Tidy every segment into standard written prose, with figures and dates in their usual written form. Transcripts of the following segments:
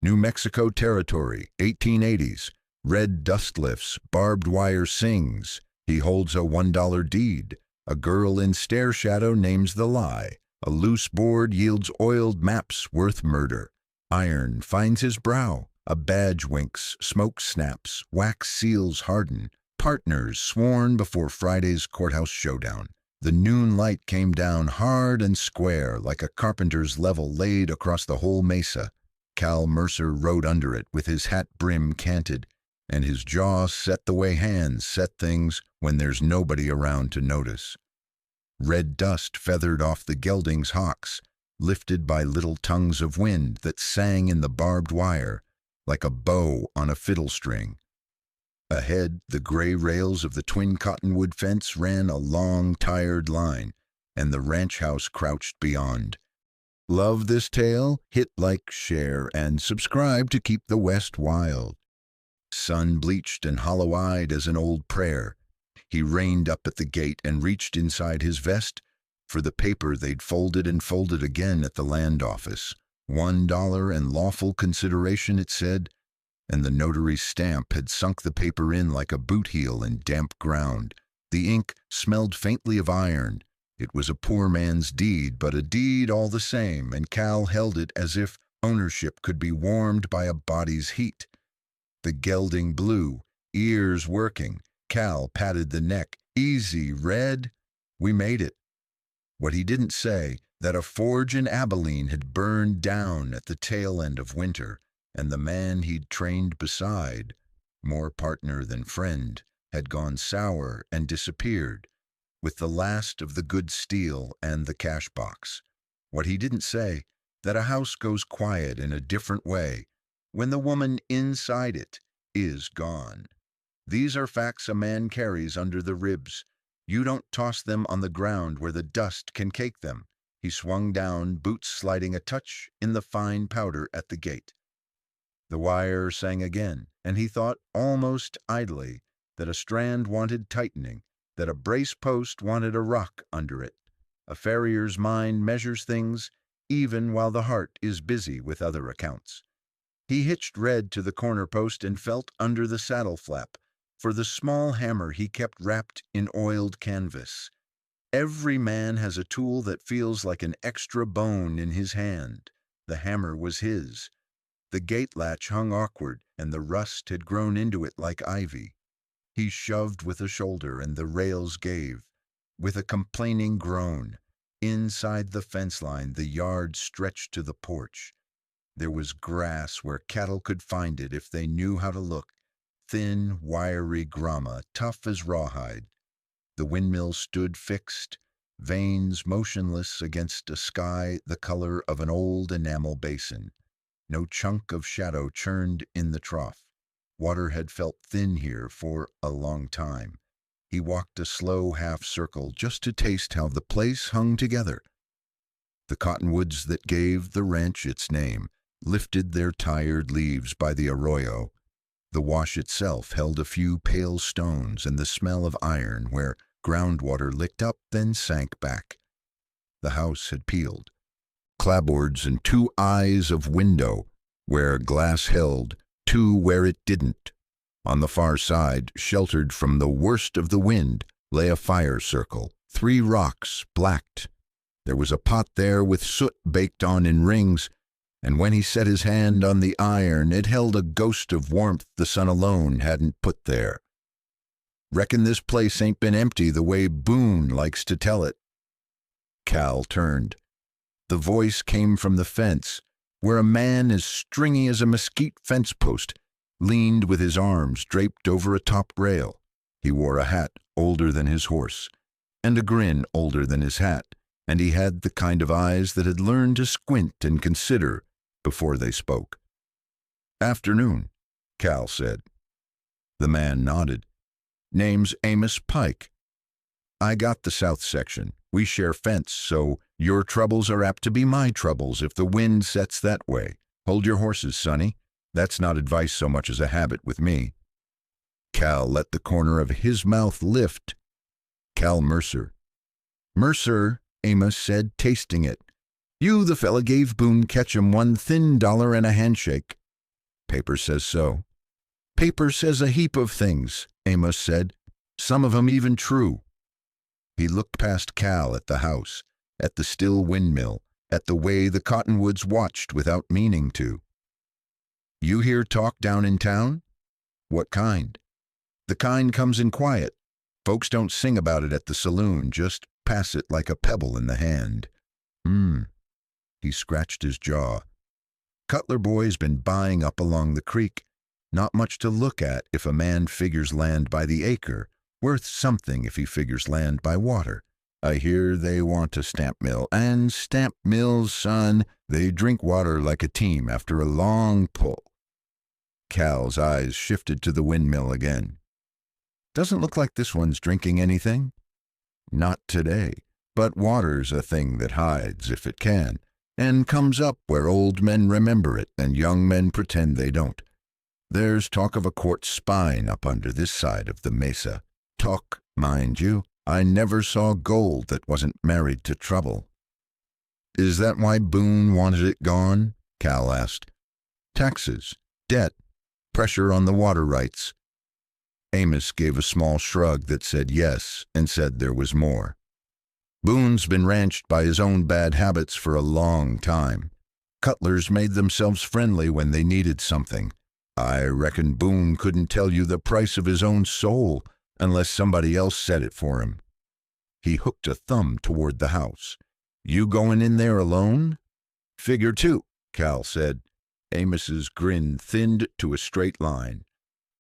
New Mexico Territory, 1880s. Red dust lifts, barbed wire sings. He holds a $1 deed. A girl in stare shadow names the lie. A loose board yields oiled maps worth murder. Iron finds his brow. A badge winks, smoke snaps, wax seals harden. Partners sworn before Friday's courthouse showdown. The noon light came down hard and square like a carpenter's level laid across the whole mesa. Cal Mercer rode under it with his hat brim canted, and his jaw set the way hands set things when there's nobody around to notice. Red dust feathered off the gelding's hocks, lifted by little tongues of wind that sang in the barbed wire like a bow on a fiddle string. Ahead, the gray rails of the twin cottonwood fence ran a long, tired line, and the ranch house crouched beyond. Love this tale? Hit like, share, and subscribe to keep the West wild. Sun-bleached and hollow-eyed as an old prayer, he reined up at the gate and reached inside his vest for the paper they'd folded and folded again at the land office. $1 and lawful consideration, it said, and the notary's stamp had sunk the paper in like a boot heel in damp ground. The ink smelled faintly of iron. It was a poor man's deed, but a deed all the same, and Cal held it as if ownership could be warmed by a body's heat. The gelding blew, ears working. Cal patted the neck. Easy, Red. We made it. What he didn't say, that a forge in Abilene had burned down at the tail end of winter, and the man he'd trained beside, more partner than friend, had gone sour and disappeared, with the last of the good steel and the cash box. What he didn't say, that a house goes quiet in a different way when the woman inside it is gone. These are facts a man carries under the ribs. You don't toss them on the ground where the dust can cake them. He swung down, boots sliding a touch in the fine powder at the gate. The wire sang again, and he thought, almost idly, that a strand wanted tightening, that a brace post wanted a rock under it. A farrier's mind measures things even while the heart is busy with other accounts. He hitched Red to the corner post and felt under the saddle flap for the small hammer he kept wrapped in oiled canvas. Every man has a tool that feels like an extra bone in his hand. The hammer was his. The gate latch hung awkward, and the rust had grown into it like ivy. He shoved with a shoulder, and the rails gave. With a complaining groan, inside the fence line, the yard stretched to the porch. There was grass where cattle could find it if they knew how to look. Thin, wiry grama, tough as rawhide. The windmill stood fixed, vanes motionless against a sky the color of an old enamel basin. No chunk of shadow churned in the trough. Water had felt thin here for a long time. He walked a slow half-circle just to taste how the place hung together. The cottonwoods that gave the ranch its name lifted their tired leaves by the arroyo. The wash itself held a few pale stones and the smell of iron where groundwater licked up then sank back. The house had peeled. Clapboards and two eyes of window where glass held, two where it didn't. On the far side, sheltered from the worst of the wind, lay a fire circle, 3 rocks blacked. There was a pot there with soot baked on in rings, and when he set his hand on the iron, it held a ghost of warmth the sun alone hadn't put there. Reckon this place ain't been empty the way Boone likes to tell it. Cal turned. The voice came from the fence, where a man as stringy as a mesquite fence post leaned with his arms draped over a top rail. He wore a hat older than his horse, and a grin older than his hat, and he had the kind of eyes that had learned to squint and consider before they spoke. "Afternoon," Cal said. The man nodded. "Name's Amos Pike. I got the south section. We share fence, so your troubles are apt to be my troubles if the wind sets that way. Hold your horses, Sonny. That's not advice so much as a habit with me." Cal let the corner of his mouth lift. "Cal Mercer." "Mercer," Amos said, tasting it. "You the fella gave Boone Ketchum $1 thin and a handshake. Paper says so. Paper says a heap of things, Amos said, some of 'em even true. He looked past Cal at the house, at the still windmill, at the way the cottonwoods watched without meaning to. You hear talk down in town? What kind? The kind comes in quiet. Folks don't sing about it at the saloon, just pass it like a pebble in the hand. He scratched his jaw. Cutler boy's been buying up along the creek. Not much to look at if a man figures land by the acre, worth something if he figures land by water. I hear they want a stamp mill, and stamp mills, son, they drink water like a team after a long pull. Cal's eyes shifted to the windmill again. Doesn't look like this one's drinking anything. Not today, but water's a thing that hides if it can, and comes up where old men remember it and young men pretend they don't. There's talk of a quartz spine up under this side of the mesa. Talk, mind you. I never saw gold that wasn't married to trouble. Is that why Boone wanted it gone? Cal asked. Taxes, debt, pressure on the water rights. Amos gave a small shrug that said yes and said there was more. Boone's been ranched by his own bad habits for a long time. Cutlers made themselves friendly when they needed something. I reckon Boone couldn't tell you the price of his own soul unless somebody else said it for him. He hooked a thumb toward the house. You going in there alone? Figure two, Cal said. Amos's grin thinned to a straight line.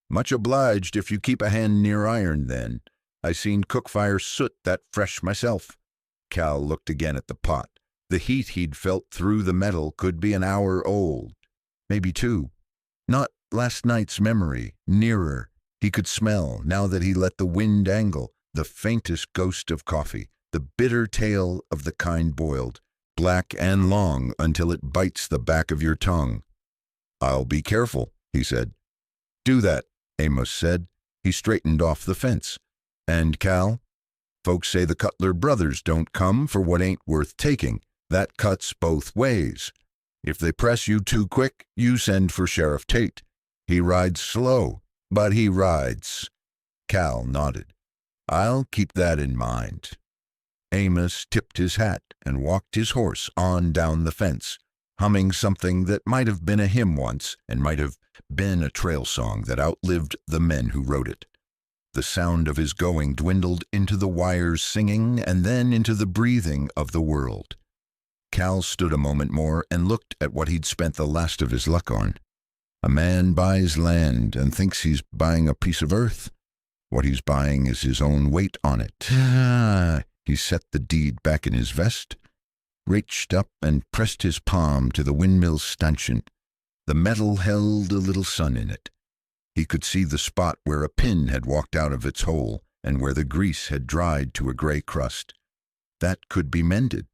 Much obliged if you keep a hand near iron, then. I seen cook fire soot that fresh myself. Cal looked again at the pot. The heat he'd felt through the metal could be an hour old. Maybe two. Not last night's memory, nearer. He could smell, now that he let the wind angle, the faintest ghost of coffee, the bitter tail of the kind boiled, black and long until it bites the back of your tongue. I'll be careful, he said. Do that, Amos said. He straightened off the fence. And Cal? Folks say the Cutler brothers don't come for what ain't worth taking. That cuts both ways. If they press you too quick, you send for Sheriff Tate. He rides slow, but he rides. Cal nodded. I'll keep that in mind. Amos tipped his hat and walked his horse on down the fence, humming something that might have been a hymn once and might have been a trail song that outlived the men who wrote it. The sound of his going dwindled into the wires singing and then into the breathing of the world. Cal stood a moment more and looked at what he'd spent the last of his luck on. A man buys land and thinks he's buying a piece of earth. What he's buying is his own weight on it. He set the deed back in his vest, reached up and pressed his palm to the windmill's stanchion. The metal held a little sun in it. He could see the spot where a pin had walked out of its hole and where the grease had dried to a gray crust. That could be mended.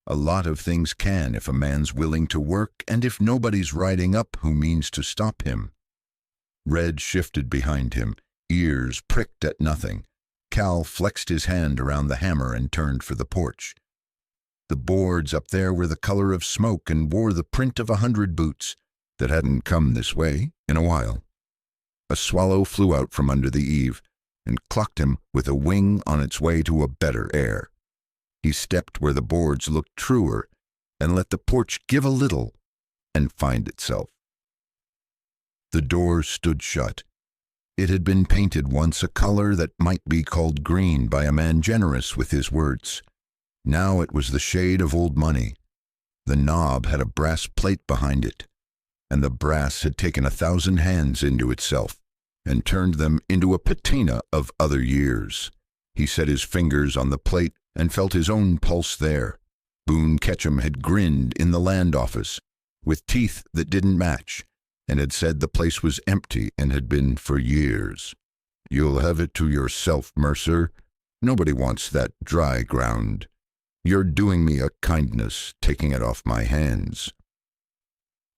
A lot of things can if a man's willing to work and if nobody's riding up who means to stop him. Red shifted behind him, ears pricked at nothing. Cal flexed his hand around the hammer and turned for the porch. The boards up there were the color of smoke and wore the print of 100 boots that hadn't come this way in a while. A swallow flew out from under the eave and clocked him with a wing on its way to a better air. He stepped where the boards looked truer and let the porch give a little and find itself. The door stood shut. It had been painted once a color that might be called green by a man generous with his words. Now it was the shade of old money. The knob had a brass plate behind it, and the brass had taken 1,000 hands into itself and turned them into a patina of other years. He set his fingers on the plate and felt his own pulse there. Boone Ketchum had grinned in the land office, with teeth that didn't match, and had said the place was empty and had been for years. You'll have it to yourself, Mercer. Nobody wants that dry ground. You're doing me a kindness, taking it off my hands.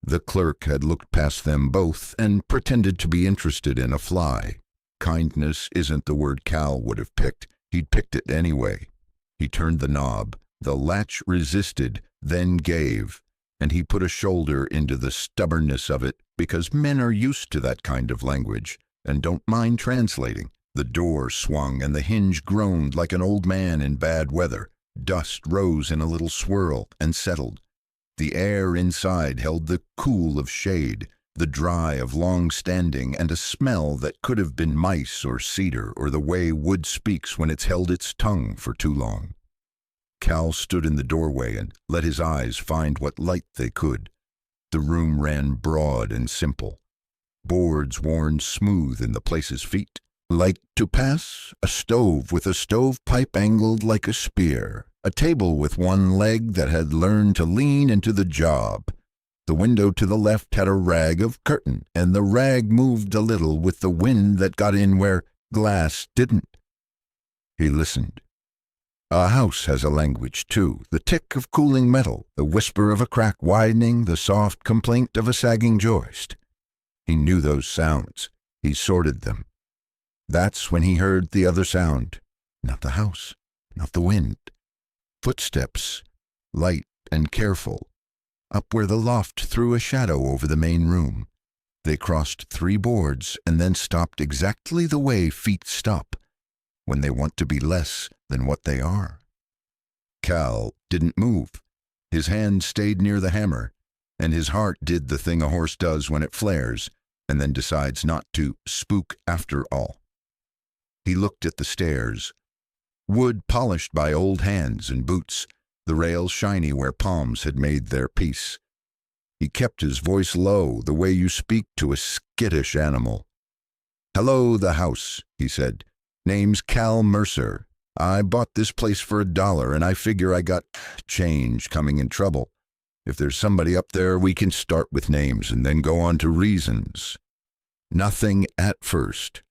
The clerk had looked past them both and pretended to be interested in a fly. Kindness isn't the word Cal would have picked. He'd picked it anyway. He turned the knob. The latch resisted, then gave, and he put a shoulder into the stubbornness of it because men are used to that kind of language and don't mind translating. The door swung and the hinge groaned like an old man in bad weather. Dust rose in a little swirl and settled. The air inside held the cool of shade, the dry of long standing, and a smell that could have been mice or cedar or the way wood speaks when it's held its tongue for too long. Cal stood in the doorway and let his eyes find what light they could. The room ran broad and simple. Boards worn smooth in the place's feet. Light to pass, a stove with a stovepipe angled like a spear, a table with one leg that had learned to lean into the job. The window to the left had a rag of curtain, and the rag moved a little with the wind that got in where glass didn't. He listened. A house has a language, too, the tick of cooling metal, the whisper of a crack widening, the soft complaint of a sagging joist. He knew those sounds. He sorted them. That's when he heard the other sound. Not the house, not the wind. Footsteps, light and careful, up where the loft threw a shadow over the main room. They crossed 3 boards and then stopped exactly the way feet stop when they want to be less than what they are. Cal didn't move. His hand stayed near the hammer, and his heart did the thing a horse does when it flares and then decides not to spook after all. He looked at the stairs. Wood polished by old hands and boots, the rails shiny where palms had made their peace. He kept his voice low, the way you speak to a skittish animal. "Hello, the house," he said. "Name's Cal Mercer. I bought this place for $1, and I figure I got change coming in trouble. If there's somebody up there, we can start with names and then go on to reasons." Nothing at first.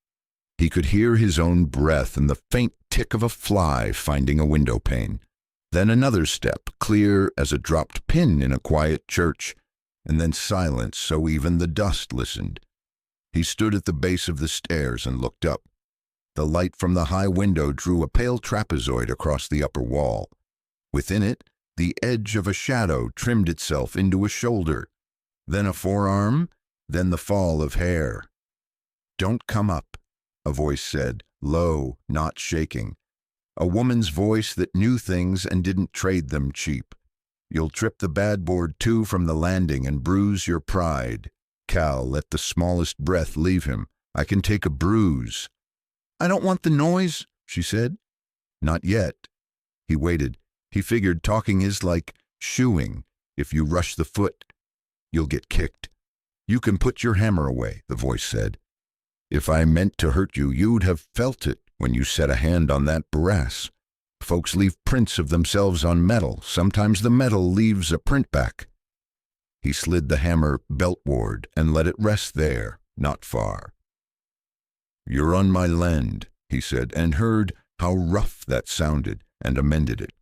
He could hear his own breath and the faint tick of a fly finding a window pane. Then another step, clear as a dropped pin in a quiet church, and then silence so even the dust listened. He stood at the base of the stairs and looked up. The light from the high window drew a pale trapezoid across the upper wall. Within it, the edge of a shadow trimmed itself into a shoulder, then a forearm, then the fall of hair. "Don't come up," a voice said, low, not shaking. A woman's voice that knew things and didn't trade them cheap. "You'll trip the bad board too from the landing and bruise your pride." Cal let the smallest breath leave him. "I can take a bruise." "I don't want the noise," she said. "Not yet." He waited. He figured talking is like shoeing. If you rush the foot, you'll get kicked. "You can put your hammer away," the voice said. "If I meant to hurt you, you'd have felt it when you set a hand on that brass. Folks leave prints of themselves on metal. Sometimes the metal leaves a print back." He slid the hammer beltward and let it rest there, not far. "You're on my land," he said, and heard how rough that sounded and amended it.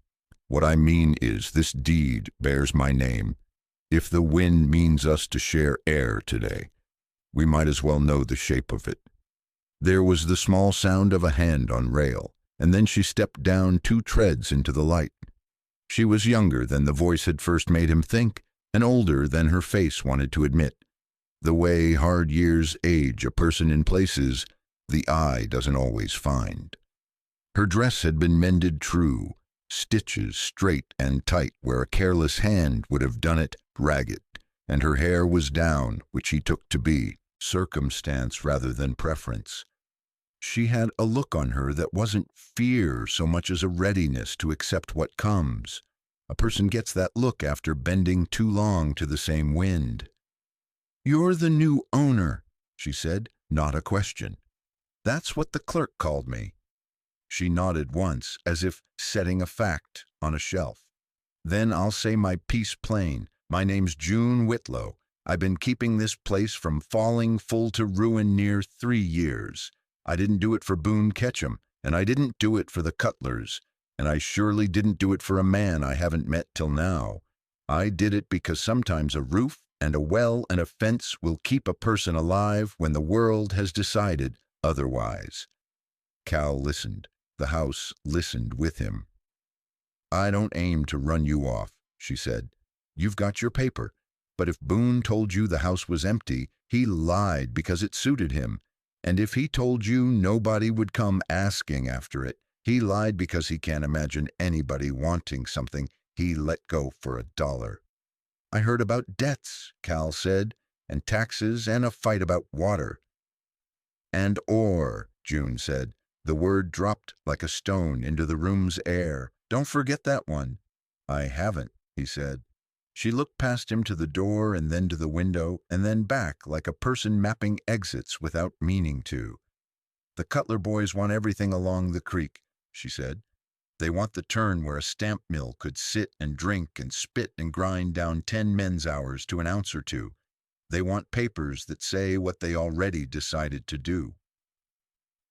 "What I mean is this deed bears my name. If the wind means us to share air today, we might as well know the shape of it." There was the small sound of a hand on rail, and then she stepped down 2 treads into the light. She was younger than the voice had first made him think, and older than her face wanted to admit. The way hard years age a person in places the eye doesn't always find. Her dress had been mended true, stitches straight and tight where a careless hand would have done it ragged, and her hair was down, which he took to be circumstance rather than preference. She had a look on her that wasn't fear so much as a readiness to accept what comes. A person gets that look after bending too long to the same wind. "You're the new owner," she said, not a question. "That's what the clerk called me." She nodded once, as if setting a fact on a shelf. "Then I'll say my piece plain. My name's June Whitlow. I've been keeping this place from falling full to ruin near 3 years. I didn't do it for Boone Ketchum, and I didn't do it for the Cutlers, and I surely didn't do it for a man I haven't met till now. I did it because sometimes a roof and a well and a fence will keep a person alive when the world has decided otherwise." Cal listened. The house listened with him. "I don't aim to run you off," she said. you've got your paper. But if Boone told you the house was empty, he lied because it suited him. And if he told you nobody would come asking after it, he lied because he can't imagine anybody wanting something he let go for $1. I heard about debts, Cal said, and taxes and a fight about water. And ore, June said. The word dropped like a stone into the room's air. Don't forget that one. I haven't, he said. She looked past him to the door and then to the window and then back like a person mapping exits without meaning to. The Cutler boys want everything along the creek, she said. They want the turn where a stamp mill could sit and drink and spit and grind down 10 men's hours to an ounce or two. They want papers that say what they already decided to do.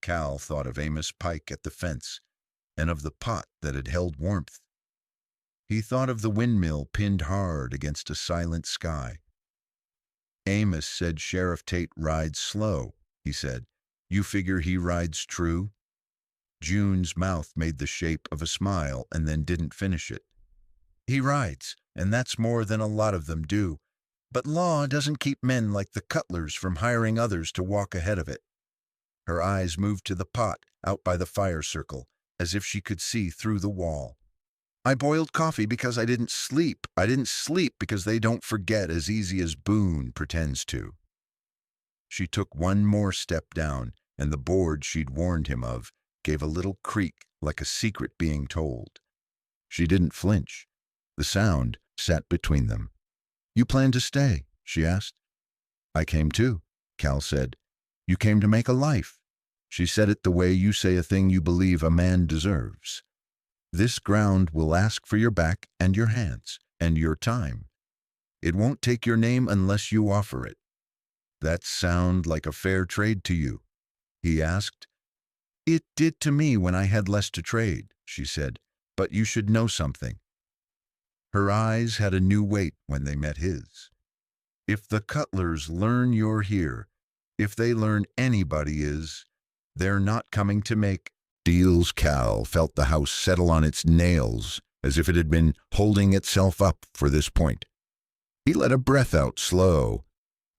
Cal thought of Amos Pike at the fence and of the pot that had held warmth. He thought of the windmill pinned hard against a silent sky. Amos said Sheriff Tate rides slow, he said. You figure he rides true? June's mouth made the shape of a smile and then didn't finish it. He rides, and that's more than a lot of them do. But law doesn't keep men like the Cutlers from hiring others to walk ahead of it. Her eyes moved to the pot out by the fire circle, as if she could see through the wall. I boiled coffee because I didn't sleep. I didn't sleep because they don't forget as easy as Boone pretends to. She took one more step down, and the board she'd warned him of gave a little creak like a secret being told. She didn't flinch. The sound sat between them. You plan to stay? She asked. I came too, Cal said. You came to make a life. She said it the way you say a thing you believe a man deserves. This ground will ask for your back and your hands and your time. It won't take your name unless you offer it. That sound like a fair trade to you? He asked. It did to me when I had less to trade, she said, but you should know something. Her eyes had a new weight when they met his. If the Cutlers learn you're here, if they learn anybody is, they're not coming to make deals. Cal felt the house settle on its nails as if it had been holding itself up for this point. He let a breath out slow.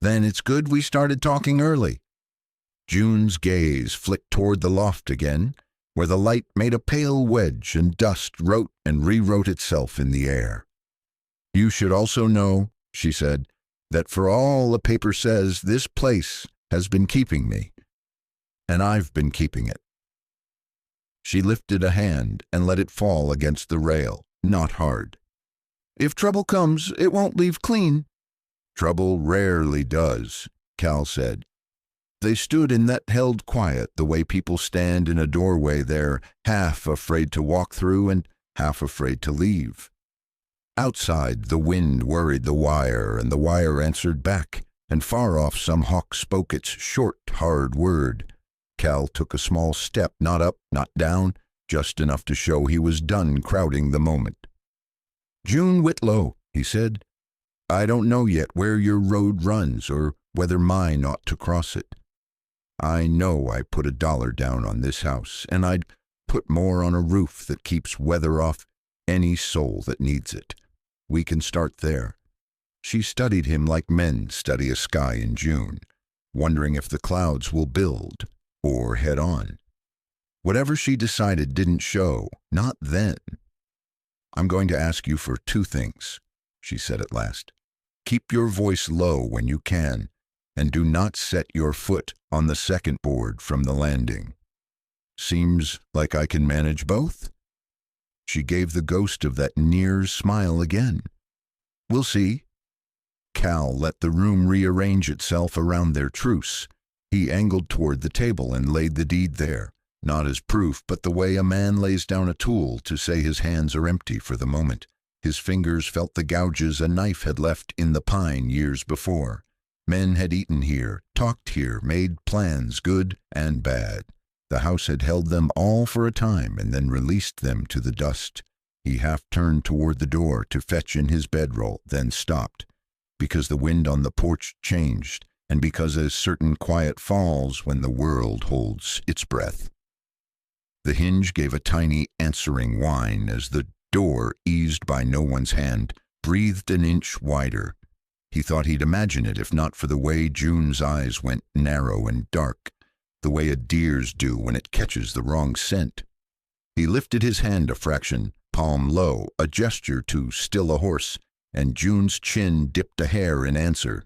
Then it's good we started talking early. June's gaze flicked toward the loft again, where the light made a pale wedge and dust wrote and rewrote itself in the air. You should also know, she said, that for all the paper says, this place has been keeping me, and I've been keeping it. She lifted a hand and let it fall against the rail, not hard. If trouble comes, it won't leave clean. Trouble rarely does, Cal said. They stood in that held quiet the way people stand in a doorway they're half afraid to walk through and half afraid to leave. Outside, the wind worried the wire, and the wire answered back, and far off some hawk spoke its short, hard word. Cal took a small step, not up, not down, just enough to show he was done crowding the moment. June Whitlow, he said, I don't know yet where your road runs or whether mine ought to cross it. I know I put $1 down on this house, and I'd put more on a roof that keeps weather off any soul that needs it. We can start there. She studied him like men study a sky in June, wondering if the clouds will build or head on. Whatever she decided didn't show, not then. I'm going to ask you for 2 things, she said at last. Keep your voice low when you can, and do not set your foot on the second board from the landing. Seems like I can manage both? She gave the ghost of that near smile again. We'll see. Cal let the room rearrange itself around their truce. He angled toward the table and laid the deed there, not as proof, but the way a man lays down a tool to say his hands are empty for the moment. His fingers felt the gouges a knife had left in the pine years before. Men had eaten here, talked here, made plans, good and bad. The house had held them all for a time and then released them to the dust. He half turned toward the door to fetch in his bedroll, then stopped, because the wind on the porch changed, and because a certain quiet falls when the world holds its breath. The hinge gave a tiny answering whine as the door, eased by no one's hand, breathed an inch wider. He thought he'd imagine it if not for the way June's eyes went narrow and dark, the way a deer's do when it catches the wrong scent. He lifted his hand a fraction, palm low, a gesture to still a horse, and June's chin dipped a hair in answer.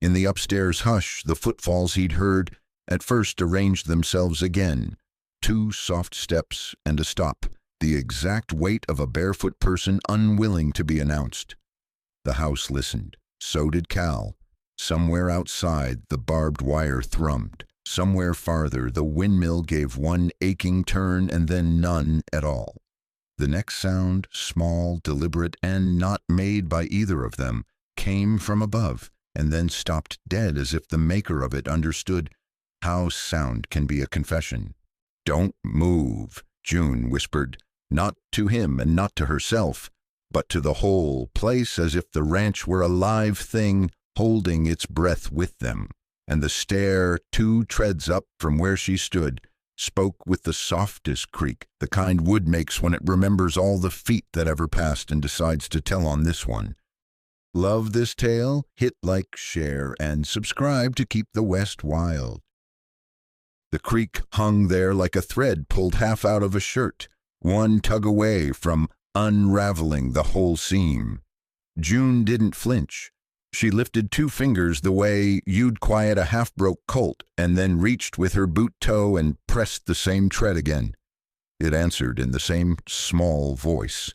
In the upstairs hush, the footfalls he'd heard at first arranged themselves again. 2 soft steps and a stop, the exact weight of a barefoot person unwilling to be announced. The house listened. So did Cal. Somewhere outside, the barbed wire thrummed. Somewhere farther, the windmill gave one aching turn and then none at all. The next sound, small, deliberate, and not made by either of them, came from above, and then stopped dead as if the maker of it understood how sound can be a confession. "Don't move," June whispered, not to him and not to herself, but to the whole place, as if the ranch were a live thing holding its breath with them. And the stair, 2 treads up from where she stood, spoke with the softest creak, the kind wood makes when it remembers all the feet that ever passed and decides to tell on this one. Love this tale? Hit like, share, and subscribe to keep the West wild. The creak hung there like a thread pulled half out of a shirt, one tug away from unraveling the whole seam. June didn't flinch. She lifted 2 fingers the way you'd quiet a half-broke colt, and then reached with her boot toe and pressed the same tread again. It answered in the same small voice.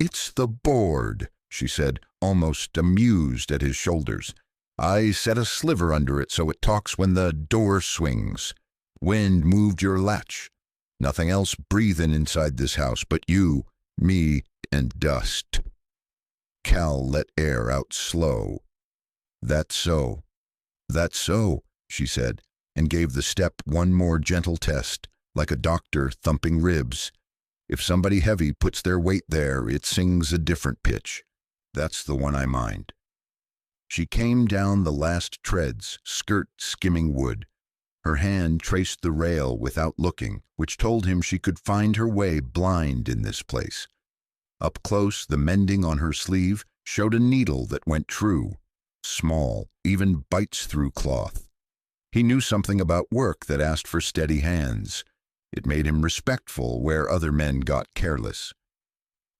"It's the board," she said, almost amused at his shoulders. "I set a sliver under it so it talks when the door swings. Wind moved your latch. Nothing else breathin' inside this house but you, me, and dust." Cal let air out slow. "That's so. That's so," she said, and gave the step one more gentle test, like a doctor thumping ribs. If somebody heavy puts their weight there, it sings a different pitch. That's the one I mind. She came down the last treads, skirt skimming wood. Her hand traced the rail without looking, which told him she could find her way blind in this place. Up close, the mending on her sleeve showed a needle that went true. Small, even bites through cloth. He knew something about work that asked for steady hands. It made him respectful where other men got careless.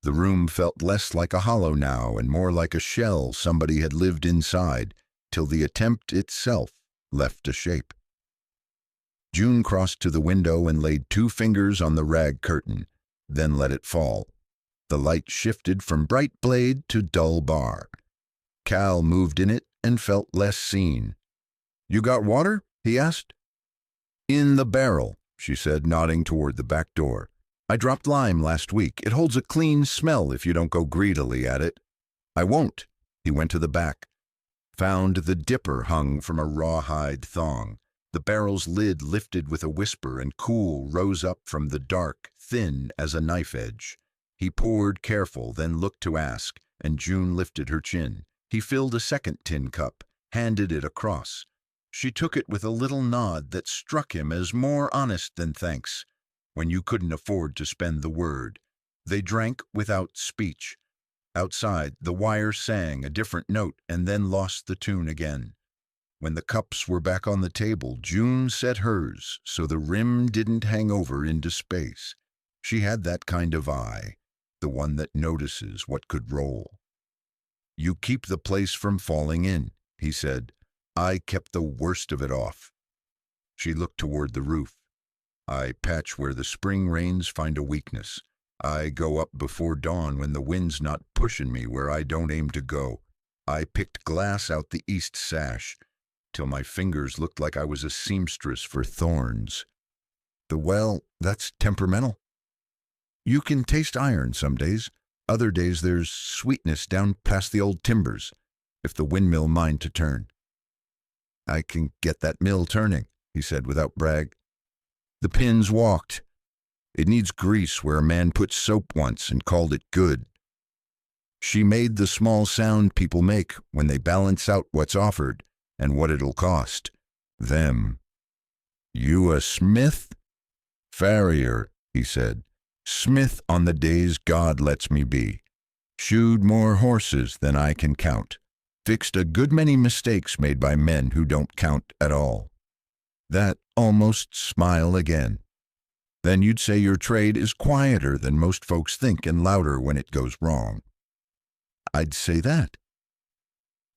The room felt less like a hollow now and more like a shell somebody had lived inside, till the attempt itself left a shape. June crossed to the window and laid 2 fingers on the rag curtain, then let it fall. The light shifted from bright blade to dull bar. Cal moved in it and felt less seen. "You got water?" he asked. "In the barrel," she said, nodding toward the back door. "I dropped lime last week. It holds a clean smell if you don't go greedily at it." "I won't." He went to the back. Found the dipper hung from a rawhide thong. The barrel's lid lifted with a whisper, and cool rose up from the dark, thin as a knife edge. He poured careful, then looked to ask, and June lifted her chin. He filled a second tin cup, handed it across. She took it with a little nod that struck him as more honest than thanks, when you couldn't afford to spend the word. They drank without speech. Outside, the wire sang a different note and then lost the tune again. When the cups were back on the table, June set hers so the rim didn't hang over into space. She had that kind of eye, the one that notices what could roll. "You keep the place from falling in," he said. "I kept the worst of it off." She looked toward the roof. "I patch where the spring rains find a weakness. I go up before dawn when the wind's not pushin' me where I don't aim to go. I picked glass out the east sash, till my fingers looked like I was a seamstress for thorns." Well, that's temperamental. You can taste iron some days. Other days there's sweetness down past the old timbers, if the windmill mind to turn. "I can get that mill turning," he said without brag. "The pins walked. It needs grease where a man put soap once and called it good." She made the small sound people make when they balance out what's offered and what it'll cost them. "You a smith?" "Farrier," he said. "Smith on the days God lets me be." shoed more horses than I can count, fixed a good many mistakes made by men who don't count at all. That almost smile again. Then you'd say your trade is quieter than most folks think and louder when it goes wrong. I'd say that.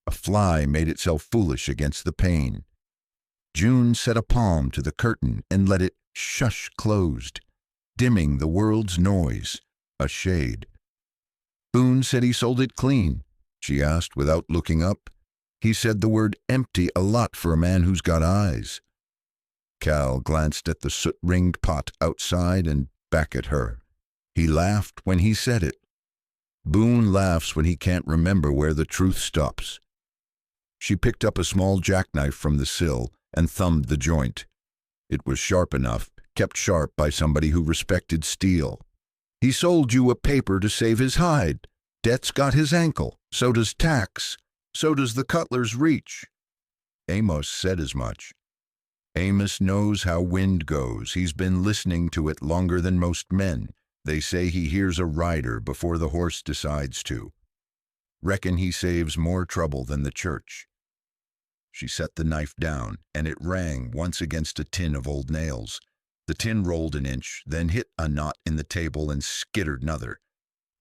A fly made itself foolish against the pane. June set a palm to the curtain and let it shush closed, dimming the world's noise, a shade. Boone said he sold it clean, she asked without looking up. He said the word empty a lot for a man who's got eyes. Cal glanced at the soot-ringed pot outside and back at her. He laughed when he said it. Boone laughs when he can't remember where the truth stops. She picked up a small jackknife from the sill and thumbed the joint. It was sharp enough, kept sharp by somebody who respected steel. He sold you a paper to save his hide. Debt's got his ankle. So does tax. So does the cutler's reach. Amos said as much. Amos knows how wind goes. He's been listening to it longer than most men. They say he hears a rider before the horse decides to. Reckon he saves more trouble than the church. She set the knife down, and it rang once against a tin of old nails. The tin rolled an inch, then hit a knot in the table and skittered another.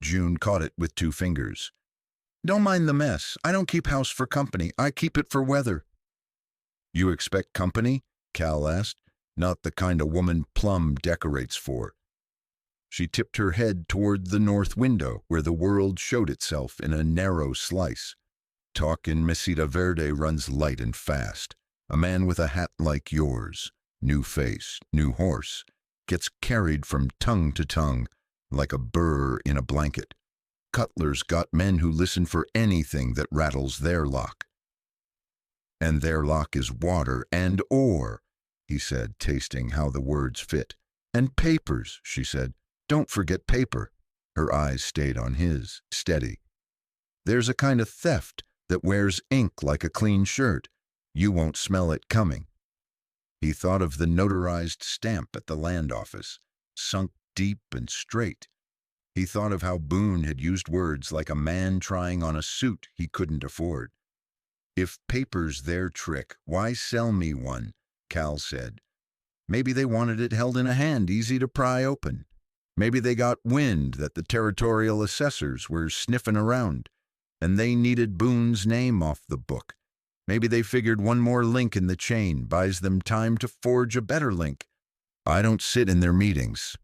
June caught it with 2 fingers. Don't mind the mess. I don't keep house for company. I keep it for weather. You expect company? Cal asked. Not the kind a woman Plum decorates for. She tipped her head toward the north window, where the world showed itself in a narrow slice. Talk in Mesita Verde runs light and fast. A man with a hat like yours, new face, new horse, gets carried from tongue to tongue like a burr in a blanket. Cutler's got men who listen for anything that rattles their lock. And their lock is water and ore, he said, tasting how the words fit. And papers, she said. Don't forget paper. Her eyes stayed on his, steady. There's a kind of theft that wears ink like a clean shirt. You won't smell it coming. He thought of the notarized stamp at the land office, sunk deep and straight. He thought of how Boone had used words like a man trying on a suit he couldn't afford. If paper's their trick, why sell me one? Cal said. Maybe they wanted it held in a hand, easy to pry open. Maybe they got wind that the territorial assessors were sniffing around, and they needed Boone's name off the book. Maybe they figured one more link in the chain buys them time to forge a better link. I don't sit in their meetings.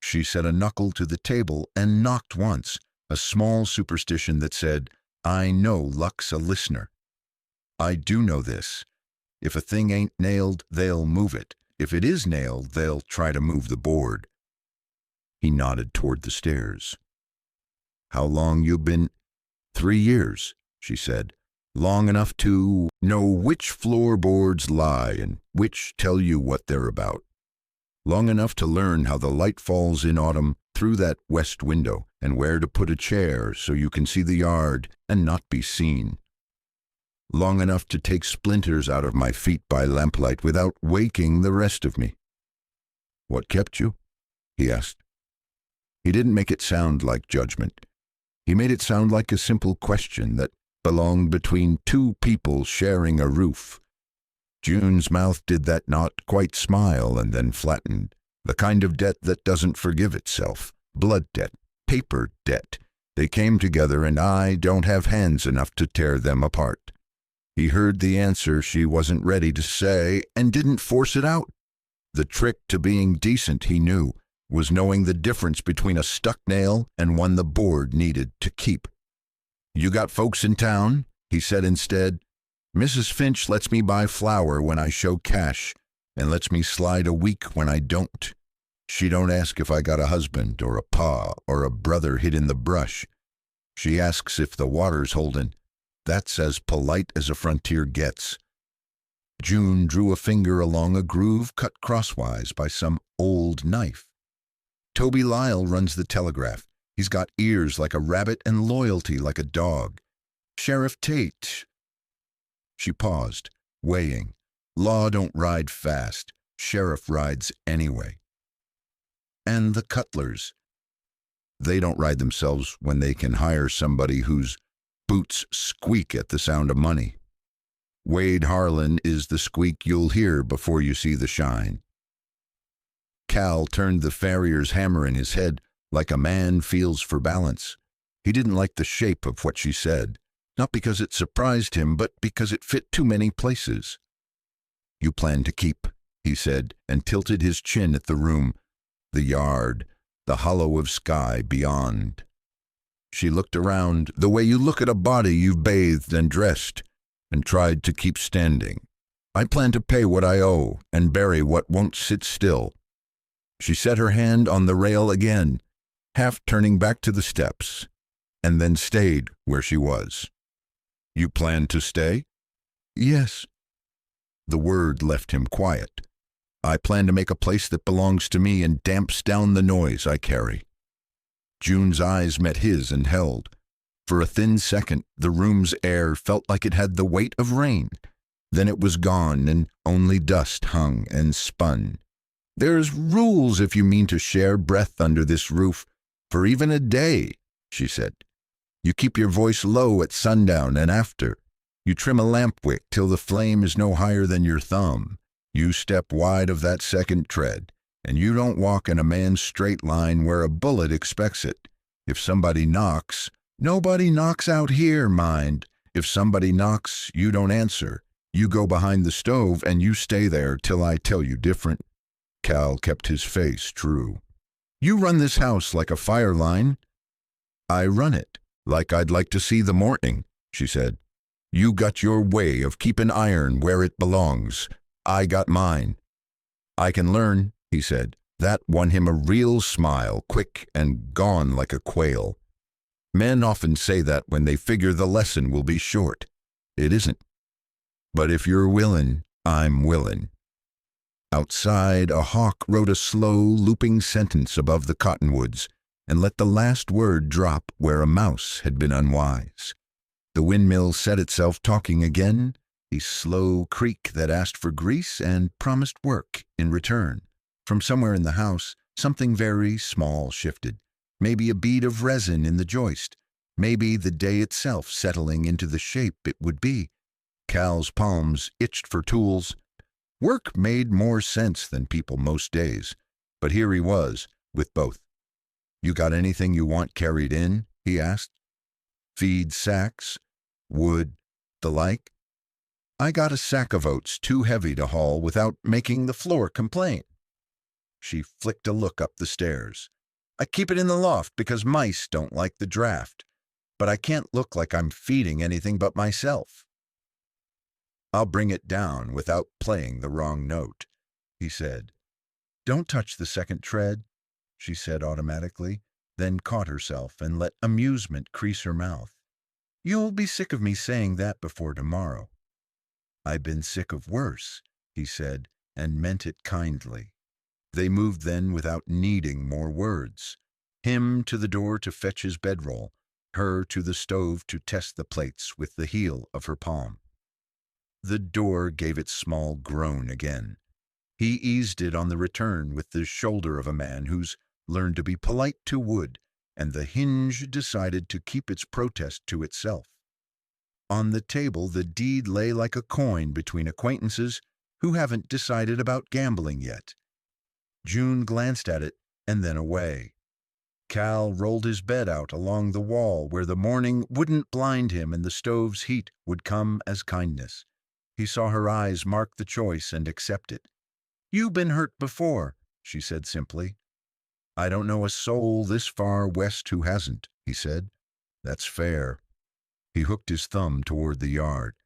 She set a knuckle to the table and knocked once, a small superstition that said, I know luck's a listener. I do know this. If a thing ain't nailed, they'll move it. If it is nailed, they'll try to move the board. He nodded toward the stairs. How long you been? 3 years, she said. Long enough to know which floorboards lie and which tell you what they're about. Long enough to learn how the light falls in autumn through that west window and where to put a chair so you can see the yard and not be seen. Long enough to take splinters out of my feet by lamplight without waking the rest of me. What kept you? He asked. He didn't make it sound like judgment. He made it sound like a simple question that belonged between 2 people sharing a roof. June's mouth did that not quite smile and then flattened. The kind of debt that doesn't forgive itself. Blood debt, paper debt. They came together and I don't have hands enough to tear them apart. He heard the answer she wasn't ready to say and didn't force it out. The trick to being decent, he knew, was knowing the difference between a stuck nail and one the board needed to keep. You got folks in town? He said instead. Mrs. Finch lets me buy flour when I show cash and lets me slide a week when I don't. She don't ask if I got a husband or a pa or a brother hid in the brush. She asks if the water's holdin'. That's as polite as a frontier gets. June drew a finger along a groove cut crosswise by some old knife. Toby Lyle runs the telegraph. He's got ears like a rabbit and loyalty like a dog. Sheriff Tate. She paused, weighing. Law don't ride fast. Sheriff rides anyway. And the Cutlers. They don't ride themselves when they can hire somebody whose boots squeak at the sound of money. Wade Harlan is the squeak you'll hear before you see the shine. Cal turned the farrier's hammer in his head like a man feels for balance. He didn't like the shape of what she said, not because it surprised him, but because it fit too many places. "You plan to keep," he said, and tilted his chin at the room, the yard, the hollow of sky beyond. She looked around the way you look at a body you've bathed and dressed, and tried to keep standing. "I plan to pay what I owe and bury what won't sit still." She set her hand on the rail again, half turning back to the steps, and then stayed where she was. "You plan to stay?" "Yes." The word left him quiet. "I plan to make a place that belongs to me and damps down the noise I carry." June's eyes met his and held. For a thin second, the room's air felt like it had the weight of rain. Then it was gone, and only dust hung and spun. "There's rules if you mean to share breath under this roof, for even a day," she said. "You keep your voice low at sundown and after. You trim a lamp wick till the flame is no higher than your thumb. You step wide of that second tread, and you don't walk in a man's straight line where a bullet expects it. If somebody knocks, nobody knocks out here, mind. If somebody knocks, you don't answer. You go behind the stove and you stay there till I tell you different." Cal kept his face true. "You run this house like a fire line." "I run it like I'd like to see the morning," she said. "You got your way of keeping iron where it belongs. I got mine." "I can learn," he said. That won him a real smile, quick and gone like a quail. Men often say that when they figure the lesson will be short. It isn't. "But if you're willin', I'm willin'." Outside, a hawk wrote a slow, looping sentence above the cottonwoods and let the last word drop where a mouse had been unwise. The windmill set itself talking again, a slow creak that asked for grease and promised work in return. From somewhere in the house, something very small shifted. Maybe a bead of resin in the joist. Maybe the day itself settling into the shape it would be. Cal's palms itched for tools. Work made more sense than people most days, but here he was, with both. "You got anything you want carried in?" he asked. "Feed sacks, wood, the like?" "I got a sack of oats too heavy to haul without making the floor complain." She flicked a look up the stairs. "I keep it in the loft because mice don't like the draft, but I can't look like I'm feeding anything but myself." "I'll bring it down without playing the wrong note," he said. "Don't touch the second tread," she said automatically, then caught herself and let amusement crease her mouth. "You'll be sick of me saying that before tomorrow." "I've been sick of worse," he said, and meant it kindly. They moved then without needing more words. Him to the door to fetch his bedroll, her to the stove to test the plates with the heel of her palm. The door gave its small groan again. He eased it on the return with the shoulder of a man who's learned to be polite to wood, and the hinge decided to keep its protest to itself. On the table the deed lay like a coin between acquaintances who haven't decided about gambling yet. June glanced at it and then away. Cal rolled his bed out along the wall where the morning wouldn't blind him and the stove's heat would come as kindness. He saw her eyes mark the choice and accept it. "You've been hurt before," she said simply. "I don't know a soul this far west who hasn't," he said. "That's fair." He hooked his thumb toward the yard.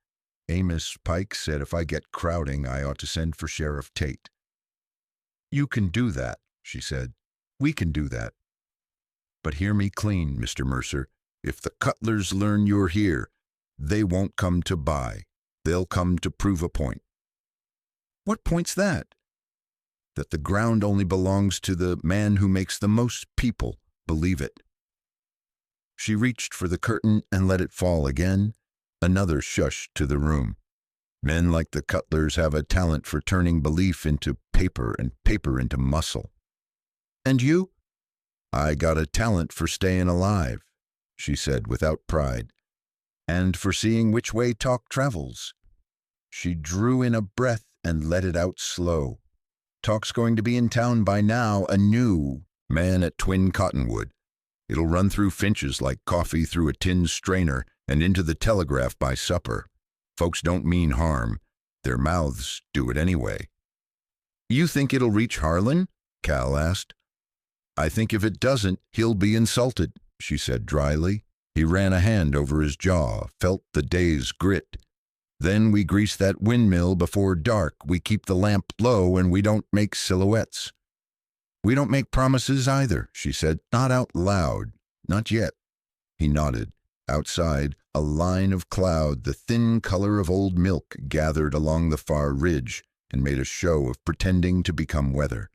"Amos Pike said if I get crowding, I ought to send for Sheriff Tate." "You can do that," she said. "We can do that. But hear me clean, Mr. Mercer. If the Cutlers learn you're here, they won't come to buy. They'll come to prove a point." "What point's that?" "That the ground only belongs to the man who makes the most people believe it." She reached for the curtain and let it fall again, another shush to the room. Men like the Cutlers have a talent for turning belief into paper and paper into muscle. "And you?" "I got a talent for staying alive," she said without pride, "and for seeing which way talk travels." She drew in a breath and let it out slow. "Talk's going to be in town by now, a new man at Twin Cottonwood. It'll run through Finch's like coffee through a tin strainer and into the Telegraph by supper. Folks don't mean harm. Their mouths do it anyway." "You think it'll reach Harlan?" Cal asked. "I think if it doesn't, he'll be insulted," she said dryly. He ran a hand over his jaw, felt the day's grit. "Then we grease that windmill before dark. We keep the lamp low and we don't make silhouettes." "We don't make promises either," she said. "Not out loud. Not yet." He nodded. Outside, a line of cloud, the thin color of old milk, gathered along the far ridge and made a show of pretending to become weather.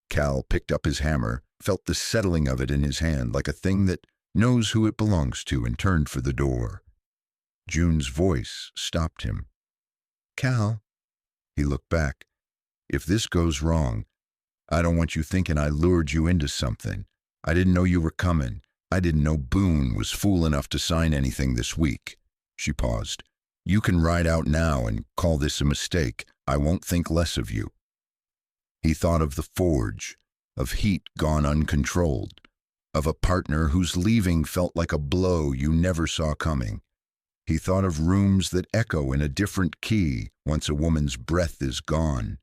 Cal picked up his hammer, felt the settling of it in his hand like a thing that knows who it belongs to, and turned for the door. June's voice stopped him. "Cal." He looked back. "If this goes wrong, I don't want you thinking I lured you into something. I didn't know you were coming. I didn't know Boone was fool enough to sign anything this week." She paused. "You can ride out now and call this a mistake. I won't think less of you." He thought of the forge, of heat gone uncontrolled, of a partner whose leaving felt like a blow you never saw coming. He thought of rooms that echo in a different key once a woman's breath is gone.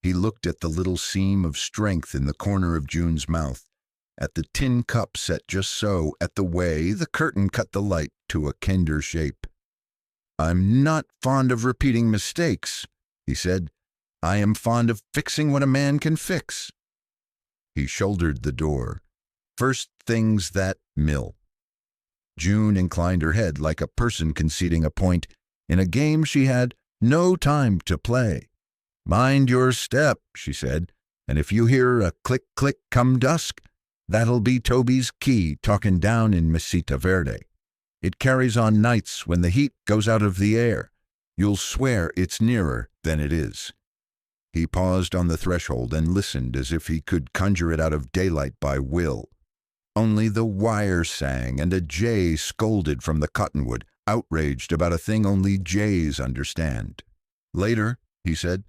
He looked at the little seam of strength in the corner of June's mouth, at the tin cup set just so, at the way the curtain cut the light to a kinder shape. "I'm not fond of repeating mistakes," he said. "I am fond of fixing what a man can fix." He shouldered the door. "First thing's that mill." June inclined her head like a person conceding a point in a game she had no time to play. "Mind your step," she said, "and if you hear a click-click come dusk, that'll be Toby's key talking down in Mesita Verde. It carries on nights when the heat goes out of the air. You'll swear it's nearer than it is." He paused on the threshold and listened as if he could conjure it out of daylight by will. Only the wire sang, and a jay scolded from the cottonwood, outraged about a thing only jays understand. "Later," he said.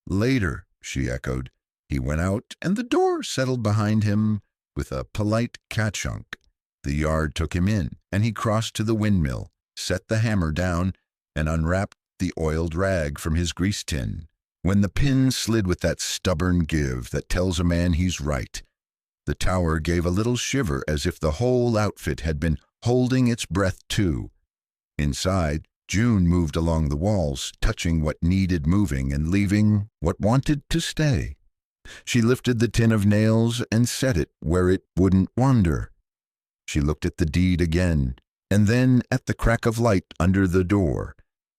"Later," she echoed. He went out, and the door settled behind him with a polite catchunk. The yard took him in, and he crossed to the windmill, set the hammer down, and unwrapped the oiled rag from his grease tin. When the pin slid with that stubborn give that tells a man he's right, the tower gave a little shiver as if the whole outfit had been holding its breath too. Inside, June moved along the walls, touching what needed moving and leaving what wanted to stay. She lifted the tin of nails and set it where it wouldn't wander. She looked at the deed again, and then at the crack of light under the door,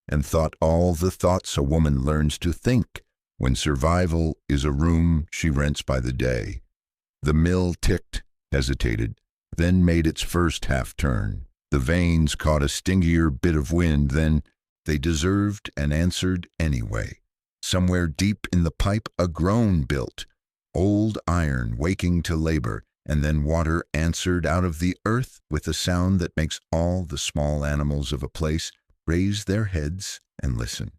and thought all the thoughts a woman learns to think when survival is a room she rents by the day. The mill ticked, hesitated, then made its first half-turn. The vanes caught a stingier bit of wind than they deserved and answered anyway. Somewhere deep in the pipe a groan built, old iron waking to labor, and then water answered out of the earth with a sound that makes all the small animals of a place raise their heads and listen.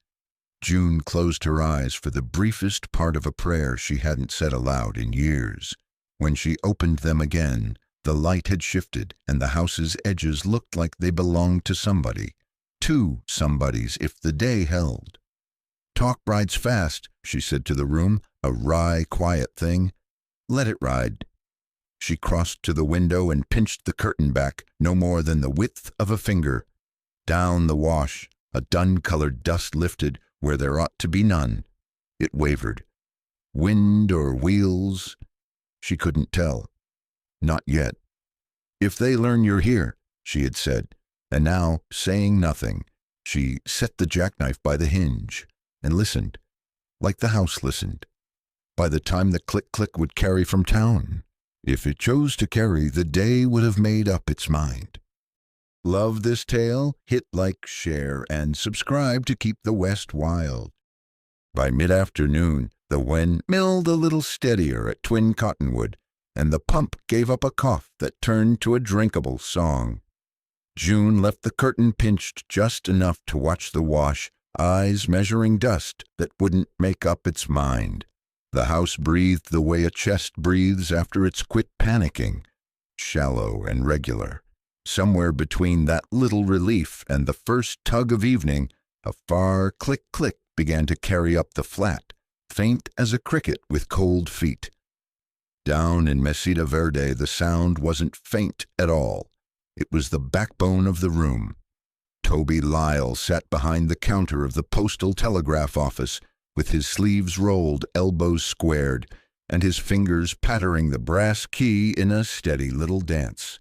June closed her eyes for the briefest part of a prayer she hadn't said aloud in years. When she opened them again, the light had shifted, and the house's edges looked like they belonged to somebody. Two somebodies, if the day held. "Talk rides fast," she said to the room, a wry, quiet thing. "Let it ride." She crossed to the window and pinched the curtain back, no more than the width of a finger. Down the wash, a dun-colored dust lifted where there ought to be none. It wavered. Wind or wheels? She couldn't tell. Not yet. "If they learn you're here," she had said, and now, saying nothing, she set the jackknife by the hinge and listened, like the house listened. By the time the click-click would carry from town, if it chose to carry, the day would have made up its mind. Love this tale? Hit like, share, and subscribe to keep the West wild. By mid-afternoon, the wind milled a little steadier at Twin Cottonwood, and the pump gave up a cough that turned to a drinkable song. June left the curtain pinched just enough to watch the wash, eyes measuring dust that wouldn't make up its mind. The house breathed the way a chest breathes after it's quit panicking, shallow and regular. Somewhere between that little relief and the first tug of evening, a far click-click began to carry up the flat, faint as a cricket with cold feet. Down in Mesita Verde, the sound wasn't faint at all. It was the backbone of the room. Toby Lyle sat behind the counter of the postal telegraph office, with his sleeves rolled, elbows squared, and his fingers pattering the brass key in a steady little dance.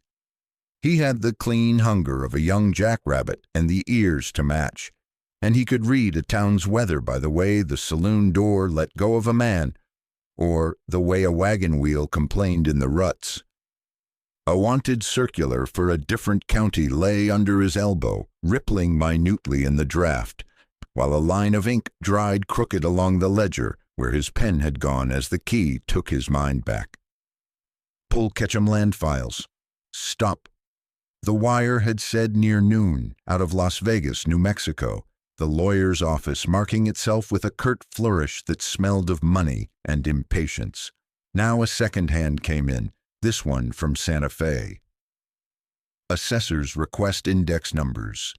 He had the clean hunger of a young jackrabbit and the ears to match, and he could read a town's weather by the way the saloon door let go of a man, or the way a wagon wheel complained in the ruts. A wanted circular for a different county lay under his elbow, rippling minutely in the draft, while a line of ink dried crooked along the ledger where his pen had gone as the key took his mind back. Pull Ketchum land files. Stop. The wire had said near noon, out of Las Vegas, New Mexico, the lawyer's office marking itself with a curt flourish that smelled of money and impatience. Now a second hand came in, this one from Santa Fe. Assessors request index numbers.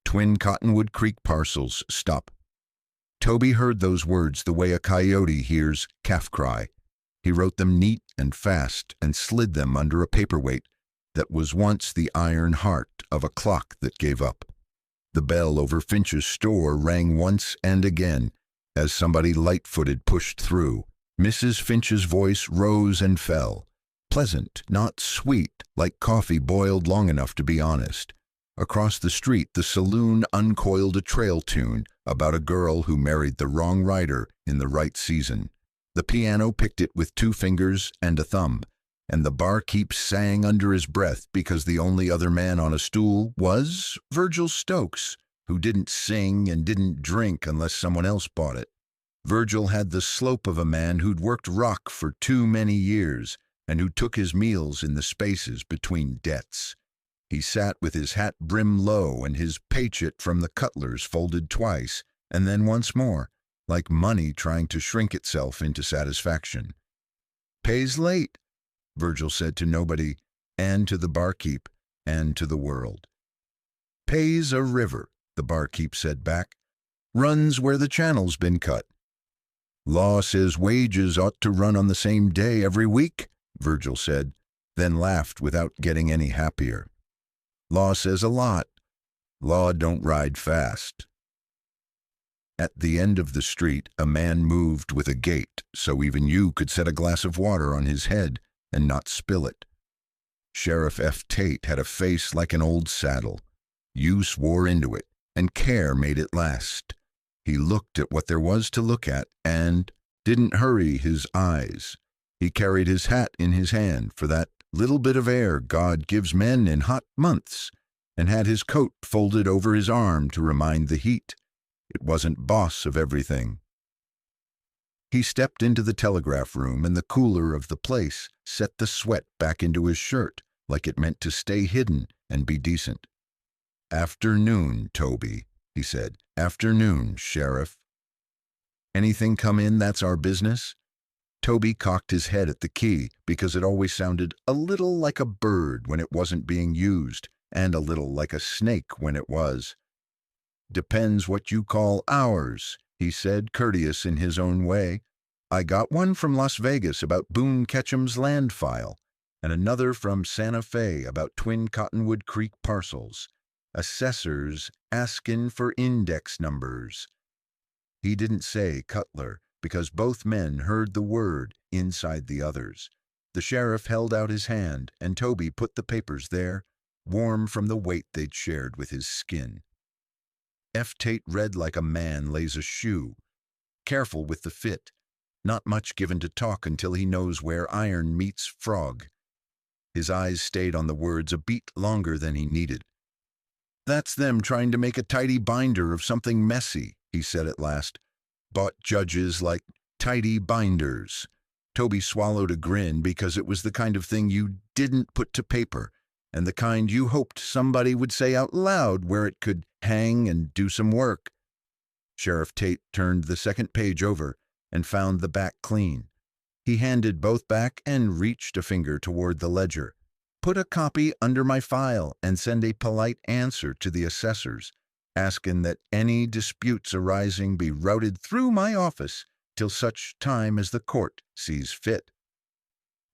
Twin Cottonwood Creek parcels, stop. Toby heard those words the way a coyote hears calf cry. He wrote them neat and fast and slid them under a paperweight that was once the iron heart of a clock that gave up. The bell over Finch's store rang once and again as somebody light-footed pushed through. Mrs. Finch's voice rose and fell, pleasant, not sweet, like coffee boiled long enough to be honest. Across the street, the saloon uncoiled a trail tune about a girl who married the wrong writer in the right season. The piano picked it with 2 fingers and a thumb, and the barkeep sang under his breath because the only other man on a stool was Virgil Stokes, who didn't sing and didn't drink unless someone else bought it. Virgil had the slope of a man who'd worked rock for too many years and who took his meals in the spaces between debts. He sat with his hat brim low and his paychit from the cutlers folded twice, and then once more, like money trying to shrink itself into satisfaction. "Pays late," Virgil said to nobody, and to the barkeep, and to the world. "Pays a river," the barkeep said back. "Runs where the channel's been cut." "Law says wages ought to run on the same day every week," Virgil said, then laughed without getting any happier. "Law says a lot. Law don't ride fast." At the end of the street, a man moved with a gait so even you could set a glass of water on his head and not spill it. Sheriff F. Tate had a face like an old saddle. Use wore into it, and care made it last. He looked at what there was to look at and didn't hurry his eyes. He carried his hat in his hand for that little bit of air God gives men in hot months, and had his coat folded over his arm to remind the heat. It wasn't boss of everything. He stepped into the telegraph room, and the cooler of the place set the sweat back into his shirt like it meant to stay hidden and be decent. "Afternoon, Toby," he said. "Afternoon, Sheriff." "Anything come in that's our business?" Toby cocked his head at the key because it always sounded a little like a bird when it wasn't being used, and a little like a snake when it was. "Depends what you call ours," he said, courteous in his own way. "I got one from Las Vegas about Boone Ketchum's land file, and another from Santa Fe about Twin Cottonwood Creek parcels. Assessors askin' for index numbers." He didn't say Cutler, because both men heard the word inside the others. The sheriff held out his hand, and Toby put the papers there, warm from the weight they'd shared with his skin. F. Tate read like a man lays a shoe, careful with the fit, not much given to talk until he knows where iron meets frog. His eyes stayed on the words a beat longer than he needed. "That's them trying to make a tidy binder of something messy," he said at last. "Bought judges like tidy binders." Toby swallowed a grin because it was the kind of thing you didn't put to paper, and the kind you hoped somebody would say out loud where it could hang and do some work. Sheriff Tate turned the second page over and found the back clean. He handed both back and reached a finger toward the ledger. "Put a copy under my file and send a polite answer to the assessors, asking that any disputes arising be routed through my office till such time as the court sees fit."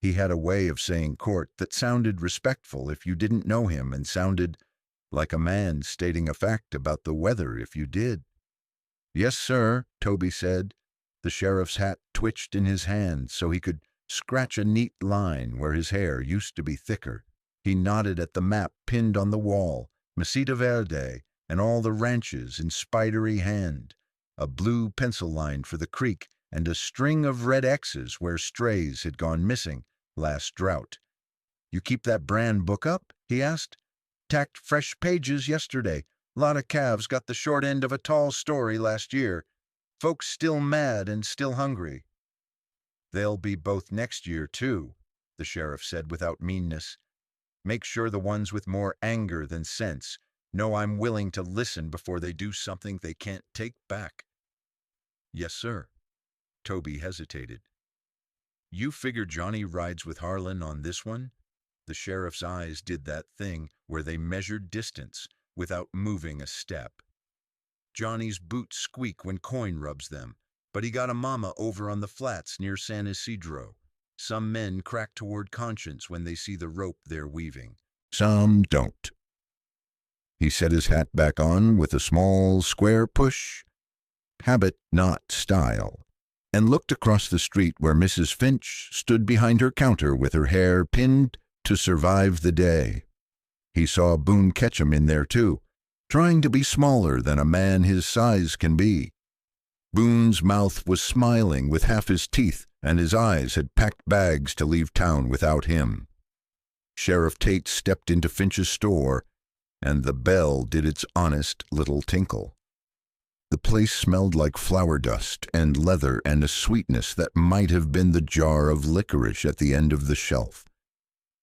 He had a way of saying court that sounded respectful if you didn't know him and sounded like a man stating a fact about the weather if you did. "Yes, sir," Toby said. The sheriff's hat twitched in his hand so he could scratch a neat line where his hair used to be thicker. He nodded at the map pinned on the wall, Mesita Verde, and all the ranches in spidery hand, a blue pencil line for the creek, and a string of red X's where strays had gone missing last drought. "You keep that brand book up?" he asked. "Tacked fresh pages yesterday. Lot of calves got the short end of a tall story last year. Folks still mad and still hungry." "They'll be both next year, too," the sheriff said without meanness. "Make sure the ones with more anger than sense know I'm willing to listen before they do something they can't take back." "Yes, sir." Toby hesitated. "You figure Johnny rides with Harlan on this one?" The sheriff's eyes did that thing where they measured distance without moving a step. "Johnny's boots squeak when coin rubs them, but he got a mama over on the flats near San Isidro. Some men crack toward conscience when they see the rope they're weaving. Some don't." He set his hat back on with a small, square push. Habit, not style. And looked across the street where Mrs. Finch stood behind her counter with her hair pinned to survive the day. He saw Boone Ketchum in there, too, trying to be smaller than a man his size can be. Boone's mouth was smiling with half his teeth, and his eyes had packed bags to leave town without him. Sheriff Tate stepped into Finch's store, and the bell did its honest little tinkle. The place smelled like flour dust and leather and a sweetness that might have been the jar of licorice at the end of the shelf,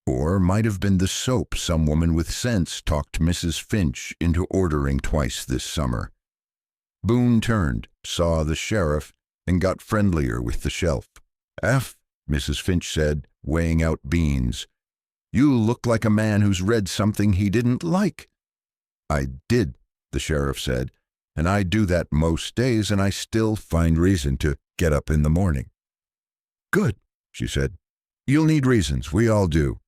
or might have been the soap some woman with sense talked Mrs. Finch into ordering twice this summer. Boone turned, saw the sheriff, and got friendlier with the shelf. "F," Mrs. Finch said, weighing out beans. "You look like a man who's read something he didn't like." "I did," the sheriff said, "and I do that most days, and I still find reason to get up in the morning." "Good," she said. "You'll need reasons. We all do."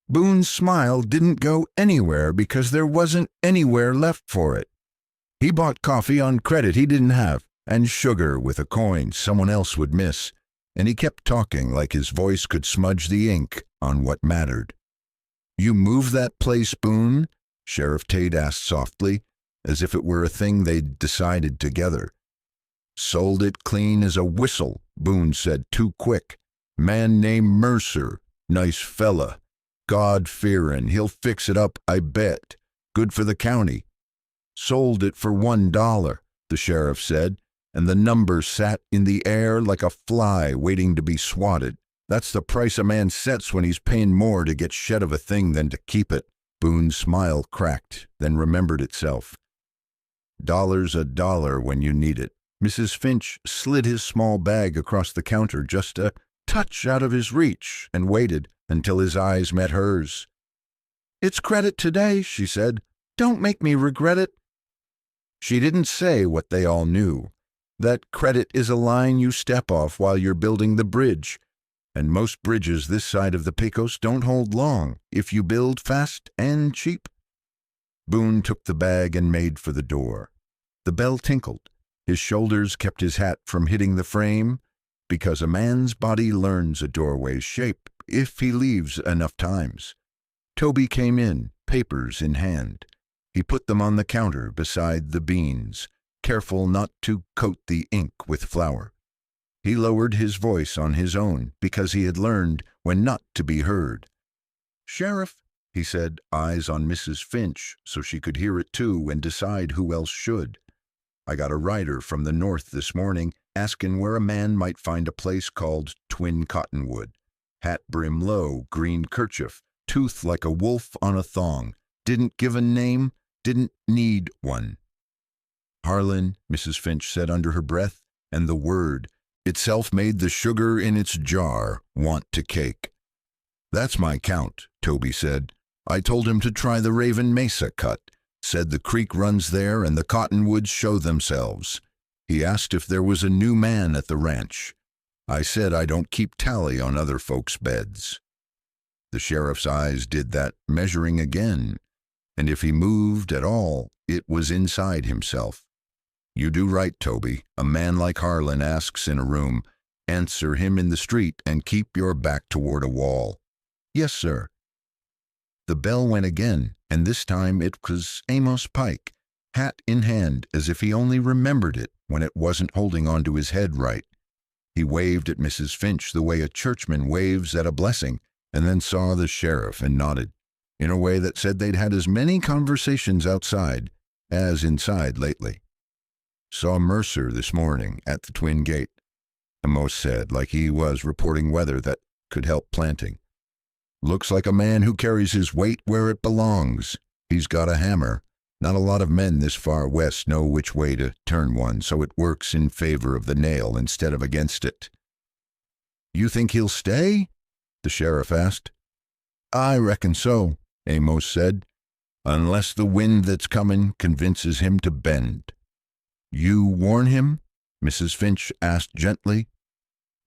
Boone's smile didn't go anywhere because there wasn't anywhere left for it. He bought coffee on credit he didn't have, and sugar with a coin someone else would miss, and he kept talking like his voice could smudge the ink on what mattered. "You move that place, Boone?" Sheriff Tate asked softly, as if it were a thing they'd decided together. "Sold it clean as a whistle," Boone said too quick. "Man named Mercer. Nice fella. God-fearin'. He'll fix it up, I bet. Good for the county." "Sold it for $1, the sheriff said, and the number sat in the air like a fly waiting to be swatted. "That's the price a man sets when he's paying more to get shed of a thing than to keep it." Boone's smile cracked, then remembered itself. "Dollar's a dollar when you need it." Mrs. Finch slid his small bag across the counter just a touch out of his reach and waited until his eyes met hers. "It's credit today," she said. "Don't make me regret it." She didn't say what they all knew, that credit is a line you step off while you're building the bridge, and most bridges this side of the Pecos don't hold long if you build fast and cheap. Boone took the bag and made for the door. The bell tinkled. His shoulders kept his hat from hitting the frame, because a man's body learns a doorway's shape if he leaves enough times. Toby came in, papers in hand. He put them on the counter beside the beans, careful not to coat the ink with flour. He lowered his voice on his own because he had learned when not to be heard. "Sheriff," he said, eyes on Mrs. Finch so she could hear it too and decide who else should. "I got a rider from the north this morning asking where a man might find a place called twin cottonwood. Hat brim low, green kerchief, tooth like a wolf on a thong. Didn't give a name, didn't need one. Harlan, Mrs. Finch said under her breath, and the word itself made the sugar in its jar want to cake. That's my count, Toby said. I told him to try the Raven Mesa cut. Said the creek runs there and the cottonwoods show themselves. He asked if there was a new man at the ranch. I said I don't keep tally on other folks' beds. The sheriff's eyes did that measuring again, and if he moved at all, it was inside himself. You do right, Toby. A man like Harlan asks in a room. Answer him in the street and keep your back toward a wall. Yes, sir. The bell went again, and this time it was Amos Pike, hat in hand, as if he only remembered it when it wasn't holding onto his head right. He waved at Mrs. Finch the way a churchman waves at a blessing, and then saw the sheriff and nodded, in a way that said they'd had as many conversations outside as inside lately. Saw Mercer this morning at the Twin Gate, Amos said, like he was reporting weather that could help planting. Looks like a man who carries his weight where it belongs. He's got a hammer. Not a lot of men this far west know which way to turn one, so it works in favor of the nail instead of against it. You think he'll stay? The sheriff asked. I reckon so, Amos said, unless the wind that's coming convinces him to bend. You warn him? Mrs. Finch asked gently.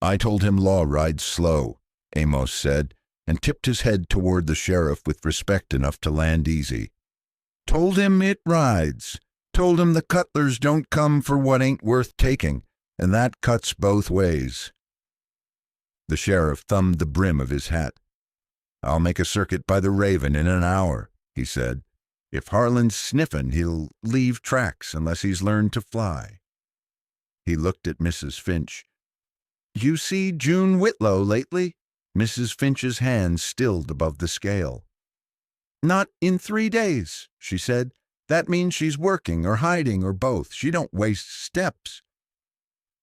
I told him law rides slow, Amos said, and tipped his head toward the sheriff with respect enough to land easy. Told him it rides. Told him the cutlers don't come for what ain't worth taking, and that cuts both ways. The sheriff thumbed the brim of his hat. I'll make a circuit by the Raven in an hour, he said. If Harlan's sniffin', he'll leave tracks unless he's learned to fly. He looked at Mrs. Finch. You see June Whitlow lately? Mrs. Finch's hand stilled above the scale. Not in 3 days, she said. That means she's working or hiding or both. She don't waste steps.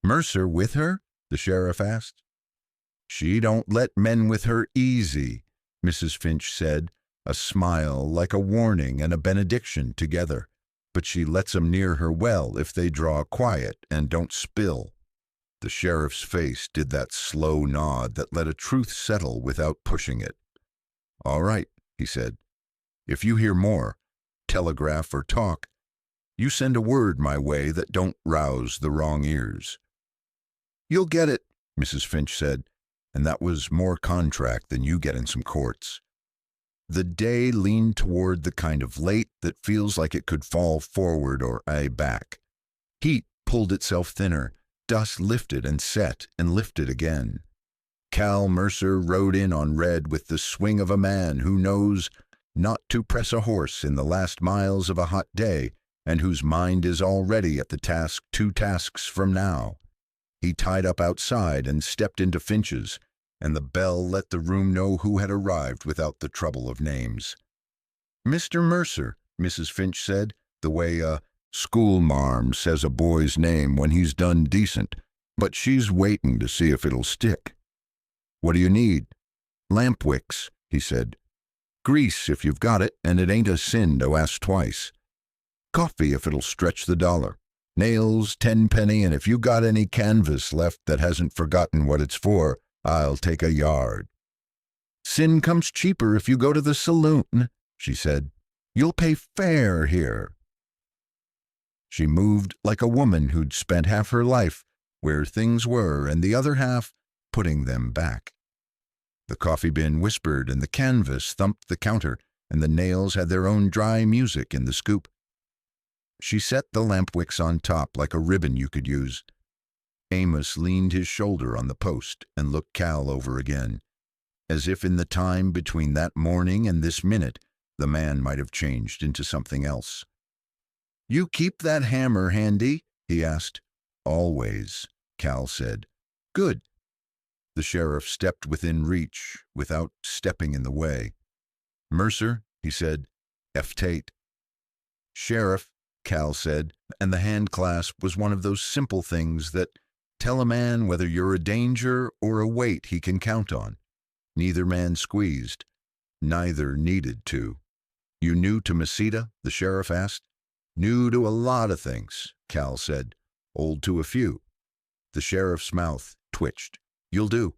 Mercer with her? The sheriff asked. She don't let men with her easy, Mrs. Finch said, a smile like a warning and a benediction together. But she lets 'em near her well if they draw quiet and don't spill. The sheriff's face did that slow nod that let a truth settle without pushing it. All right, he said. If you hear more, telegraph or talk, you send a word my way that don't rouse the wrong ears. You'll get it, Mrs. Finch said, and that was more contract than you get in some courts. The day leaned toward the kind of late that feels like it could fall forward or back. Heat pulled itself thinner, dust lifted and set and lifted again. Cal Mercer rode in on red with the swing of a man who knows not to press a horse in the last miles of a hot day and whose mind is already at the task 2 tasks from now. He tied up outside and stepped into Finch's, and the bell let the room know who had arrived without the trouble of names. Mr. Mercer, Mrs. Finch said, the way a schoolmarm says a boy's name when he's done decent, but she's waiting to see if it'll stick. What do you need? Lamp wicks, he said. Grease if you've got it, and it ain't a sin to ask twice. Coffee if it'll stretch the dollar. Nails, 10 penny, and if you got any canvas left that hasn't forgotten what it's for, I'll take a yard. Sin comes cheaper if you go to the saloon, she said. You'll pay fair here. She moved like a woman who'd spent half her life where things were and the other half putting them back. The coffee bin whispered and the canvas thumped the counter, and the nails had their own dry music in the scoop. She set the lamp wicks on top like a ribbon you could use. Amos leaned his shoulder on the post and looked Cal over again, as if in the time between that morning and this minute the man might have changed into something else. You keep that hammer handy? He asked. Always, Cal said. Good. The sheriff stepped within reach without stepping in the way. Mercer, he said. F. Tate. Sheriff, Cal said, and the hand clasp was one of those simple things that Tell a man whether you're a danger or a weight he can count on. Neither man squeezed. Neither needed to. You new to Mesita? The sheriff asked. New to a lot of things, Cal said. Old to a few. The sheriff's mouth twitched. You'll do.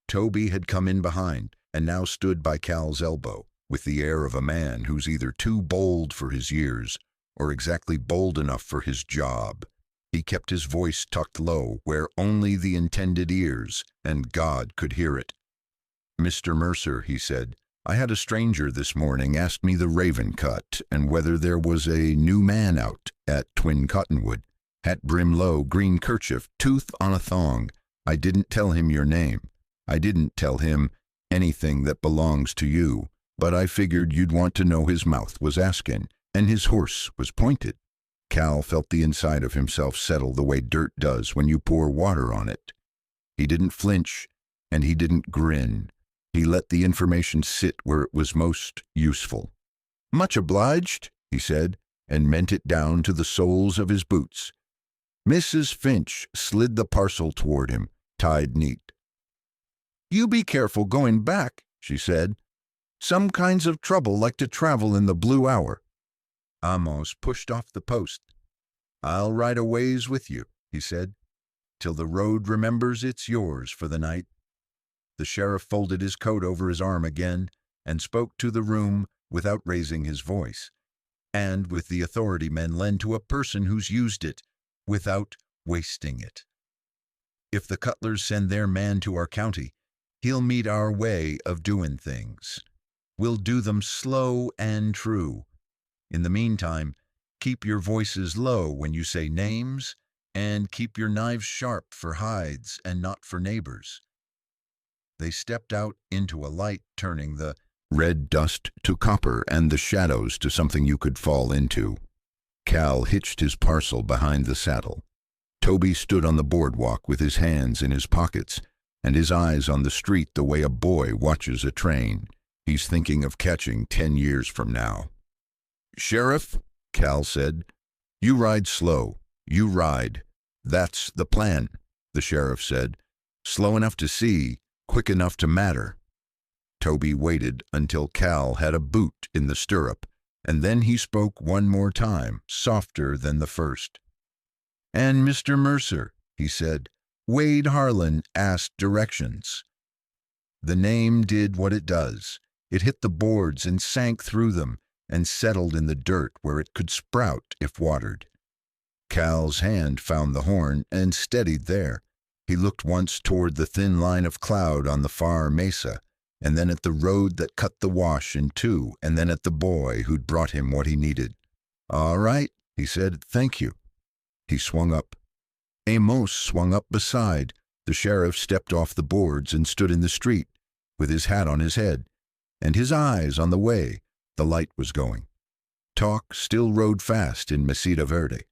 Toby had come in behind and now stood by Cal's elbow with the air of a man who's either too bold for his years or exactly bold enough for his job. He kept his voice tucked low where only the intended ears and God could hear it. Mr. Mercer, he said, I had a stranger this morning ask me the Raven Cut and whether there was a new man out at Twin Cottonwood. Hat brim low, green kerchief, tooth on a thong. I didn't tell him your name. I didn't tell him anything that belongs to you, but I figured you'd want to know his mouth was asking, and his horse was pointed. Cal felt the inside of himself settle the way dirt does when you pour water on it. He didn't flinch, and he didn't grin. He let the information sit where it was most useful. Much obliged, he said, and meant it down to the soles of his boots. Mrs. Finch slid the parcel toward him, tied neat. You be careful going back, she said. Some kinds of trouble like to travel in the blue hour. Amos pushed off the post. I'll ride a ways with you, he said, till the road remembers it's yours for the night. The sheriff folded his coat over his arm again and spoke to the room without raising his voice, and with the authority men lend to a person who's used it, without wasting it. If the Cutlers send their man to our county, he'll meet our way of doing things. We'll do them slow and true. In the meantime, keep your voices low when you say names, and keep your knives sharp for hides and not for neighbors. They stepped out into a light, turning the red dust to copper and the shadows to something you could fall into. Cal hitched his parcel behind the saddle. Toby stood on the boardwalk with his hands in his pockets and his eyes on the street the way a boy watches a train he's thinking of catching 10 years from now. Sheriff, Cal said, you ride slow. You ride. That's the plan, the sheriff said. Slow enough to see, quick enough to matter. Toby waited until Cal had a boot in the stirrup, and then he spoke one more time, softer than the first. And Mr. Mercer, he said, Wade Harlan asked directions. The name did what it does. It hit the boards and sank through them and settled in the dirt where it could sprout if watered. Cal's hand found the horn and steadied there. He looked once toward the thin line of cloud on the far mesa, and then at the road that cut the wash in two, and then at the boy who'd brought him what he needed. All right, he said, thank you. He swung up. Amos swung up beside. The sheriff stepped off the boards and stood in the street, with his hat on his head, and his eyes on the way. The light was going. Talk still rode fast in Mesita Verde.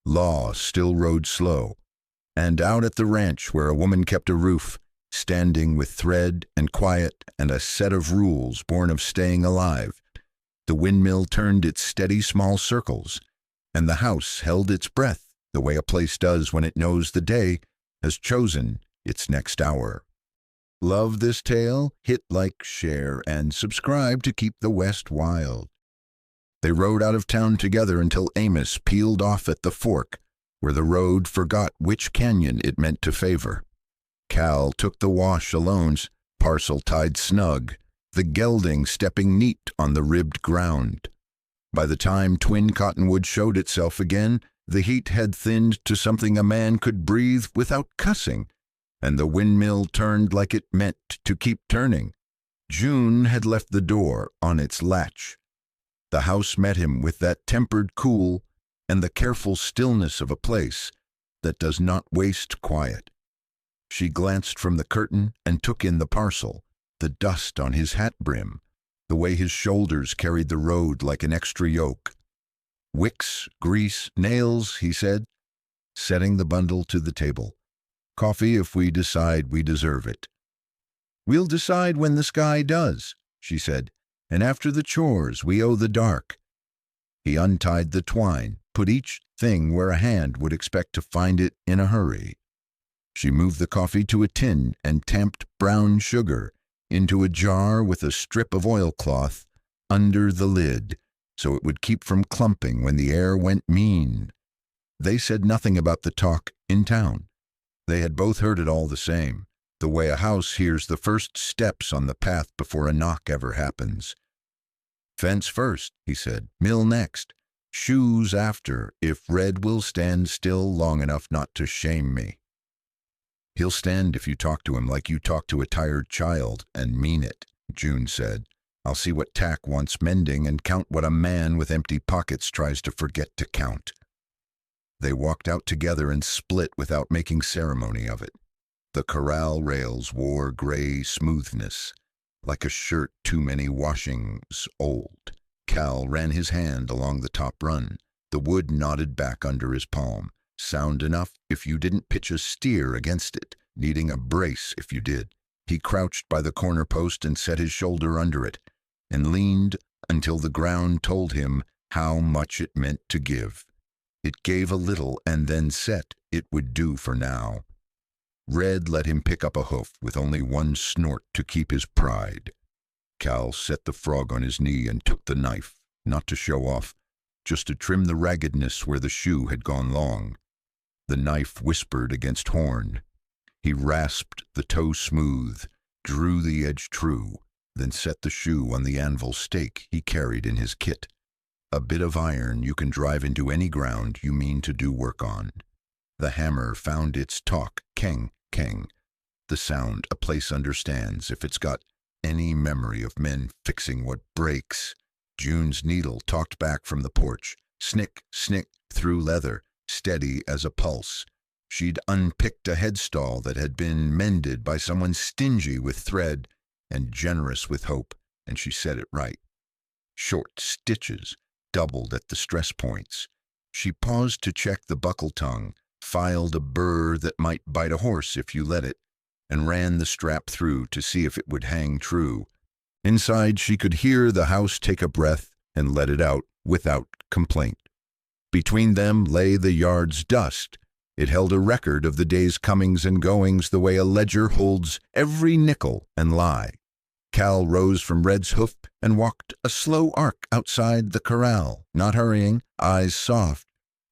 Law still rode slow. And out at the ranch where a woman kept a roof, standing with thread and quiet and a set of rules born of staying alive, the windmill turned its steady small circles, and the house held its breath the way a place does when it knows the day has chosen its next hour. Love this tale? Hit like, share, and subscribe to keep the West wild. They rode out of town together until Amos peeled off at the fork, where the road forgot which canyon it meant to favor. Cal took the wash alone's parcel tied snug, the gelding stepping neat on the ribbed ground. By the time Twin Cottonwood showed itself again, the heat had thinned to something a man could breathe without cussing, and the windmill turned like it meant to keep turning. June had left the door on its latch. The house met him with that tempered cool and the careful stillness of a place that does not waste quiet. She glanced from the curtain and took in the parcel, the dust on his hat brim, the way his shoulders carried the road like an extra yoke. Wicks, grease, nails, he said, setting the bundle to the table. Coffee if we decide we deserve it. We'll decide when the sky does, she said, and after the chores we owe the dark. He untied the twine, put each thing where a hand would expect to find it in a hurry. She moved the coffee to a tin and tamped brown sugar into a jar with a strip of oilcloth under the lid, so it would keep from clumping when the air went mean. They said nothing about the talk in town. They had both heard it all the same, the way a house hears the first steps on the path before a knock ever happens. "Fence first," he said. "Mill next. Shoes after, if Red will stand still long enough not to shame me." "He'll stand if you talk to him like you talk to a tired child, and mean it," June said. "I'll see what tack wants mending and count what a man with empty pockets tries to forget to count." They walked out together and split without making ceremony of it. The corral rails wore gray smoothness, like a shirt too many washings old. Cal ran his hand along the top run. The wood nodded back under his palm, sound enough if you didn't pitch a steer against it, needing a brace if you did. He crouched by the corner post and set his shoulder under it, and leaned until the ground told him how much it meant to give. It gave a little and then set. It would do for now. Red let him pick up a hoof with only one snort to keep his pride. Cal set the frog on his knee and took the knife, not to show off, just to trim the raggedness where the shoe had gone long. The knife whispered against horn. He rasped the toe smooth, drew the edge true, then set the shoe on the anvil stake he carried in his kit. A bit of iron you can drive into any ground you mean to do work on. The hammer found its talk, keng, keng. The sound a place understands if it's got any memory of men fixing what breaks. June's needle talked back from the porch, snick, snick through leather, steady as a pulse. She'd unpicked a headstall that had been mended by someone stingy with thread and generous with hope, and she set it right. Short stitches doubled at the stress points. She paused to check the buckle tongue, filed a burr that might bite a horse if you let it, and ran the strap through to see if it would hang true. Inside, she could hear the house take a breath and let it out without complaint. Between them lay the yard's dust. It held a record of the day's comings and goings the way a ledger holds every nickel and lie. Cal rose from Red's hoof and walked a slow arc outside the corral, not hurrying, eyes soft,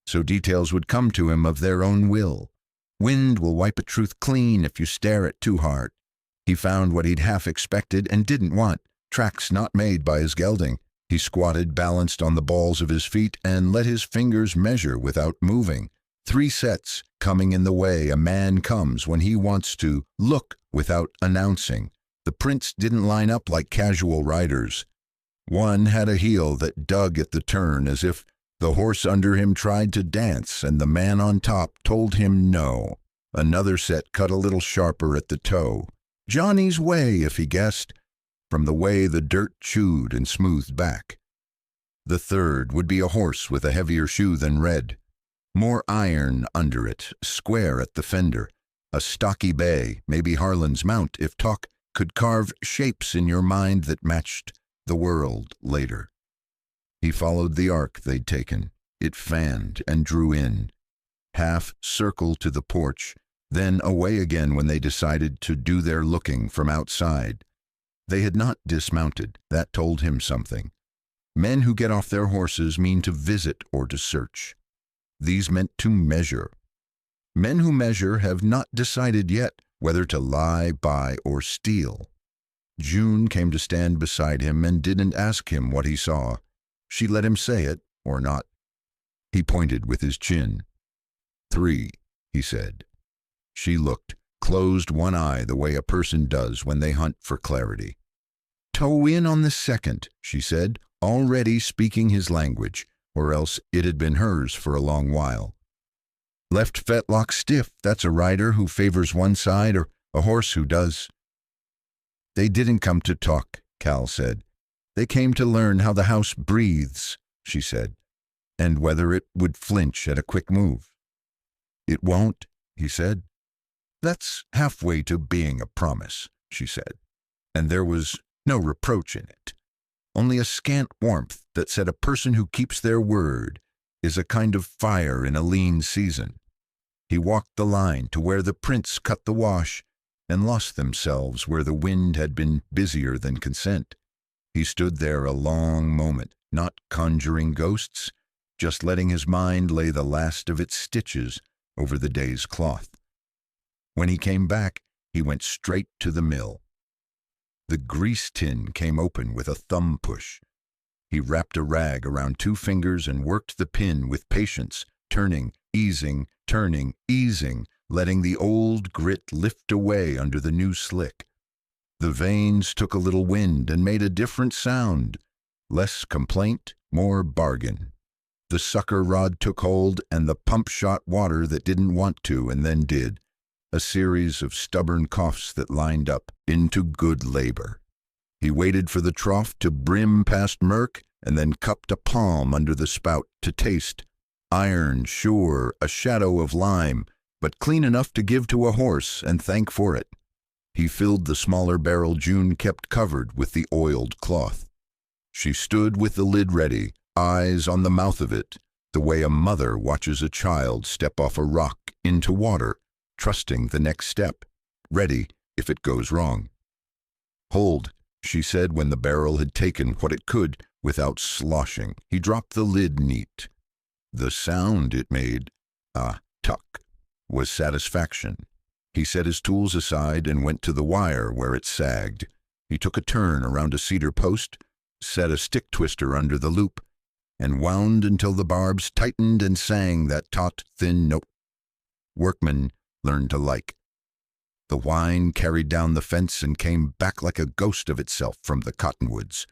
so details would come to him of their own will. Wind will wipe a truth clean if you stare it too hard. He found what he'd half expected and didn't want, tracks not made by his gelding. He squatted, balanced on the balls of his feet, and let his fingers measure without moving. 3 sets, coming in the way a man comes when he wants to look without announcing. The prints didn't line up like casual riders. One had a heel that dug at the turn as if the horse under him tried to dance and the man on top told him no. Another set cut a little sharper at the toe. Johnny's way, if he guessed, from the way the dirt chewed and smoothed back. The third would be a horse with a heavier shoe than Red. More iron under it, square at the fender. A stocky bay, maybe Harlan's mount if talk could carve shapes in your mind that matched the world later. He followed the arc they'd taken. It fanned and drew in. Half circle to the porch, then away again when they decided to do their looking from outside. They had not dismounted. That told him something. Men who get off their horses mean to visit or to search. These meant to measure. Men who measure have not decided yet whether to lie, buy, or steal. June came to stand beside him and didn't ask him what he saw. She let him say it, or not. He pointed with his chin. 3, he said. She looked, closed one eye the way a person does when they hunt for clarity. Toe in on the second, she said, already speaking his language, or else it had been hers for a long while. Left fetlock stiff, that's a rider who favors one side or a horse who does. They didn't come to talk, Cal said. They came to learn how the house breathes, she said, and whether it would flinch at a quick move. It won't, he said. That's halfway to being a promise, she said, and there was no reproach in it, only a scant warmth that said a person who keeps their word is a kind of fire in a lean season. He walked the line to where the prints cut the wash and lost themselves where the wind had been busier than consent. He stood there a long moment, not conjuring ghosts, just letting his mind lay the last of its stitches over the day's cloth. When he came back, he went straight to the mill. The grease tin came open with a thumb push. He wrapped a rag around 2 fingers and worked the pin with patience, turning, easing, letting the old grit lift away under the new slick. The vanes took a little wind and made a different sound. Less complaint, more bargain. The sucker rod took hold and the pump shot water that didn't want to and then did. A series of stubborn coughs that lined up into good labor. He waited for the trough to brim past murk and then cupped a palm under the spout to taste. Iron, sure, a shadow of lime, but clean enough to give to a horse and thank for it. He filled the smaller barrel June kept covered with the oiled cloth. She stood with the lid ready, eyes on the mouth of it, the way a mother watches a child step off a rock into water, trusting the next step, ready if it goes wrong. "Hold," she said when the barrel had taken what it could without sloshing. He dropped the lid neat. The sound it made, tuck, was satisfaction. He set his tools aside and went to the wire where it sagged. He took a turn around a cedar post, set a stick twister under the loop, and wound until the barbs tightened and sang that taut, thin note workmen learned to like. The whine carried down the fence and came back like a ghost of itself from the cottonwoods.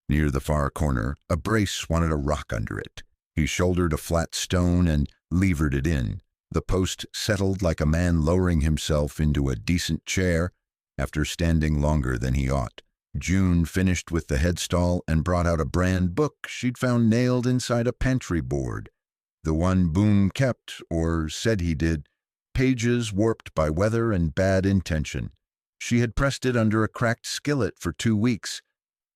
Near the far corner, a brace wanted a rock under it. He shouldered a flat stone and levered it in. The post settled like a man lowering himself into a decent chair after standing longer than he ought. June finished with the headstall and brought out a brand book she'd found nailed inside a pantry board. The one Boone kept, or said he did, pages warped by weather and bad intention. She had pressed it under a cracked skillet for 2 weeks,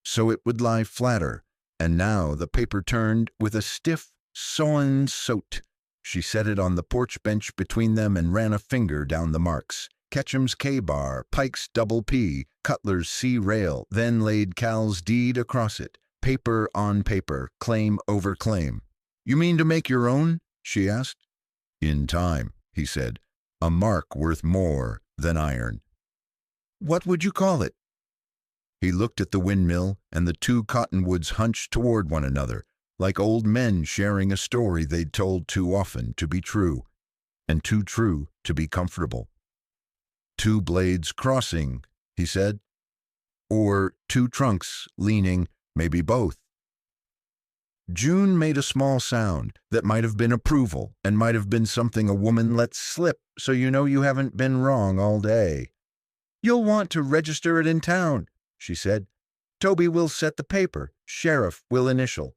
so it would lie flatter, and now the paper turned with a stiff, sawn sote. She set it on the porch bench between them and ran a finger down the marks. Ketchum's K-bar, Pike's double P, Cutler's C-rail, then laid Cal's deed across it. Paper on paper, claim over claim. "You mean to make your own?" she asked. "In time," he said. "A mark worth more than iron." "What would you call it?" He looked at the windmill, and the 2 cottonwoods hunched toward one another, like old men sharing a story they'd told too often to be true, and too true to be comfortable. "2 blades crossing," he said. "Or 2 trunks leaning, maybe both." June made a small sound that might have been approval and might have been something a woman lets slip so you know you haven't been wrong all day. "You'll want to register it in town," she said. "Toby will set the paper, sheriff will initial.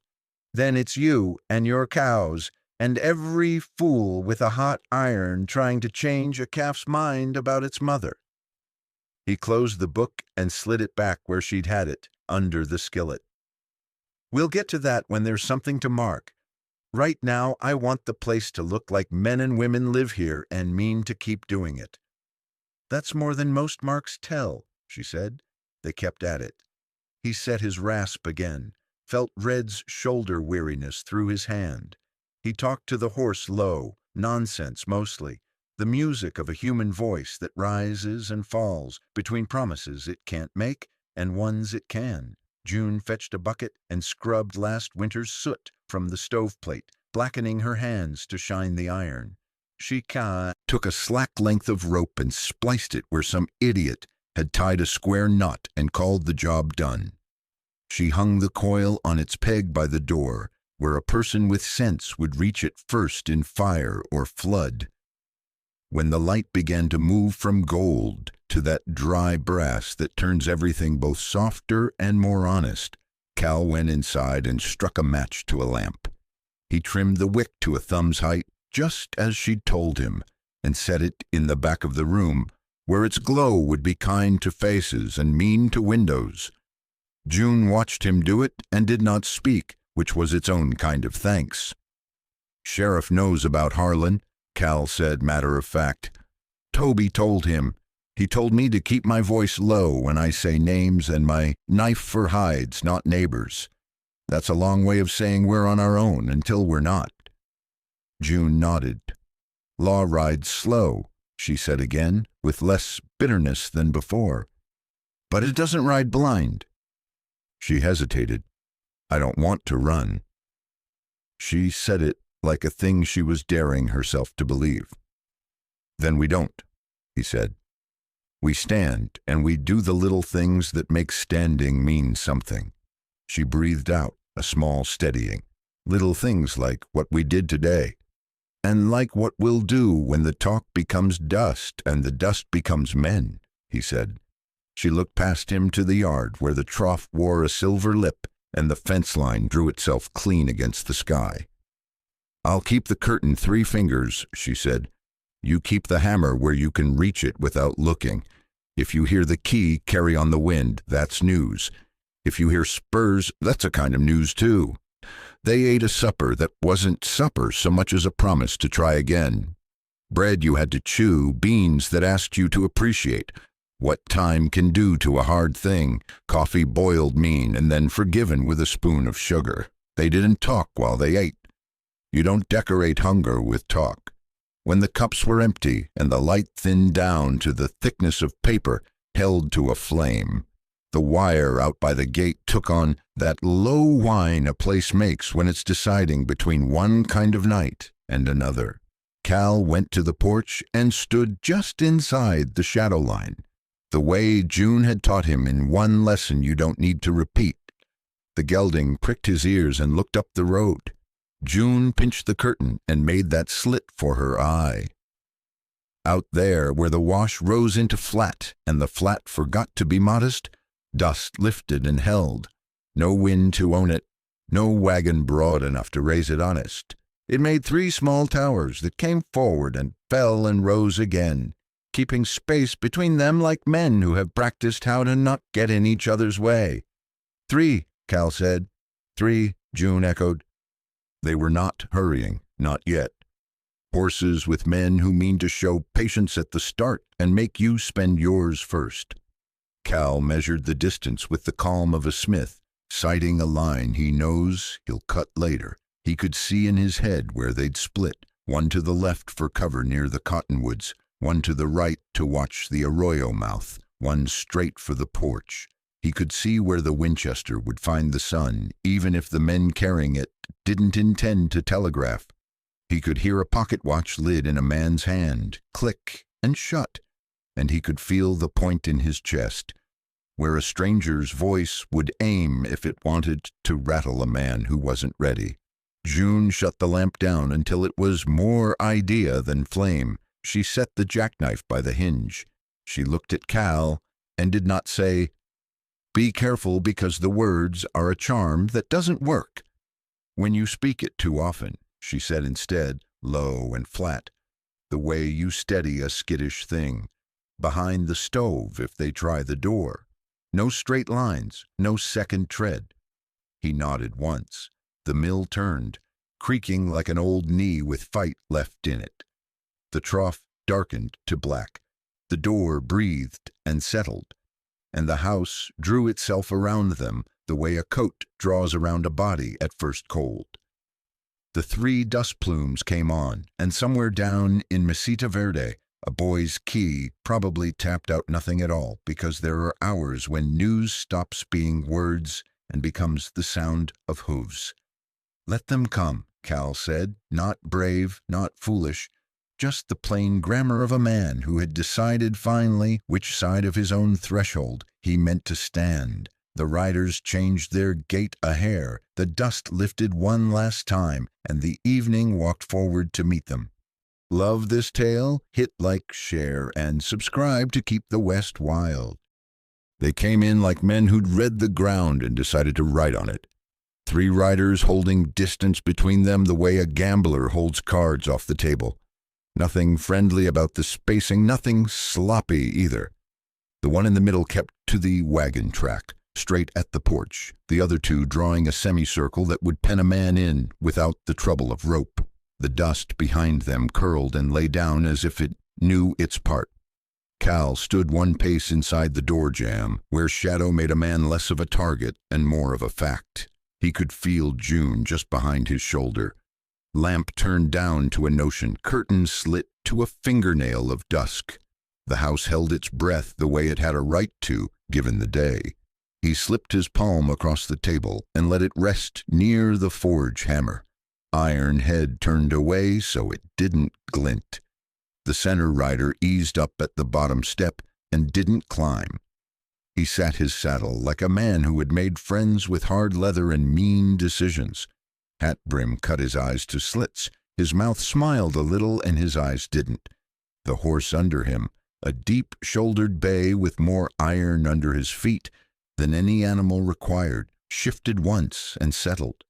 Then it's you and your cows and every fool with a hot iron trying to change a calf's mind about its mother." He closed the book and slid it back where she'd had it, under the skillet. "We'll get to that when there's something to mark. Right now, I want the place to look like men and women live here and mean to keep doing it." "That's more than most marks tell," she said. They kept at it. He set his rasp again, felt Red's shoulder weariness through his hand. He talked to the horse low, nonsense mostly, the music of a human voice that rises and falls between promises it can't make and ones it can. June fetched a bucket and scrubbed last winter's soot from the stoveplate, blackening her hands to shine the iron. She took a slack length of rope and spliced it where some idiot had tied a square knot and called the job done. She hung the coil on its peg by the door, where a person with sense would reach it first in fire or flood. When the light began to move from gold to that dry brass that turns everything both softer and more honest, Cal went inside and struck a match to a lamp. He trimmed the wick to a thumb's height, just as she'd told him, and set it in the back of the room, where its glow would be kind to faces and mean to windows. June watched him do it and did not speak, which was its own kind of thanks. "Sheriff knows about Harlan. Cal said, matter of fact. Toby told him. He told me to keep my voice low when I say names and my knife for hides, not neighbors. That's a long way of saying we're on our own until we're not. June nodded. Law rides slow, she said again, with less bitterness than before. But it doesn't ride blind. She hesitated. I don't want to run. She said it like a thing she was daring herself to believe. Then we don't, he said. We stand, and we do the little things that make standing mean something. She breathed out, a small steadying. Little things like what we did today. And like what we'll do when the talk becomes dust and the dust becomes men, he said. She looked past him to the yard where the trough wore a silver lip and the fence line drew itself clean against the sky. I'll keep the curtain 3 fingers, she said. You keep the hammer where you can reach it without looking. If you hear the key carry on the wind, that's news. If you hear spurs, that's a kind of news too. They ate a supper that wasn't supper so much as a promise to try again. Bread you had to chew, beans that asked you to appreciate. What time can do to a hard thing, coffee boiled mean and then forgiven with a spoon of sugar. They didn't talk while they ate. You don't decorate hunger with talk. When the cups were empty and the light thinned down to the thickness of paper held to a flame, the wire out by the gate took on that low whine a place makes when it's deciding between one kind of night and another. Cal went to the porch and stood just inside the shadow line, the way June had taught him in one lesson you don't need to repeat. The gelding pricked his ears and looked up the road. June pinched the curtain and made that slit for her eye. Out there, where the wash rose into flat and the flat forgot to be modest, dust lifted and held. No wind to own it, no wagon broad enough to raise it honest. It made 3 small towers that came forward and fell and rose again, keeping space between them like men who have practiced how to not get in each other's way. 3, Cal said. 3, June echoed. They were not hurrying, not yet. Horses with men who mean to show patience at the start and make you spend yours first. Cal measured the distance with the calm of a smith, sighting a line he knows he'll cut later. He could see in his head where they'd split, one to the left for cover near the cottonwoods, one to the right to watch the arroyo mouth, one straight for the porch. He could see where the Winchester would find the sun, even if the men carrying it didn't intend to telegraph. He could hear a pocket watch lid in a man's hand click and shut, and he could feel the point in his chest, where a stranger's voice would aim if it wanted to rattle a man who wasn't ready. June shut the lamp down until it was more idea than flame. She set the jackknife by the hinge. She looked at Cal and did not say, "Be careful because the words are a charm that doesn't work when you speak it too often," she said instead, low and flat, the way you steady a skittish thing. Behind the stove if they try the door. No straight lines, no second tread. He nodded once. The mill turned, creaking like an old knee with fight left in it. The trough darkened to black. The door breathed and settled, and the house drew itself around them the way a coat draws around a body at first cold. The 3 dust plumes came on, and somewhere down in Mesita Verde, a boy's key probably tapped out nothing at all, because there are hours when news stops being words and becomes the sound of hooves. "Let them come," Cal said, not brave, not foolish, just the plain grammar of a man who had decided finally which side of his own threshold he meant to stand. The riders changed their gait a hair, the dust lifted one last time, and the evening walked forward to meet them. Love this tale? Hit like, share, and subscribe to keep the West wild. They came in like men who'd read the ground and decided to write on it. 3 riders holding distance between them the way a gambler holds cards off the table. Nothing friendly about the spacing, nothing sloppy either. The one in the middle kept to the wagon track, straight at the porch, the other 2 drawing a semicircle that would pen a man in without the trouble of rope. The dust behind them curled and lay down as if it knew its part. Cal stood one pace inside the door jamb, where shadow made a man less of a target and more of a fact. He could feel June just behind his shoulder. Lamp turned down to a notion, curtain slit to a fingernail of dusk. The house held its breath the way it had a right to, given the day. He slipped his palm across the table and let it rest near the forge hammer. Iron head turned away so it didn't glint. The center rider eased up at the bottom step and didn't climb. He sat his saddle like a man who had made friends with hard leather and mean decisions. Hat brim cut his eyes to slits. His mouth smiled a little and his eyes didn't. The horse under him, a deep-shouldered bay with more iron under his feet than any animal required, shifted once and settled.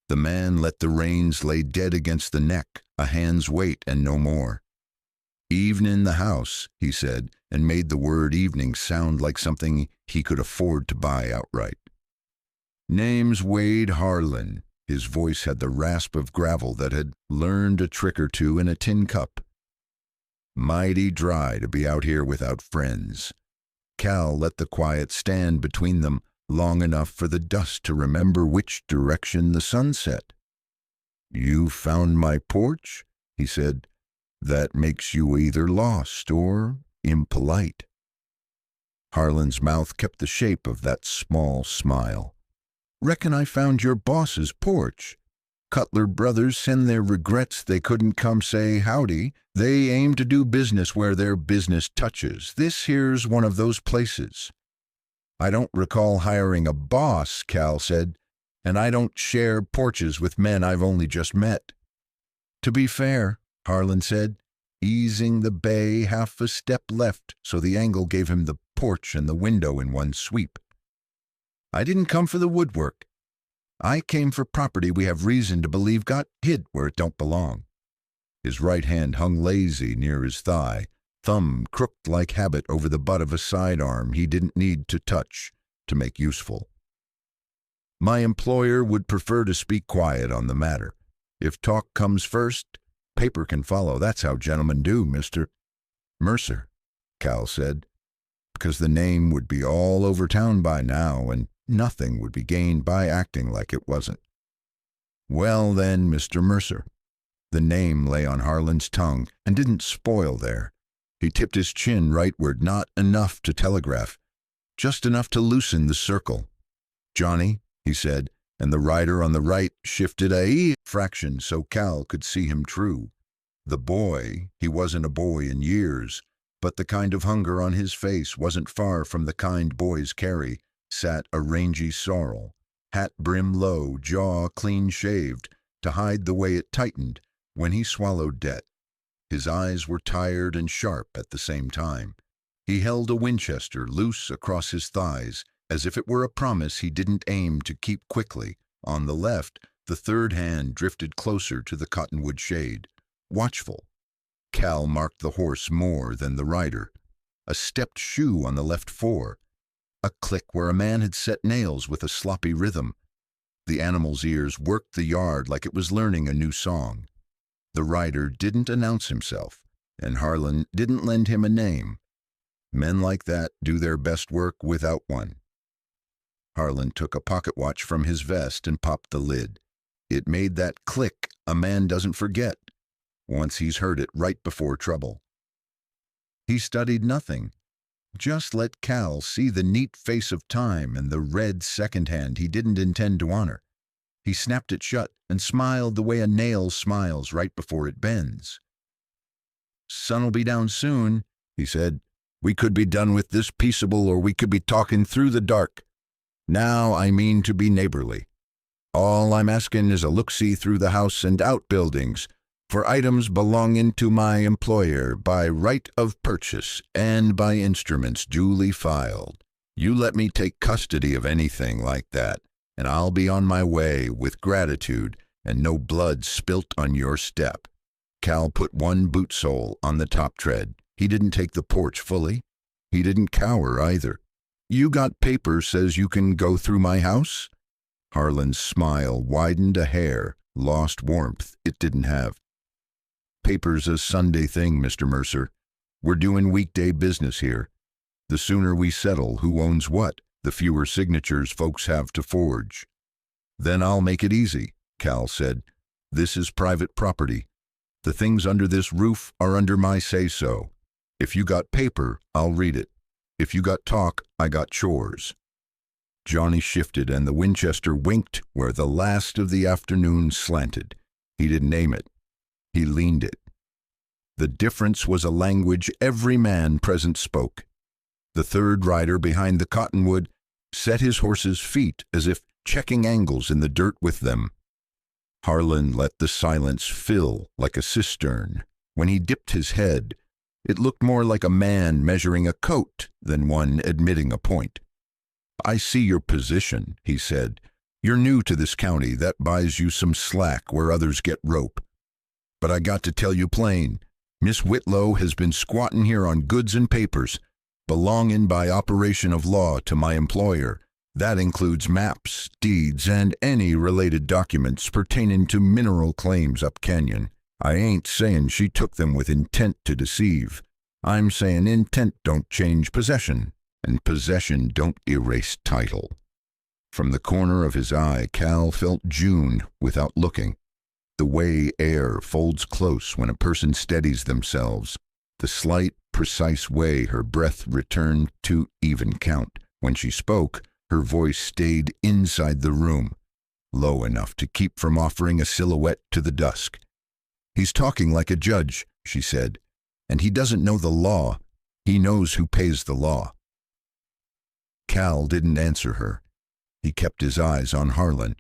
The man let the reins lay dead against the neck, a hand's weight and no more. "Evening in the house," he said, and made the word evening sound like something he could afford to buy outright. "Name's Wade Harlan." His voice had the rasp of gravel that had learned a trick or two in a tin cup. "Mighty dry to be out here without friends." Cal let the quiet stand between them long enough for the dust to remember which direction the sun set. "You found my porch?" he said. "That makes you either lost or impolite." Harlan's mouth kept the shape of that small smile. "Reckon I found your boss's porch. Cutler Brothers send their regrets they couldn't come say howdy. They aim to do business where their business touches. This here's one of those places." "I don't recall hiring a boss," Cal said, "and I don't share porches with men I've only just met." "To be fair," Harlan said, easing the bay half a step left so the angle gave him the porch and the window in one sweep, "I didn't come for the woodwork. I came for property we have reason to believe got hid where it don't belong." His right hand hung lazy near his thigh, thumb crooked like habit over the butt of a sidearm he didn't need to touch to make useful. "My employer would prefer to speak quiet on the matter. If talk comes first, paper can follow. That's how gentlemen do, Mr. Mercer," Cal said, because the name would be all over town by now, and nothing would be gained by acting like it wasn't. "Well then, Mr. Mercer." The name lay on Harlan's tongue and didn't spoil there. He tipped his chin rightward, not enough to telegraph, just enough to loosen the circle. "Johnny," he said, and the rider on the right shifted a fraction so Cal could see him true. The boy, he wasn't a boy in years, but the kind of hunger on his face wasn't far from the kind boys carry, sat a rangy sorrel, hat brim low, jaw clean-shaved, to hide the way it tightened when he swallowed debt. His eyes were tired and sharp at the same time. He held a Winchester loose across his thighs, as if it were a promise he didn't aim to keep quickly. On the left, the third hand drifted closer to the cottonwood shade, watchful. Cal marked the horse more than the rider. A stepped shoe on the left fore. A click where a man had set nails with a sloppy rhythm. The animal's ears worked the yard like it was learning a new song. The rider didn't announce himself, and Harlan didn't lend him a name. Men like that do their best work without one. Harlan took a pocket watch from his vest and popped the lid. It made that click a man doesn't forget, once he's heard it right before trouble. He studied nothing. Just let Cal see the neat face of time and the red second hand he didn't intend to honor. He snapped it shut and smiled the way a nail smiles right before it bends. "Sun'll be down soon," he said. "We could be done with this peaceable, or we could be talking through the dark. Now I mean to be neighborly. All I'm asking is a look-see through the house and outbuildings for items belonging to my employer by right of purchase and by instruments duly filed. You let me take custody of anything like that, and I'll be on my way with gratitude and no blood spilt on your step." Cal put one boot sole on the top tread. He didn't take the porch fully. He didn't cower either. "You got paper says you can go through my house?" Harlan's smile widened a hair, lost warmth it didn't have. Paper's a Sunday thing, Mr. Mercer. We're doing weekday business here. The sooner we settle who owns what, the fewer signatures folks have to forge. Then I'll make it easy, Cal said. This is private property. The things under this roof are under my say-so. If you got paper, I'll read it. If you got talk, I got chores. Johnny shifted and the Winchester winked where the last of the afternoon slanted. He didn't aim it. He leaned it. The difference was a language every man present spoke. The third rider behind the cottonwood set his horse's feet as if checking angles in the dirt with them. Harlan let the silence fill like a cistern. When he dipped his head, it looked more like a man measuring a coat than one admitting a point. I see your position, he said. You're new to this county. That buys you some slack where others get rope. But I got to tell you plain, Miss Whitlow has been squatting here on goods and papers, belonging by operation of law to my employer. That includes maps, deeds, and any related documents pertaining to mineral claims up canyon. I ain't saying she took them with intent to deceive. I'm saying intent don't change possession, and possession don't erase title. From the corner of his eye, Cal felt June without looking. The way air folds close when a person steadies themselves, the slight, precise way her breath returned to even count. When she spoke, her voice stayed inside the room, low enough to keep from offering a silhouette to the dusk. He's talking like a judge, she said, and he doesn't know the law. He knows who pays the law. Cal didn't answer her. He kept his eyes on Harlan.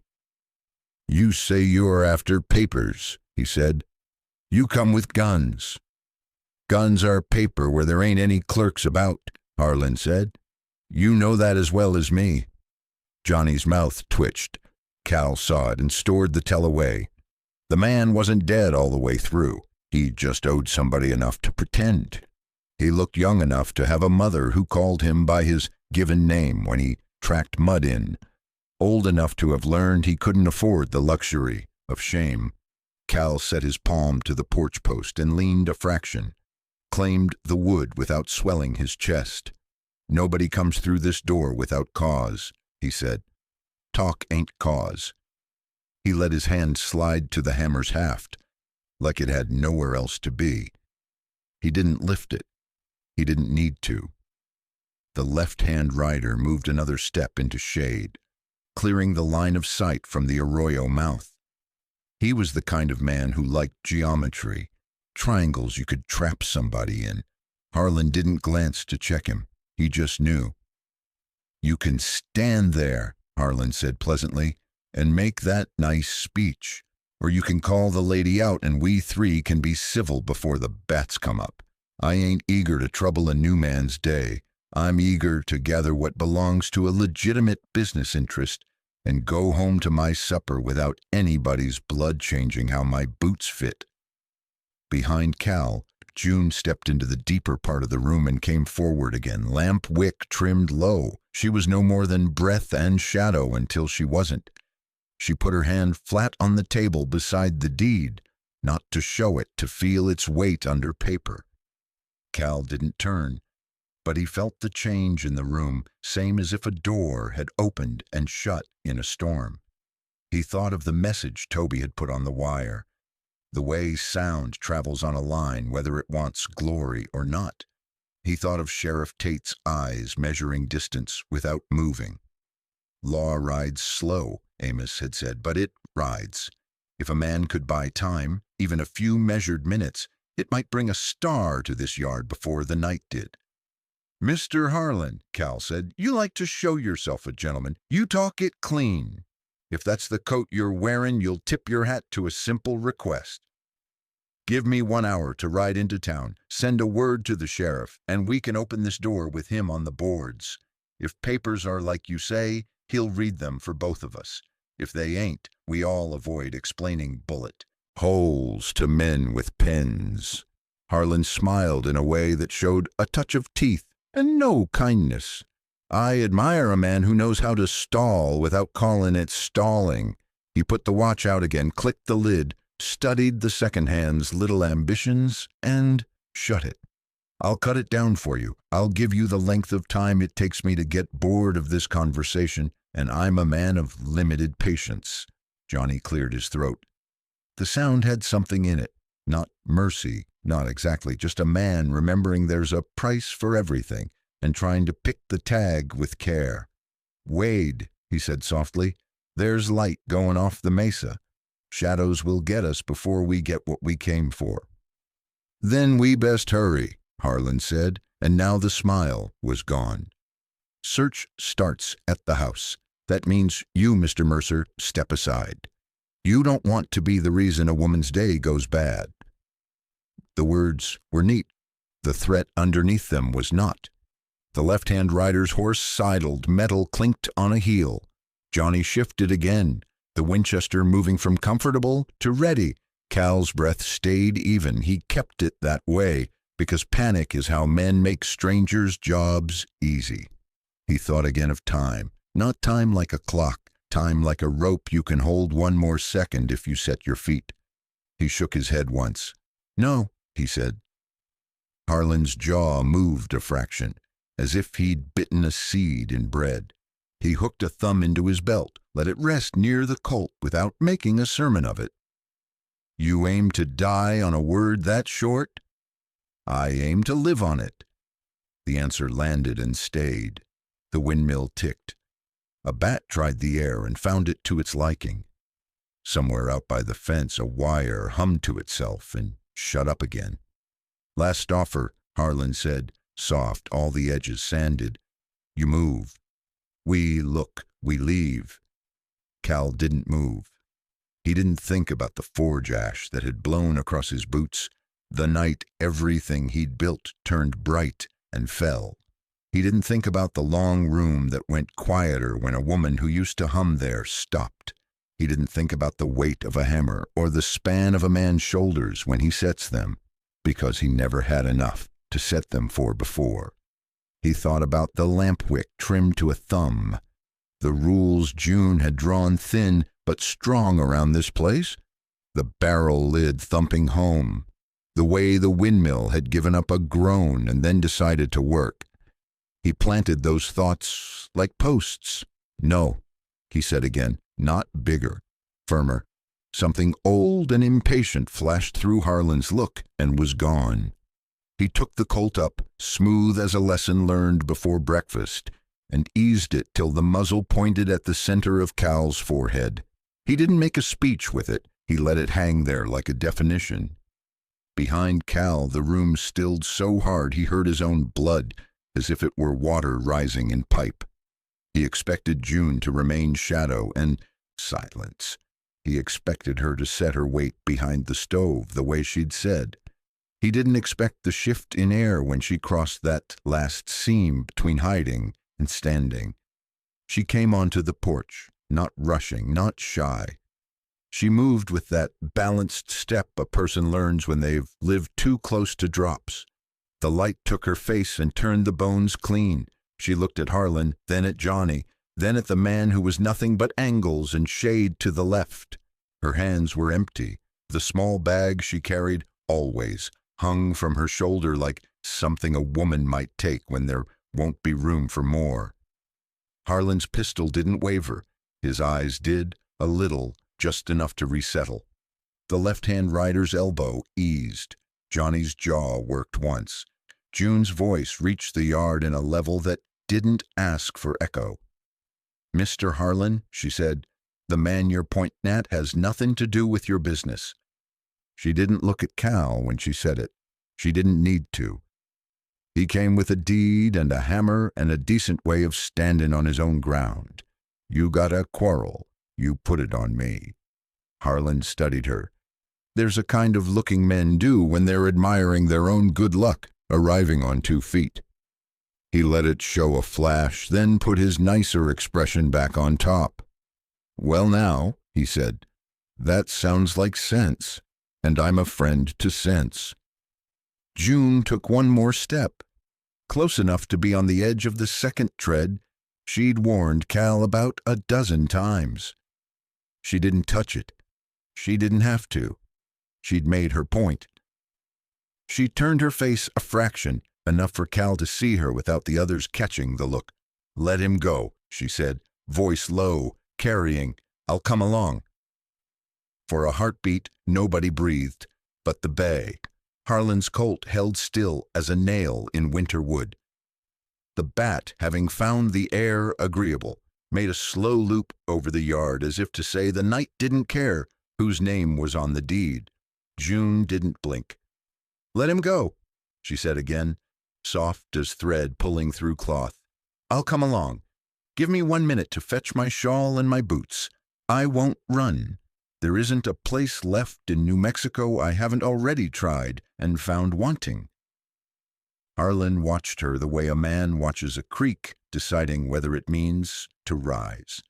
You say you're after papers, he said. You come with guns. Guns are paper where there ain't any clerks about, Harlan said. You know that as well as me. Johnny's mouth twitched. Cal saw it and stored the tell away. The man wasn't dead all the way through. He just owed somebody enough to pretend. He looked young enough to have a mother who called him by his given name when he tracked mud in. Old enough to have learned he couldn't afford the luxury of shame. Cal set his palm to the porch post and leaned a fraction. Claimed the wood without swelling his chest. Nobody comes through this door without cause, he said. Talk ain't cause. He let his hand slide to the hammer's haft, like it had nowhere else to be. He didn't lift it. He didn't need to. The left-hand rider moved another step into shade, clearing the line of sight from the arroyo mouth. He was the kind of man who liked geometry, triangles you could trap somebody in. Harlan didn't glance to check him. He just knew. You can stand there, Harlan said pleasantly, and make that nice speech. Or you can call the lady out and we three can be civil before the bats come up. I ain't eager to trouble a new man's day. I'm eager to gather what belongs to a legitimate business interest and go home to my supper without anybody's blood changing how my boots fit. Behind Cal, June stepped into the deeper part of the room and came forward again, lamp wick trimmed low. She was no more than breath and shadow until she wasn't. She put her hand flat on the table beside the deed, not to show it, to feel its weight under paper. Cal didn't turn, but he felt the change in the room, same as if a door had opened and shut in a storm. He thought of the message Toby had put on the wire. The way sound travels on a line, whether it wants glory or not. He thought of Sheriff Tate's eyes measuring distance without moving. Law rides slow, Amos had said, but it rides. If a man could buy time, even a few measured minutes, it might bring a star to this yard before the night did. Mr. Harlan, Cal said, you like to show yourself a gentleman. You talk it clean. If that's the coat you're wearing, you'll tip your hat to a simple request. Give me 1 hour to ride into town, send a word to the sheriff, and we can open this door with him on the boards. If papers are like you say, he'll read them for both of us. If they ain't, we all avoid explaining bullet holes to men with pens. Harlan smiled in a way that showed a touch of teeth and no kindness. I admire a man who knows how to stall without calling it stalling. He put the watch out again, clicked the lid, studied the second-hand's little ambitions, and shut it. I'll cut it down for you. I'll give you the length of time it takes me to get bored of this conversation, and I'm a man of limited patience. Johnny cleared his throat. The sound had something in it. Not mercy, not exactly, just a man remembering there's a price for everything and trying to pick the tag with care. Wade, he said softly, there's light going off the mesa. Shadows will get us before we get what we came for. Then we best hurry, Harlan said, and now the smile was gone. Search starts at the house. That means you, Mr. Mercer, step aside. You don't want to be the reason a woman's day goes bad. The words were neat. The threat underneath them was not. The left-hand rider's horse sidled, metal clinked on a heel. Johnny shifted again, the Winchester moving from comfortable to ready. Cal's breath stayed even. He kept it that way, because panic is how men make strangers' jobs easy. He thought again of time, not time like a clock, time like a rope you can hold one more second if you set your feet. He shook his head once. No, he said. Harlan's jaw moved a fraction, as if he'd bitten a seed in bread. He hooked a thumb into his belt, let it rest near the Colt without making a sermon of it. You aim to die on a word that short? I aim to live on it. The answer landed and stayed. The windmill ticked. A bat tried the air and found it to its liking. Somewhere out by the fence, a wire hummed to itself and shut up again. Last offer, Harlan said, soft, all the edges sanded. You move. We look, we leave. Cal didn't move. He didn't think about the forge ash that had blown across his boots. The night everything he'd built turned bright and fell. He didn't think about the long room that went quieter when a woman who used to hum there stopped. He didn't think about the weight of a hammer or the span of a man's shoulders when he sets them, because he never had enough to set them for before. He thought about the lamp wick trimmed to a thumb, the rules June had drawn thin but strong around this place, the barrel lid thumping home, the way the windmill had given up a groan and then decided to work. He planted those thoughts like posts. No, he said again, not bigger, firmer. Something old and impatient flashed through Harlan's look and was gone. He took the Colt up, smooth as a lesson learned before breakfast, and eased it till the muzzle pointed at the center of Cal's forehead. He didn't make a speech with it. He let it hang there like a definition. Behind Cal, the room stilled so hard he heard his own blood, as if it were water rising in pipe. He expected June to remain shadow and silence. He expected her to set her weight behind the stove the way she'd said. He didn't expect the shift in air when she crossed that last seam between hiding and standing. She came onto the porch, not rushing, not shy. She moved with that balanced step a person learns when they've lived too close to drops. The light took her face and turned the bones clean. She looked at Harlan, then at Johnny, then at the man who was nothing but angles and shade to the left. Her hands were empty. The small bag she carried always hung from her shoulder like something a woman might take when there won't be room for more. Harlan's pistol didn't waver. His eyes did, a little, just enough to resettle. The left-hand rider's elbow eased. Johnny's jaw worked once. June's voice reached the yard in a level that didn't ask for echo. Mr. Harlan, she said, the man you're pointing at has nothing to do with your business. She didn't look at Cal when she said it. She didn't need to. He came with a deed and a hammer and a decent way of standing on his own ground. You got a quarrel. You put it on me. Harlan studied her. There's a kind of looking men do when they're admiring their own good luck, arriving on 2 feet. He let it show a flash, then put his nicer expression back on top. Well now, he said, that sounds like sense, and I'm a friend to sense. June took one more step, close enough to be on the edge of the second tread she'd warned Cal about a dozen times. She didn't touch it. She didn't have to. She'd made her point. She turned her face a fraction, enough for Cal to see her without the others catching the look. "Let him go," she said, voice low, carrying, "I'll come along." For a heartbeat, nobody breathed, but the bay. Harlan's colt held still as a nail in winter wood. The bat, having found the air agreeable, made a slow loop over the yard as if to say the knight didn't care whose name was on the deed. June didn't blink. "Let him go," she said again, soft as thread pulling through cloth. "I'll come along. Give me 1 minute to fetch my shawl and my boots. I won't run. There isn't a place left in New Mexico I haven't already tried and found wanting." Harlan watched her the way a man watches a creek deciding whether it means to rise.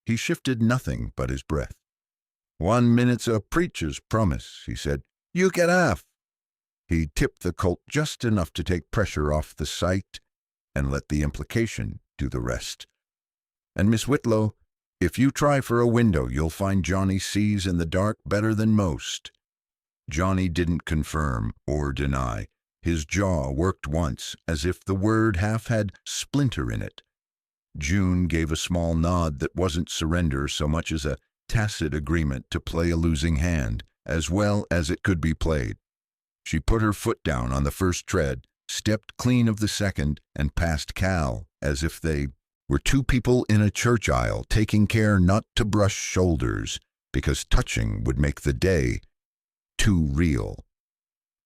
He shifted nothing but his breath. "1 minute's a preacher's promise," he said. "You get half." He tipped the colt just enough to take pressure off the sight and let the implication do the rest. "And Miss Whitlow, if you try for a window, you'll find Johnny sees in the dark better than most." Johnny didn't confirm or deny. His jaw worked once, as if the word half had splinter in it. June gave a small nod that wasn't surrender so much as a tacit agreement to play a losing hand, as well as it could be played. She put her foot down on the first tread, stepped clean of the second, and passed Cal, as if they were two people in a church aisle taking care not to brush shoulders, because touching would make the day too real.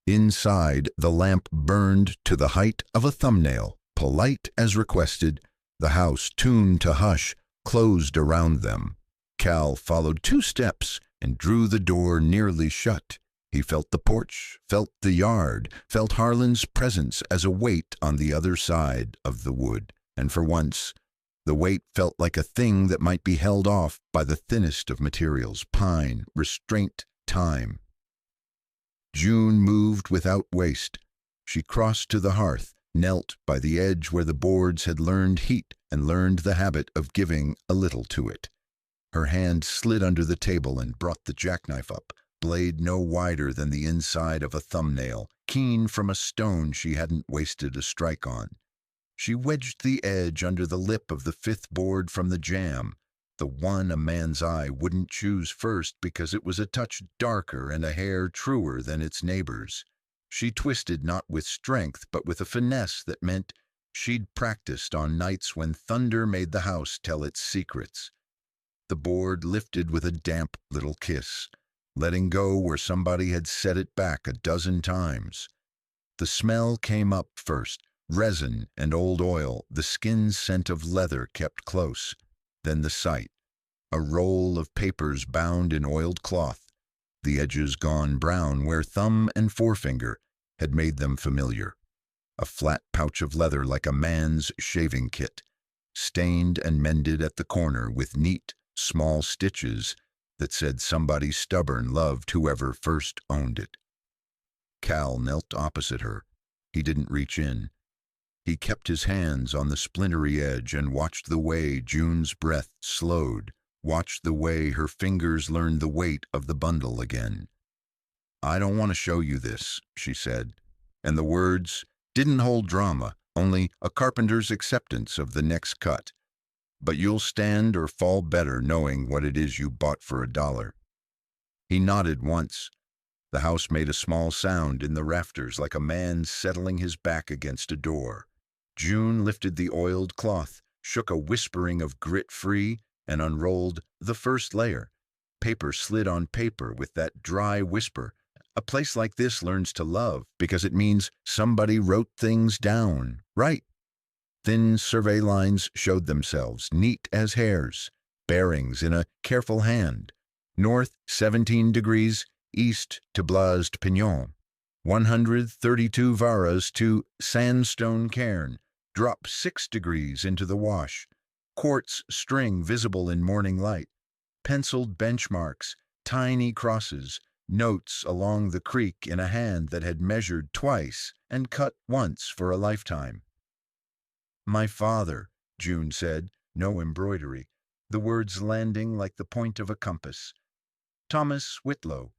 Inside, the lamp burned to the height of a thumbnail, polite as requested. The house, tuned to hush, closed around them. Cal followed 2 steps and drew the door nearly shut. He felt the porch, felt the yard, felt Harlan's presence as a weight on the other side of the wood, and for once, the weight felt like a thing that might be held off by the thinnest of materials, pine, restraint, time. June moved without waste. She crossed to the hearth, knelt by the edge where the boards had learned heat and learned the habit of giving a little to it. Her hand slid under the table and brought the jackknife up, blade no wider than the inside of a thumbnail, keen from a stone she hadn't wasted a strike on. She wedged the edge under the lip of the 5th board from the jamb, the one a man's eye wouldn't choose first because it was a touch darker and a hair truer than its neighbors. She twisted not with strength, but with a finesse that meant she'd practiced on nights when thunder made the house tell its secrets. The board lifted with a damp little kiss, letting go where somebody had set it back a dozen times. The smell came up first, resin and old oil, the skin's scent of leather kept close. Then the sight, a roll of papers bound in oiled cloth, the edges gone brown where thumb and forefinger had made them familiar. A flat pouch of leather like a man's shaving kit, stained and mended at the corner with neat, small stitches that said somebody stubborn loved whoever first owned it. Cal knelt opposite her. He didn't reach in. He kept his hands on the splintery edge and watched the way June's breath slowed, watched the way her fingers learned the weight of the bundle again. "I don't want to show you this," she said, and the words didn't hold drama, only a carpenter's acceptance of the next cut. "But you'll stand or fall better knowing what it is you bought for $1. He nodded once. The house made a small sound in the rafters like a man settling his back against a door. June lifted the oiled cloth, shook a whispering of grit free, and unrolled the first layer. Paper slid on paper with that dry whisper. A place like this learns to love because it means somebody wrote things down, right? Thin survey lines showed themselves, neat as hairs, bearings in a careful hand. North 17 degrees, east to Blased Pignon. 132 varas to Sandstone Cairn. Drop 6 degrees into the wash. Quartz string visible in morning light. Penciled benchmarks, tiny crosses, notes along the creek in a hand that had measured twice and cut once for a lifetime. "My father," June said, no embroidery, the words landing like the point of a compass. "Thomas Whitlow."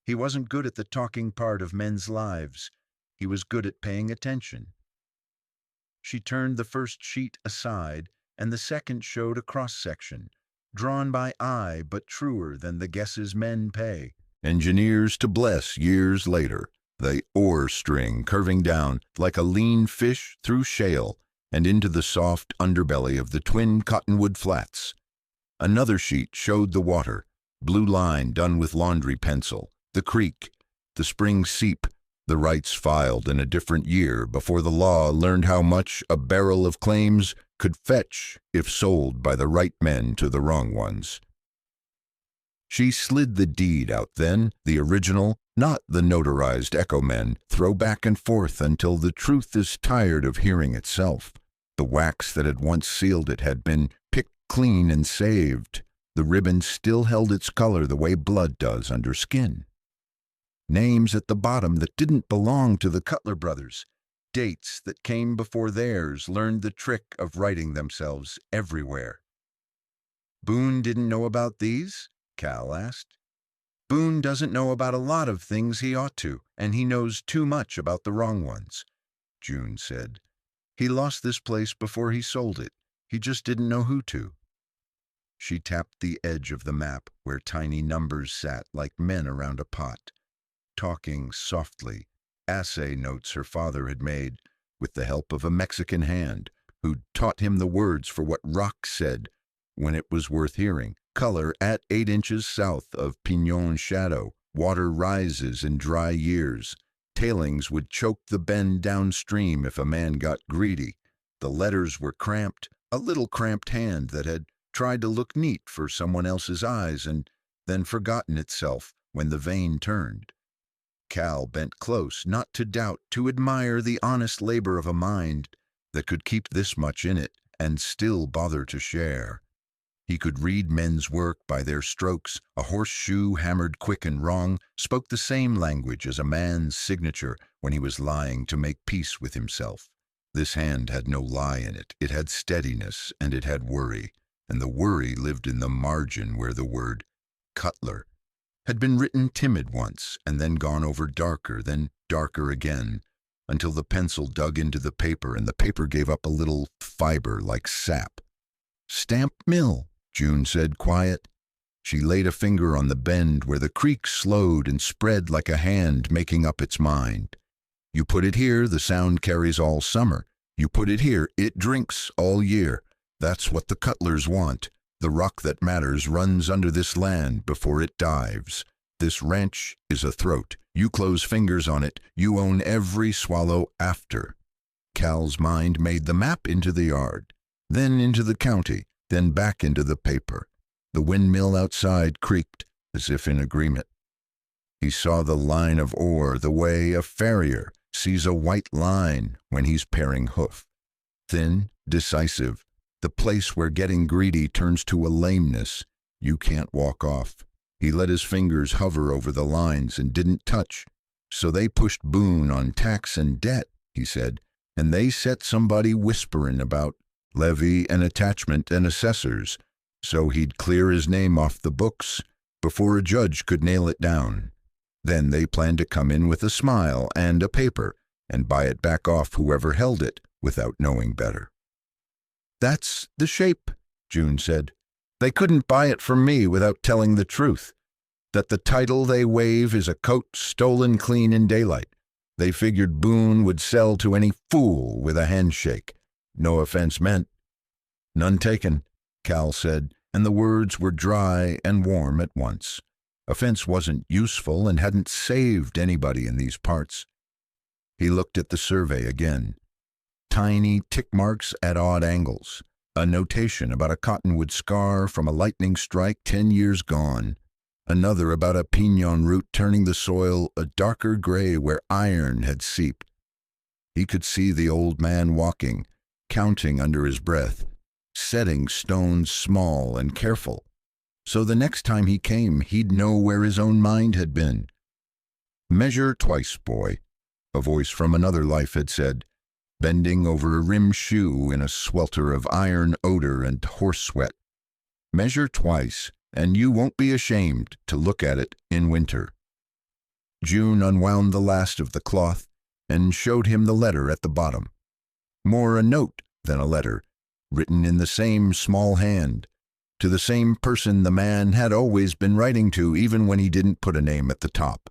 He wasn't good at the talking part of men's lives. He was good at paying attention. She turned the first sheet aside, and the second showed a cross-section, drawn by eye but truer than the guesses men pay. Engineers to bless years later, the oar string curving down like a lean fish through shale and into the soft underbelly of the twin cottonwood flats. Another sheet showed the water, blue line done with laundry pencil, the creek, the spring seep, the rights filed in a different year before the law learned how much a barrel of claims could fetch if sold by the right men to the wrong ones. She slid the deed out then, the original, not the notarized echo men, throw back and forth until the truth is tired of hearing itself. The wax that had once sealed it had been picked clean and saved. The ribbon still held its color the way blood does under skin. Names at the bottom that didn't belong to the Cutler brothers. Dates that came before theirs learned the trick of writing themselves everywhere. Boone didn't know about these? Cal asked. Boone doesn't know about a lot of things he ought to, and he knows too much about the wrong ones, June said. He lost this place before he sold it. He just didn't know who to. She tapped the edge of the map where tiny numbers sat like men around a pot, talking softly, assay notes her father had made with the help of a Mexican hand who'd taught him the words for what rock said when it was worth hearing. Color at 8 inches south of Pinon Shadow. Water rises in dry years. Tailings would choke the bend downstream if a man got greedy. The letters were cramped, a little cramped hand that had tried to look neat for someone else's eyes and then forgotten itself when the vein turned. Cal bent close, not to doubt, to admire the honest labor of a mind that could keep this much in it and still bother to share. He could read men's work by their strokes. A horseshoe hammered quick and wrong spoke the same language as a man's signature when he was lying to make peace with himself. This hand had no lie in it. It had steadiness and it had worry, and the worry lived in the margin where the word Cutler had been written timid once and then gone over darker, then darker again, until the pencil dug into the paper and the paper gave up a little fiber like sap. Stamp mill, June said, quiet. She laid a finger on the bend where the creek slowed and spread like a hand making up its mind. You put it here, the sound carries all summer. You put it here, it drinks all year. That's what the Cutlers want. The rock that matters runs under this land before it dives. This ranch is a throat. You close fingers on it. You own every swallow after. Cal's mind made the map into the yard, then into the county, then back into the paper. The windmill outside creaked as if in agreement. He saw the line of ore the way a farrier sees a white line when he's paring hoof. Thin, decisive, the place where getting greedy turns to a lameness you can't walk off. He let his fingers hover over the lines and didn't touch. So they pushed Boone on tax and debt, he said, and they set somebody whisperin' about levy and attachment and assessors, so he'd clear his name off the books before a judge could nail it down. Then they planned to come in with a smile and a paper and buy it back off whoever held it without knowing better. That's the shape, June said. They couldn't buy it from me without telling the truth, that the title they wave is a coat stolen clean in daylight. They figured Boone would sell to any fool with a handshake. No offense meant. None taken, Cal said, and the words were dry and warm at once. Offense wasn't useful and hadn't saved anybody in these parts. He looked at the survey again. Tiny tick marks at odd angles. A notation about a cottonwood scar from a lightning strike 10 years gone. Another about a pinon root turning the soil a darker gray where iron had seeped. He could see the old man walking, counting under his breath, setting stones small and careful. So the next time he came, he'd know where his own mind had been. Measure twice, boy, a voice from another life had said, bending over a rimmed shoe in a swelter of iron odor and horse sweat. Measure twice, and you won't be ashamed to look at it in winter. June unwound the last of the cloth and showed him the letter at the bottom. More a note than a letter, written in the same small hand, to the same person the man had always been writing to, even when he didn't put a name at the top.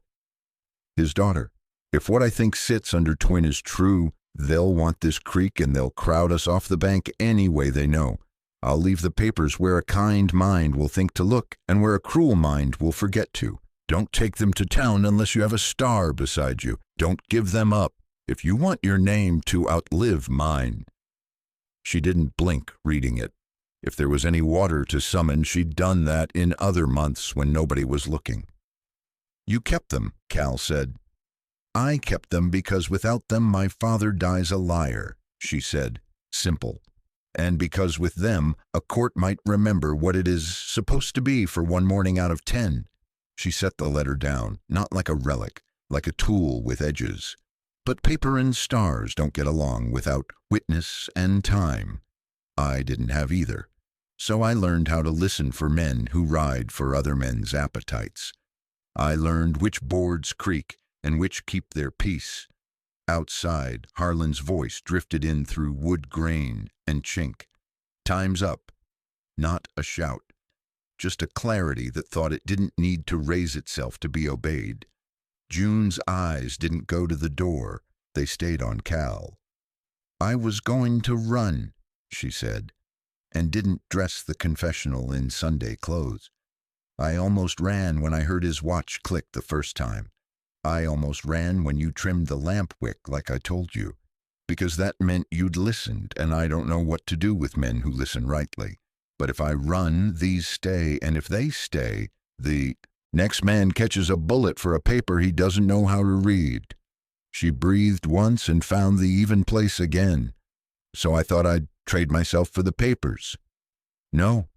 His daughter. If what I think sits under twin is true, they'll want this creek and they'll crowd us off the bank any way they know. I'll leave the papers where a kind mind will think to look and where a cruel mind will forget to. Don't take them to town unless you have a star beside you. Don't give them up if you want your name to outlive mine. She didn't blink reading it. If there was any water to summon, she'd done that in other months when nobody was looking. You kept them, Cal said. I kept them because without them my father dies a liar, she said, simple. And because with them a court might remember what it is supposed to be for one morning out of 10. She set the letter down, not like a relic, like a tool with edges. But paper and stars don't get along without witness and time. I didn't have either. So I learned how to listen for men who ride for other men's appetites. I learned which boards creak and which keep their peace. Outside, Harlan's voice drifted in through wood grain and chink. Time's up. Not a shout. Just a clarity that thought it didn't need to raise itself to be obeyed. June's eyes didn't go to the door. They stayed on Cal. I was going to run, she said, and didn't dress the confessional in Sunday clothes. I almost ran when I heard his watch click the first time. I almost ran when you trimmed the lamp wick like I told you, because that meant you'd listened, and I don't know what to do with men who listen rightly. But if I run, these stay, and if they stay, the next man catches a bullet for a paper he doesn't know how to read. She breathed once and found the even place again. So I thought I'd trade myself for the papers. No,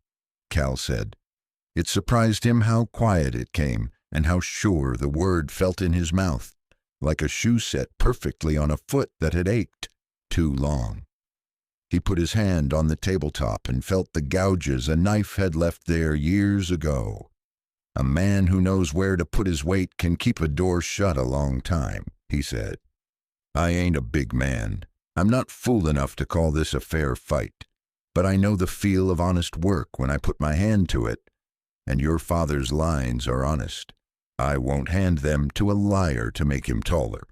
Cal said. It surprised him how quiet it came, and how sure the word felt in his mouth, like a shoe set perfectly on a foot that had ached too long. He put his hand on the tabletop and felt the gouges a knife had left there years ago. A man who knows where to put his weight can keep a door shut a long time, he said. I ain't a big man. I'm not fool enough to call this a fair fight, but I know the feel of honest work when I put my hand to it, and your father's lines are honest. I won't hand them to a liar to make him taller.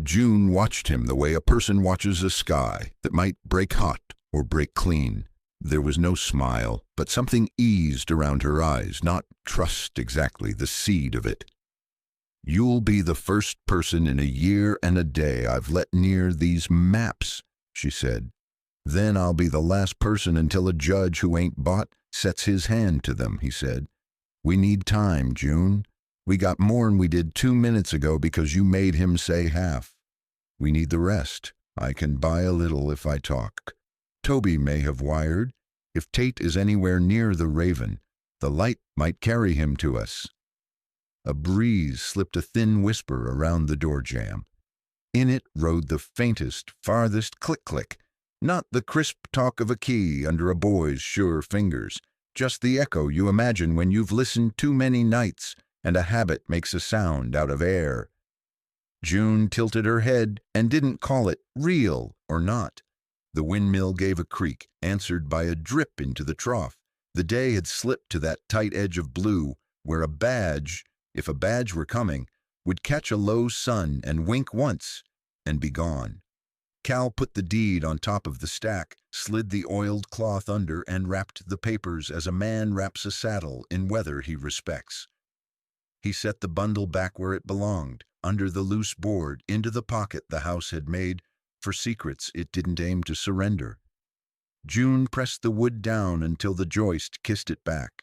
June watched him the way a person watches a sky that might break hot or break clean. There was no smile, but something eased around her eyes, not trust exactly, the seed of it. You'll be the first person in a year and a day I've let near these maps, she said. Then I'll be the last person until a judge who ain't bought sets his hand to them, he said. We need time, June. We got more'n we did 2 minutes ago because you made him say half. We need the rest. I can buy a little if I talk. Toby may have wired. If Tate is anywhere near the Raven, the light might carry him to us. A breeze slipped a thin whisper around the door jamb. In it rode the faintest, farthest click-click, not the crisp talk of a key under a boy's sure fingers, just the echo you imagine when you've listened too many nights and a habit makes a sound out of air. June tilted her head and didn't call it real or not. The windmill gave a creak, answered by a drip into the trough. The day had slipped to that tight edge of blue where a badge, if a badge were coming, would catch a low sun and wink once and be gone. Cal put the deed on top of the stack, slid the oiled cloth under, and wrapped the papers as a man wraps a saddle in weather he respects. He set the bundle back where it belonged, under the loose board, into the pocket the house had made for secrets it didn't aim to surrender. June pressed the wood down until the joist kissed it back.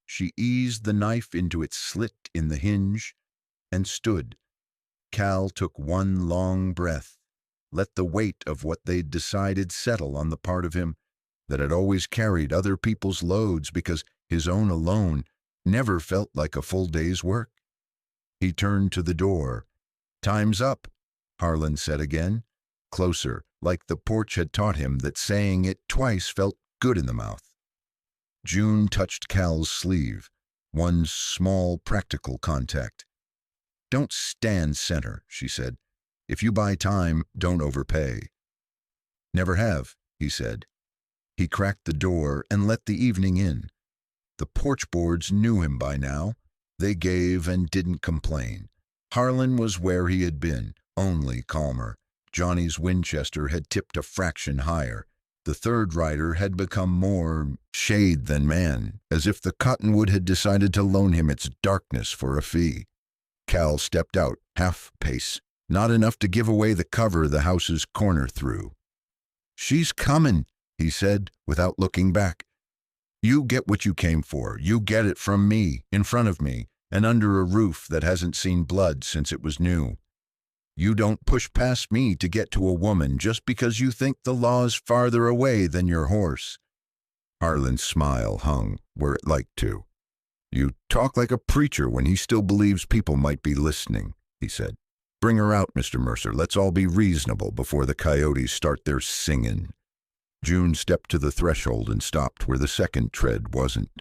She eased the knife into its slit in the hinge and stood. Cal took one long breath, let the weight of what they'd decided settle on the part of him that had always carried other people's loads because his own alone never felt like a full day's work. He turned to the door. Time's up, Harlan said again, closer, like the porch had taught him that saying it twice felt good in the mouth. June touched Cal's sleeve, one small practical contact. Don't stand center, she said. If you buy time, don't overpay. Never have, he said. He cracked the door and let the evening in. The porch boards knew him by now. They gave and didn't complain. Harlan was where he had been, only calmer. Johnny's Winchester had tipped a fraction higher. The third rider had become more shade than man, as if the cottonwood had decided to loan him its darkness for a fee. Cal stepped out, half pace, not enough to give away the cover the house's corner threw. "She's comin'," he said, without looking back. "You get what you came for. You get it from me, in front of me, and under a roof that hasn't seen blood since it was new. You don't push past me to get to a woman just because you think the law's farther away than your horse." Harlan's smile hung where it liked to. "You talk like a preacher when he still believes people might be listening," he said. "Bring her out, Mr. Mercer. Let's all be reasonable before the coyotes start their singing." June stepped to the threshold and stopped where the second tread wasn't.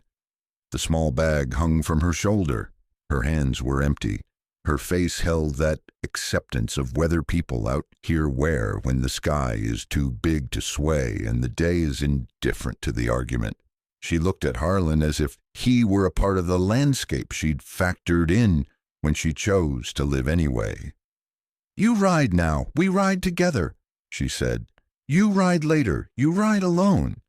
The small bag hung from her shoulder. Her hands were empty. Her face held that acceptance of whether people out here wear when the sky is too big to sway and the day is indifferent to the argument. She looked at Harlan as if he were a part of the landscape she'd factored in when she chose to live anyway. "You ride now. We ride together," she said. "You ride later. You ride alone."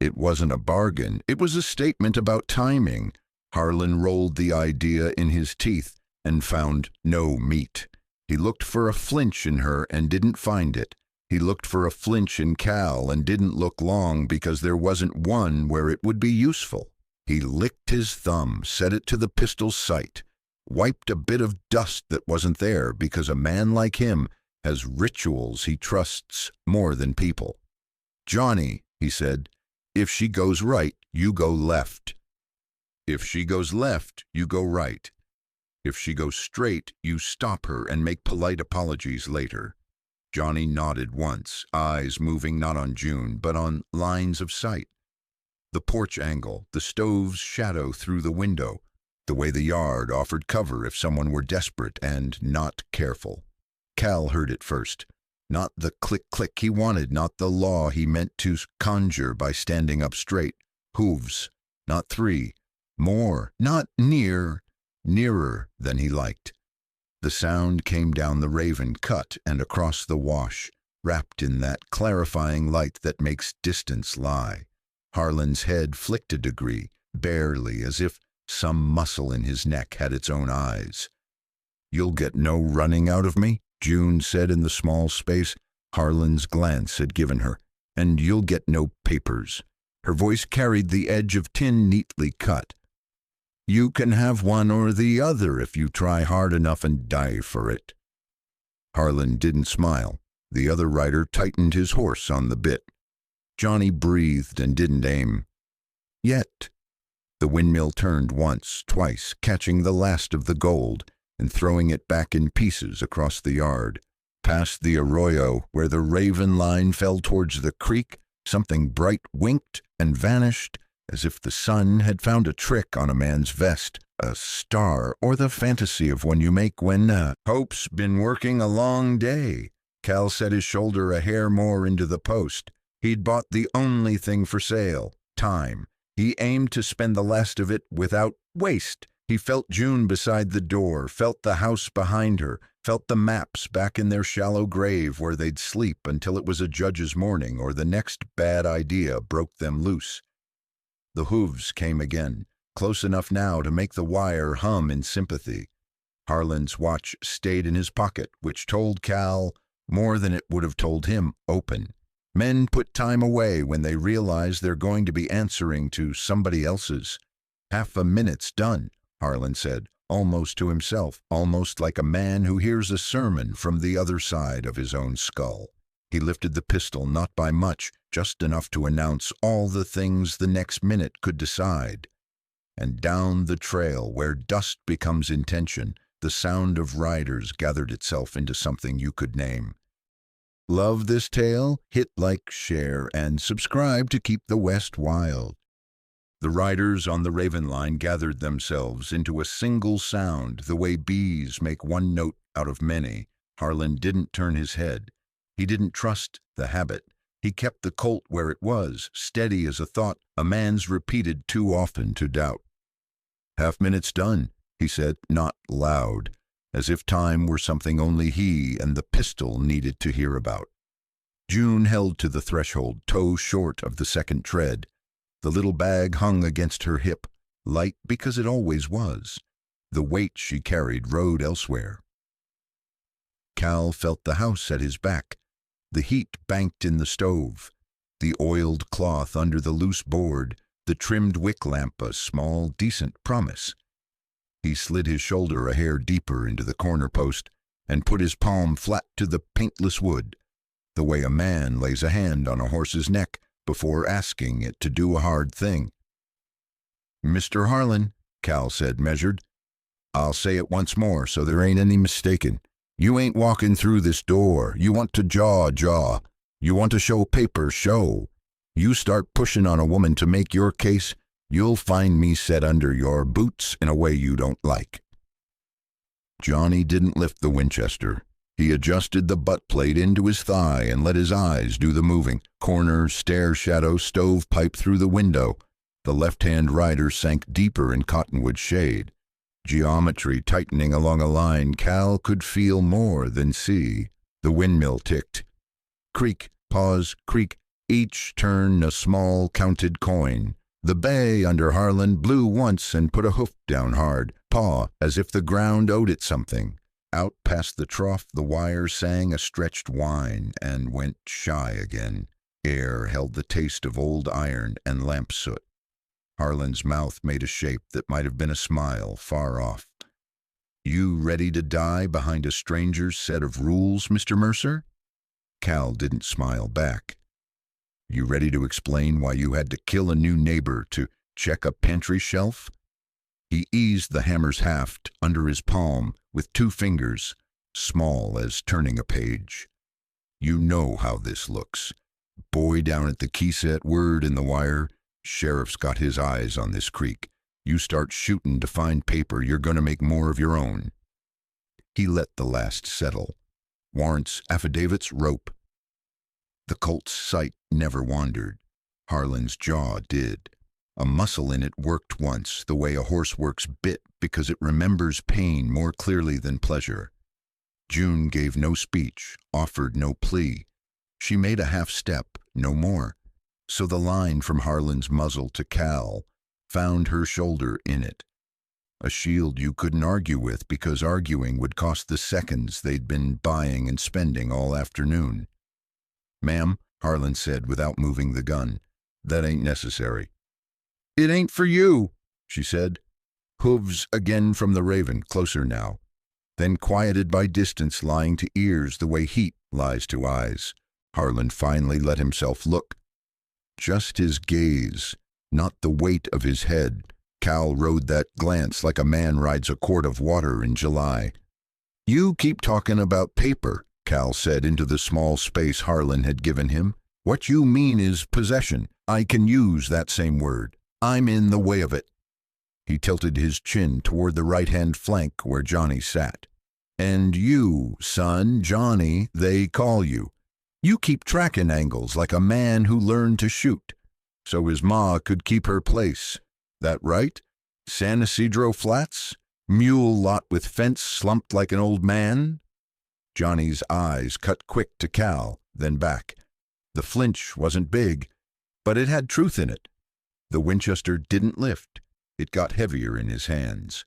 It wasn't a bargain. It was a statement about timing. Harlan rolled the idea in his teeth and found no meat. He looked for a flinch in her and didn't find it. He looked for a flinch in Cal and didn't look long because there wasn't one where it would be useful. He licked his thumb, set it to the pistol's sight, wiped a bit of dust that wasn't there because a man like him has rituals he trusts more than people. "Johnny," he said, "if she goes right, you go left. If she goes left, you go right. If she goes straight, you stop her and make polite apologies later." Johnny nodded once, eyes moving not on June, but on lines of sight. The porch angle, the stove's shadow through the window, the way the yard offered cover if someone were desperate and not careful. Cal heard it first. Not the click-click he wanted, not the law he meant to conjure by standing up straight. Hooves, not three. More, not nearer than he liked. The sound came down the Raven cut and across the wash, wrapped in that clarifying light that makes distance lie. Harlan's head flicked a degree, barely, as if some muscle in his neck had its own eyes. "You'll get no running out of me," June said in the small space Harlan's glance had given her, "and you'll get no papers." Her voice carried the edge of tin neatly cut. "You can have one or the other if you try hard enough and die for it." Harlan didn't smile. The other rider tightened his horse on the bit. Johnny breathed and didn't aim. Yet. The windmill turned once, twice, catching the last of the gold and throwing it back in pieces across the yard. Past the arroyo, where the Raven line fell towards the creek, something bright winked and vanished, as if the sun had found a trick on a man's vest, a star, or the fantasy of one you make when hope's been working a long day. Cal set his shoulder a hair more into the post. He'd bought the only thing for sale, time. He aimed to spend the last of it without waste. He felt June beside the door, felt the house behind her, felt the maps back in their shallow grave where they'd sleep until it was a judge's morning or the next bad idea broke them loose. The hooves came again, close enough now to make the wire hum in sympathy. Harlan's watch stayed in his pocket, which told Cal more than it would have told him, open. Men put time away when they realize they're going to be answering to somebody else's. "Half a minute's done," Harlan said, almost to himself, almost like a man who hears a sermon from the other side of his own skull. He lifted the pistol not by much, just enough to announce all the things the next minute could decide. And down the trail, where dust becomes intention, the sound of riders gathered itself into something you could name. Love this tale? Hit like, share, and subscribe to keep the West wild. The riders on the Raven line gathered themselves into a single sound, the way bees make one note out of many. Harlan didn't turn his head. He didn't trust the habit. He kept the colt where it was, steady as a thought a man's repeated too often to doubt. "Half-minute's done," he said, not loud, as if time were something only he and the pistol needed to hear about. June held to the threshold, toe short of the second tread. The little bag hung against her hip, light because it always was. The weight she carried rode elsewhere. Cal felt the house at his back, the heat banked in the stove, the oiled cloth under the loose board, the trimmed wick lamp a small, decent promise. He slid his shoulder a hair deeper into the corner post and put his palm flat to the paintless wood, the way a man lays a hand on a horse's neck before asking it to do a hard thing. "Mr. Harlan," Cal said, measured. "I'll say it once more so there ain't any mistaking. You ain't walking through this door. You want to jaw. You want to show paper, show. You start pushing on a woman to make your case, you'll find me set under your boots in a way you don't like." Johnny didn't lift the Winchester. He adjusted the butt plate into his thigh and let his eyes do the moving. Corner, stair shadow, stovepipe through the window. The left-hand rider sank deeper in cottonwood shade. Geometry tightening along a line Cal could feel more than see. The windmill ticked. Creak, pause, creak, each turn a small counted coin. The bay under Harlan blew once and put a hoof down hard, paw, as if the ground owed it something. Out past the trough the wire sang a stretched whine and went shy again. Air held the taste of old iron and lamp soot. Harlan's mouth made a shape that might have been a smile far off. "You ready to die behind a stranger's set of rules, Mr. Mercer?" Cal didn't smile back. "You ready to explain why you had to kill a new neighbor to check a pantry shelf?" He eased the hammer's haft under his palm with 2 fingers, small as turning a page. "You know how this looks. Boy down at the keyset, word in the wire. Sheriff's got his eyes on this creek. You start shooting to find paper, you're going to make more of your own." He let the last settle. Warrants, affidavits, rope. The colt's sight never wandered. Harlan's jaw did. A muscle in it worked once, the way a horse works bit because it remembers pain more clearly than pleasure. June gave no speech, offered no plea. She made a half step, no more. So the line from Harlan's muzzle to Cal found her shoulder in it. A shield you couldn't argue with because arguing would cost the seconds they'd been buying and spending all afternoon. "Ma'am," Harlan said without moving the gun, "that ain't necessary." "It ain't for you," she said. Hooves again from the Raven, closer now. Then quieted by distance lying to ears the way heat lies to eyes. Harlan finally let himself look. Just his gaze, not the weight of his head. Cal rode that glance like a man rides a quart of water in July. "You keep talking about paper," Cal said into the small space Harlan had given him. "What you mean is possession. I can use that same word. I'm in the way of it." He tilted his chin toward the right-hand flank where Johnny sat. "And you, son, Johnny, they call you. You keep tracking angles like a man who learned to shoot, so his ma could keep her place. That right? San Isidro Flats? Mule lot with fence slumped like an old man?" Johnny's eyes cut quick to Cal, then back. The flinch wasn't big, but it had truth in it. The Winchester didn't lift. It got heavier in his hands.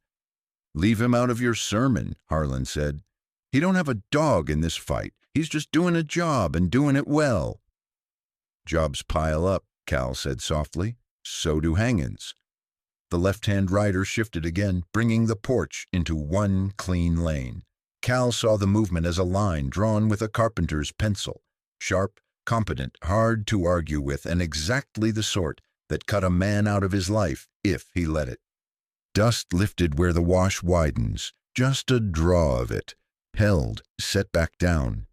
"Leave him out of your sermon," Harlan said. "He don't have a dog in this fight. He's just doing a job and doing it well." "Jobs pile up," Cal said softly. "So do hangings." The left-hand rider shifted again, bringing the porch into one clean lane. Cal saw the movement as a line drawn with a carpenter's pencil. Sharp, competent, hard to argue with, and exactly the sort that cut a man out of his life if he let it. Dust lifted where the wash widens, just a draw of it, held, set back down.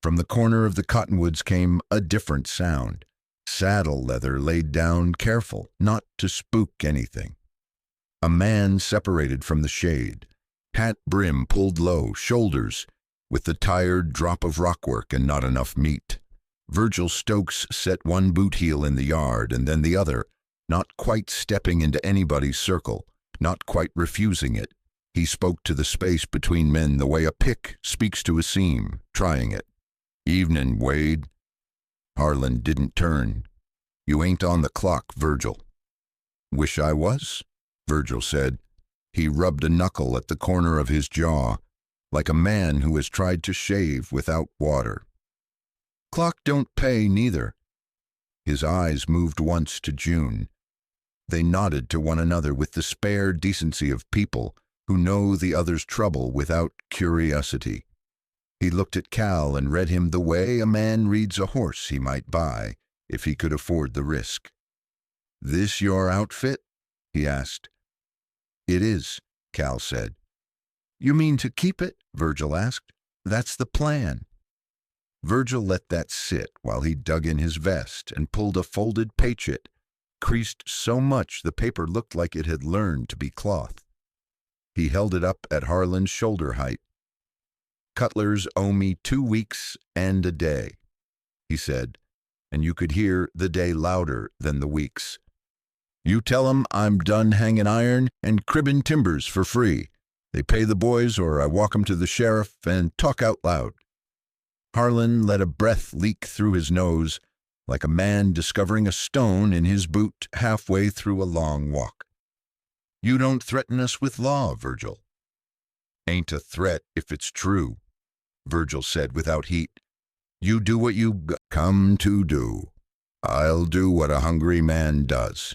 From the corner of the cottonwoods came a different sound. saddle leather laid down careful, not to spook anything. A man separated from the shade, hat brim pulled low, shoulders, with the tired drop of rockwork and not enough meat. Virgil Stokes set one boot heel in the yard and then the other, not quite stepping into anybody's circle, not quite refusing it. He spoke to the space between men the way a pick speaks to a seam, trying it. "Evening, Wade." Harlan didn't turn. "You ain't on the clock, Virgil." "Wish I was," Virgil said. He rubbed a knuckle at the corner of his jaw, like a man who has tried to shave without water. "Clock don't pay, neither." His eyes moved once to June. They nodded to one another with the spare decency of people who know the other's trouble without curiosity. He looked at Cal and read him the way a man reads a horse he might buy if he could afford the risk. "This your outfit?" he asked. "It is," Cal said. "You mean to keep it?" Virgil asked. "That's the plan." Virgil let that sit while he dug in his vest and pulled a folded paychit, creased so much the paper looked like it had learned to be cloth. He held it up at Harlan's shoulder height. "Cutlers owe me 2 weeks and a day," he said, and you could hear the day louder than the weeks. "You tell 'em I'm done hanging iron and cribbing timbers for free. They pay the boys or I walk 'em to the sheriff and talk out loud." Harlan let a breath leak through his nose, like a man discovering a stone in his boot halfway through a long walk. "You don't threaten us with law, Virgil." "Ain't a threat if it's true," Virgil said without heat. "You do what you come to do. I'll do what a hungry man does."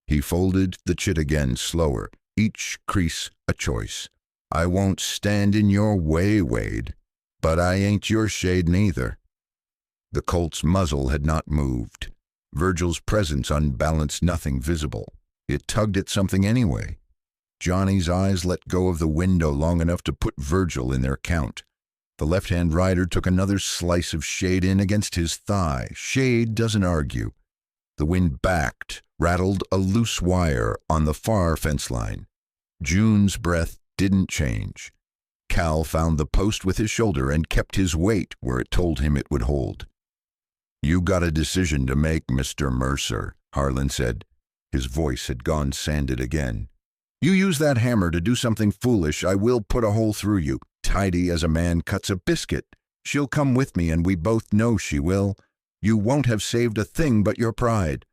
He folded the chit again slower, each crease a choice. "I won't stand in your way, Wade, but I ain't your shade neither." The Colt's muzzle had not moved. Virgil's presence unbalanced nothing visible. It tugged at something anyway. Johnny's eyes let go of the window long enough to put Virgil in their count. The left-hand rider took another slice of shade in against his thigh. Shade doesn't argue. The wind backed, rattled a loose wire on the far fence line. June's breath didn't change. Cal found the post with his shoulder and kept his weight where it told him it would hold. "You got a decision to make, Mr. Mercer," Harlan said. His voice had gone sanded again. "You use that hammer to do something foolish, I will put a hole through you, tidy as a man cuts a biscuit. She'll come with me, and we both know she will. You won't have saved a thing but your pride.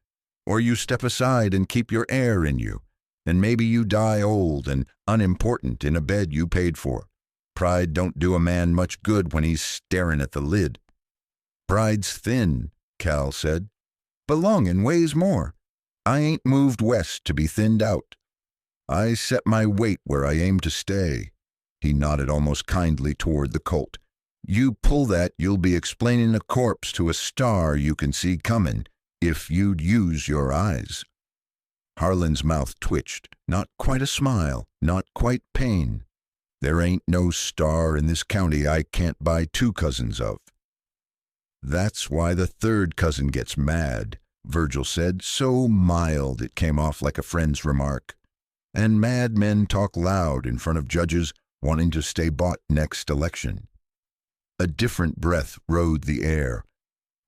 Or you step aside and keep your air in you, and maybe you die old and unimportant in a bed you paid for. Pride don't do a man much good when he's staring at the lid." "Pride's thin," Cal said. "Belongin' weighs more. I ain't moved west to be thinned out. I set my weight where I aim to stay." He nodded almost kindly toward the Colt. "You pull that, you'll be explaining a corpse to a star you can see comin', if you'd use your eyes." Harlan's mouth twitched, not quite a smile, not quite pain. "There ain't no star in this county I can't buy 2 cousins of." "That's why the 3rd cousin gets mad," Virgil said, so mild it came off like a friend's remark. "And mad men talk loud in front of judges wanting to stay bought next election." A different breath rode the air,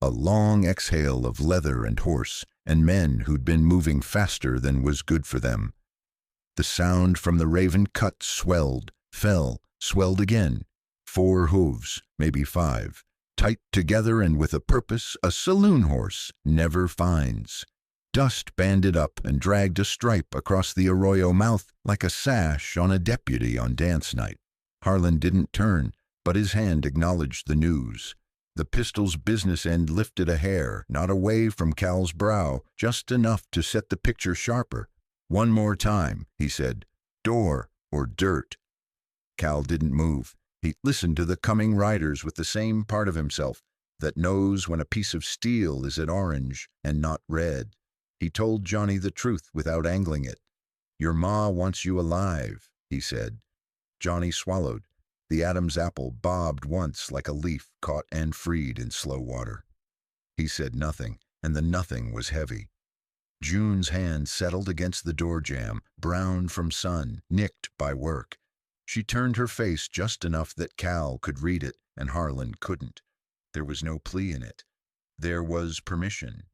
a long exhale of leather and horse, and men who'd been moving faster than was good for them. The sound from the Raven cut swelled, fell, swelled again. 4 hooves, maybe 5, tight together and with a purpose a saloon horse never finds. Dust banded up and dragged a stripe across the arroyo mouth like a sash on a deputy on dance night. Harlan didn't turn, but his hand acknowledged the news. The pistol's business end lifted a hair, not away from Cal's brow, just enough to set the picture sharper. "One more time," he said. "Door or dirt." Cal didn't move. He listened to the coming riders with the same part of himself that knows when a piece of steel is at orange and not red. He told Johnny the truth without angling it. "Your ma wants you alive," he said. Johnny swallowed. The Adam's apple bobbed once like a leaf caught and freed in slow water. He said nothing. and the nothing was heavy. June's hand settled against the door jamb, brown from sun, nicked by work. She turned her face just enough that Cal could read it and Harlan couldn't. There was no plea in it. There was permission.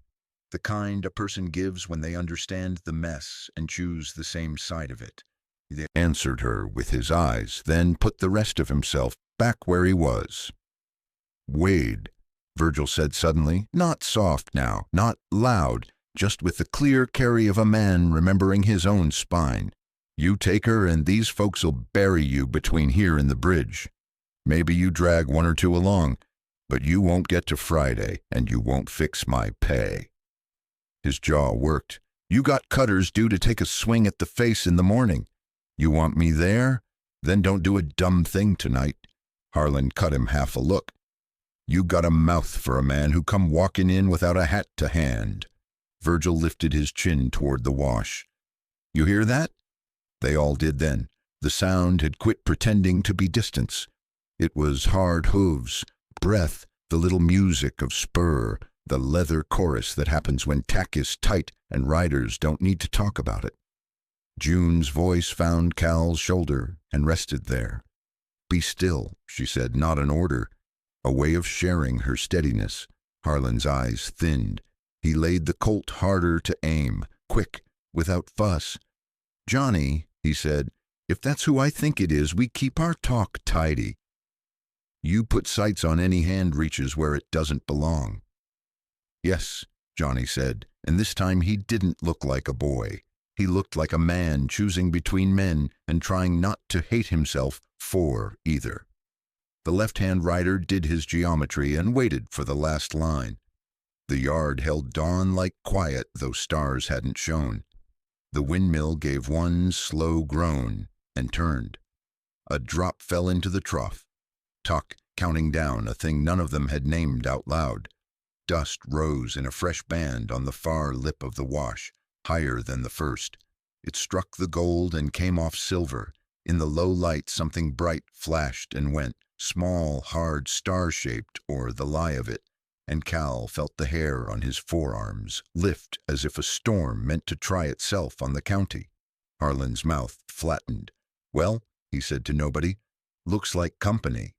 The kind a person gives when they understand the mess and choose the same side of it. He answered her with his eyes, then put the rest of himself back where he was. "Wade," Virgil said suddenly, not soft now, not loud, just with the clear carry of a man remembering his own spine. "You take her and these folks'll bury you between here and the bridge. Maybe you drag one or two along, but you won't get to Friday, and you won't fix my pay." His jaw worked. "You got cutters due to take a swing at the face in the morning. You want me there? Then don't do a dumb thing tonight." Harlan cut him half a look. "You got a mouth for a man who come walking in without a hat to hand." Virgil lifted his chin toward the wash. "You hear that?" They all did then. The sound had quit pretending to be distance. It was hard hooves, breath, the little music of spur, the leather chorus that happens when tack is tight and riders don't need to talk about it. June's voice found Cal's shoulder and rested there. "Be still," she said, not an order, a way of sharing her steadiness. Harlan's eyes thinned. He laid the Colt harder to aim, quick, without fuss. "Johnny," he said, "if that's who I think it is, we keep our talk tidy. You put sights on any hand reaches where it doesn't belong." "Yes," Johnny said, and this time he didn't look like a boy. He looked like a man choosing between men and trying not to hate himself for either. The left-hand rider did his geometry and waited for the last line. The yard held dawn-like quiet, though stars hadn't shone. The windmill gave one slow groan and turned. A drop fell into the trough. Tuck counting down a thing none of them had named out loud. Dust rose in a fresh band on the far lip of the wash, higher than the first. It struck the gold and came off silver. In the low light something bright flashed and went, small, hard, star-shaped, or the lie of it, and Cal felt the hair on his forearms lift as if a storm meant to try itself on the county. Harlan's mouth flattened. "Well," he said to nobody, "looks like company."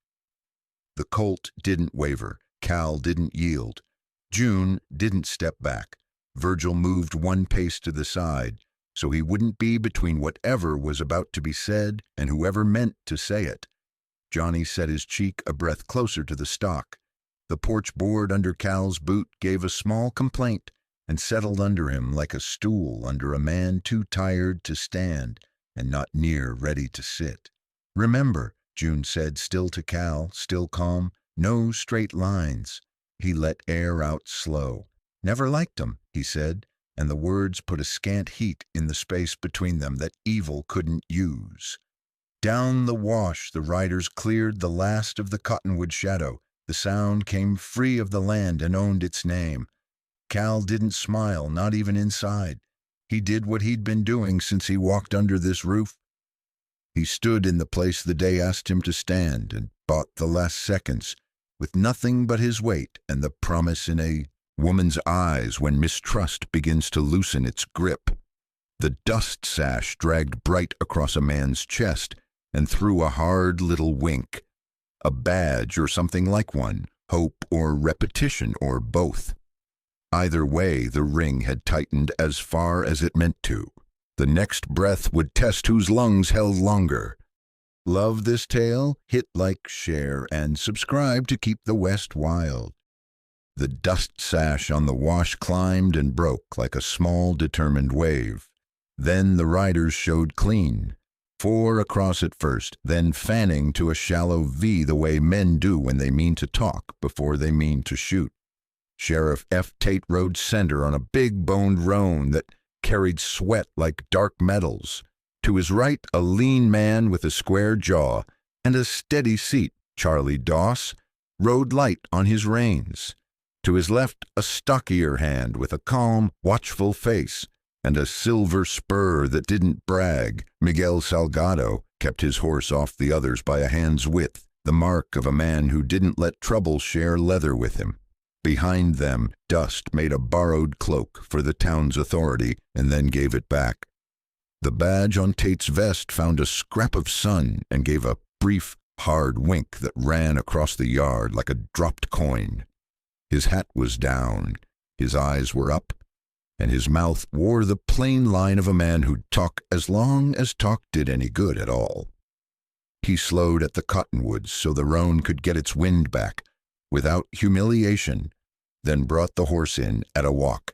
The Colt didn't waver. Cal didn't yield. June didn't step back. Virgil moved one pace to the side, so he wouldn't be between whatever was about to be said and whoever meant to say it. Johnny set his cheek a breath closer to the stock. The porch board under Cal's boot gave a small complaint and settled under him like a stool under a man too tired to stand and not near ready to sit. "Remember," June said, still to Cal, still calm, "no straight lines." He let air out slow. "Never liked 'em," he said, and the words put a scant heat in the space between them that evil couldn't use. Down the wash the riders cleared the last of the cottonwood shadow. The sound came free of the land and owned its name. Cal didn't smile, not even inside. He did what he'd been doing since he walked under this roof. He stood in the place the day asked him to stand and bought the last seconds, with nothing but his weight and the promise in a woman's eyes when mistrust begins to loosen its grip. The dust sash dragged bright across a man's chest and threw a hard little wink. A badge or something like one, hope or repetition or both. Either way, the ring had tightened as far as it meant to. The next breath would test whose lungs held longer. Love this tale? Hit like, share, and subscribe to keep the West wild. The dust sash on the wash climbed and broke like a small, determined wave. Then the riders showed clean. 4 across at first, then fanning to a shallow V the way men do when they mean to talk before they mean to shoot. Sheriff F. Tate rode center on a big-boned roan that carried sweat like dark metals. To his right, a lean man with a square jaw and a steady seat, Charlie Doss, rode light on his reins. To his left, a stockier hand with a calm, watchful face and a silver spur that didn't brag. Miguel Salgado kept his horse off the others by a hand's width, the mark of a man who didn't let trouble share leather with him. Behind them, Dust made a borrowed cloak for the town's authority and then gave it back. The badge on Tate's vest found a scrap of sun and gave a brief, hard wink that ran across the yard like a dropped coin. His hat was down, his eyes were up, and his mouth wore the plain line of a man who'd talk as long as talk did any good at all. He slowed at the cottonwoods so the roan could get its wind back, without humiliation, then brought the horse in at a walk.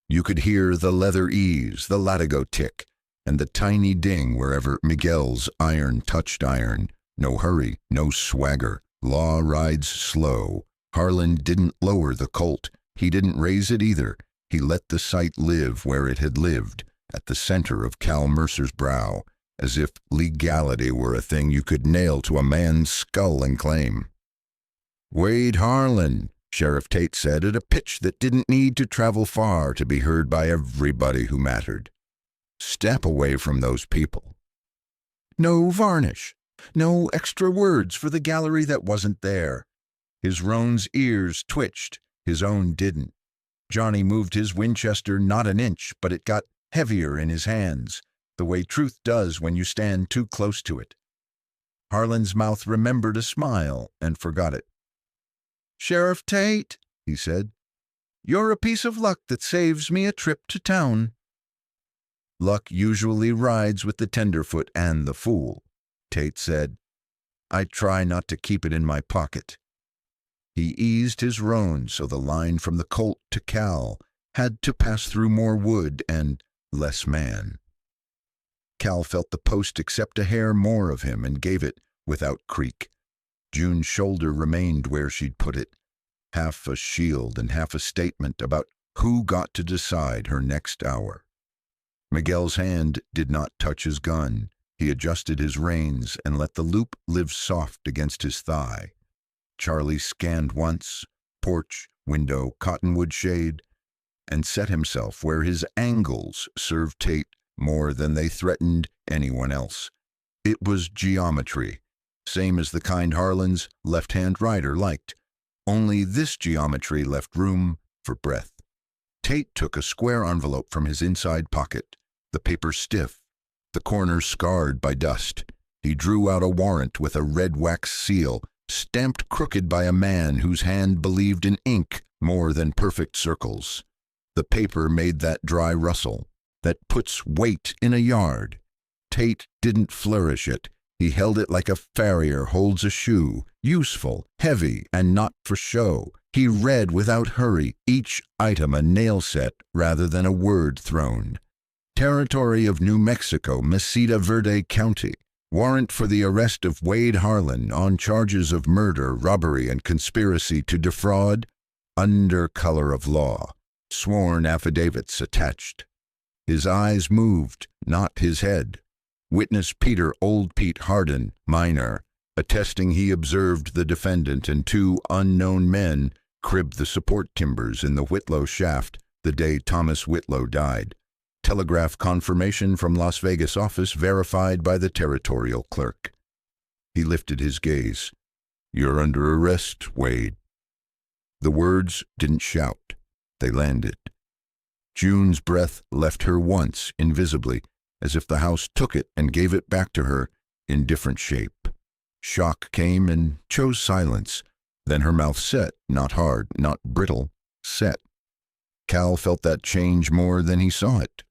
You could hear the leather ease, the latigo tick, and the tiny ding wherever Miguel's iron touched iron. No hurry, no swagger. Law rides slow. Harlan didn't lower the colt. He didn't raise it either. He let the sight live where it had lived, at the center of Cal Mercer's brow, as if legality were a thing you could nail to a man's skull and claim. "Wade Harlan," Sheriff Tate said at a pitch that didn't need to travel far to be heard by everybody who mattered. "Step away from those people." No varnish, no extra words for the gallery that wasn't there. His roan's ears twitched, his own didn't. Johnny moved his Winchester not an inch, but it got heavier in his hands, the way truth does when you stand too close to it. Harlan's mouth remembered a smile and forgot it. "Sheriff Tate," he said, "you're a piece of luck that saves me a trip to town." "Luck usually rides with the tenderfoot and the fool," Tate said. "I try not to keep it in my pocket." He eased his roan so the line from the colt to Cal had to pass through more wood and less man. Cal felt the post accept a hair more of him and gave it without creak. June's shoulder remained where she'd put it, half a shield and half a statement about who got to decide her next hour. Miguel's hand did not touch his gun. He adjusted his reins and let the loop live soft against his thigh. Charlie scanned once, porch, window, cottonwood shade, and set himself where his angles served Tate more than they threatened anyone else. It was geometry, same as the kind Harlan's left-hand rider liked. Only this geometry left room for breath. Tate took a square envelope from his inside pocket, the paper stiff, the corners scarred by dust. He drew out a warrant with a red wax seal, stamped crooked by a man whose hand believed in ink more than perfect circles. The paper made that dry rustle that puts weight in a yard. Tate didn't flourish it. He held it like a farrier holds a shoe, useful, heavy, and not for show. He read without hurry, each item a nail set rather than a word thrown. Territory of New Mexico, Mesita Verde County. Warrant for the arrest of Wade Harlan on charges of murder, robbery, and conspiracy to defraud, under color of law. Sworn affidavits attached. His eyes moved, not his head. Witness Peter Old Pete Hardin, minor, attesting he observed the defendant and two unknown men crib the support timbers in the Whitlow shaft the day Thomas Whitlow died. Telegraph confirmation from Las Vegas office verified by the territorial clerk. He lifted his gaze. "You're under arrest, Wade." The words didn't shout. They landed. June's breath left her once, invisibly, as if the house took it and gave it back to her in different shape. Shock came and chose silence. Then her mouth set, not hard, not brittle, set. Cal felt that change more than he saw it.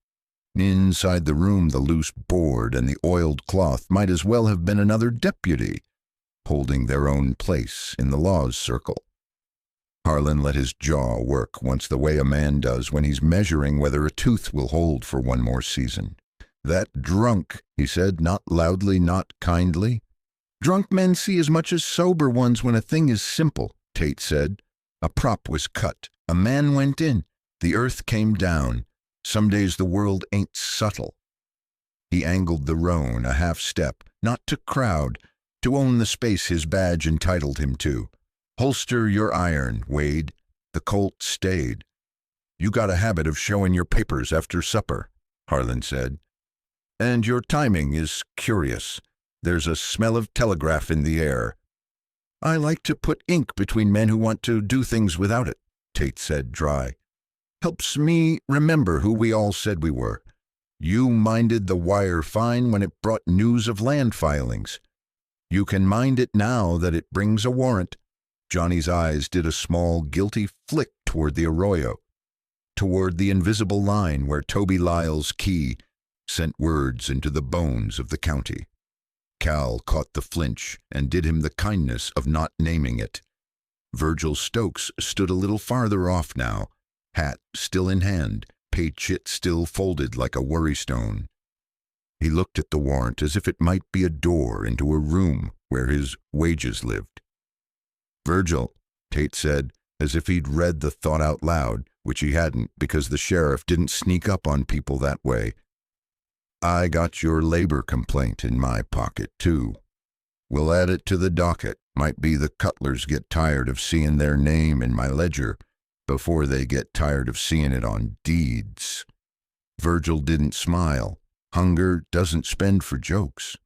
Inside the room, the loose board and the oiled cloth might as well have been another deputy, holding their own place in the law's circle. Harlan let his jaw work once the way a man does when he's measuring whether a tooth will hold for one more season. "That drunk," he said, not loudly, not kindly. "Drunk men see as much as sober ones when a thing is simple," Tate said. A prop was cut. A man went in. The earth came down. Some days the world ain't subtle. He angled the roan a half step, not to crowd, to own the space his badge entitled him to. "Holster your iron, Wade." The colt stayed. "You got a habit of showing your papers after supper," Harlan said. "And your timing is curious. There's a smell of telegraph in the air." "I like to put ink between men who want to do things without it," Tate said, dry. Helps me remember who we all said we were. You minded the wire fine when it brought news of land filings. You can mind it now that it brings a warrant. Johnny's eyes did a small, guilty flick toward the arroyo, toward the invisible line where Toby Lyle's key sent words into the bones of the county. Cal caught the flinch and did him the kindness of not naming it. Virgil Stokes stood a little farther off now, hat still in hand, pay-chit still folded like a worrystone. He looked at the warrant as if it might be a door into a room where his wages lived. Virgil, Tate said, as if he'd read the thought out loud, which he hadn't because the sheriff didn't sneak up on people that way. I got your labor complaint in my pocket, too. We'll add it to the docket. Might be the Cutlers get tired of seeing their name in my ledger before they get tired of seeing it on deeds. Virgil didn't smile. Hunger doesn't spend for jokes.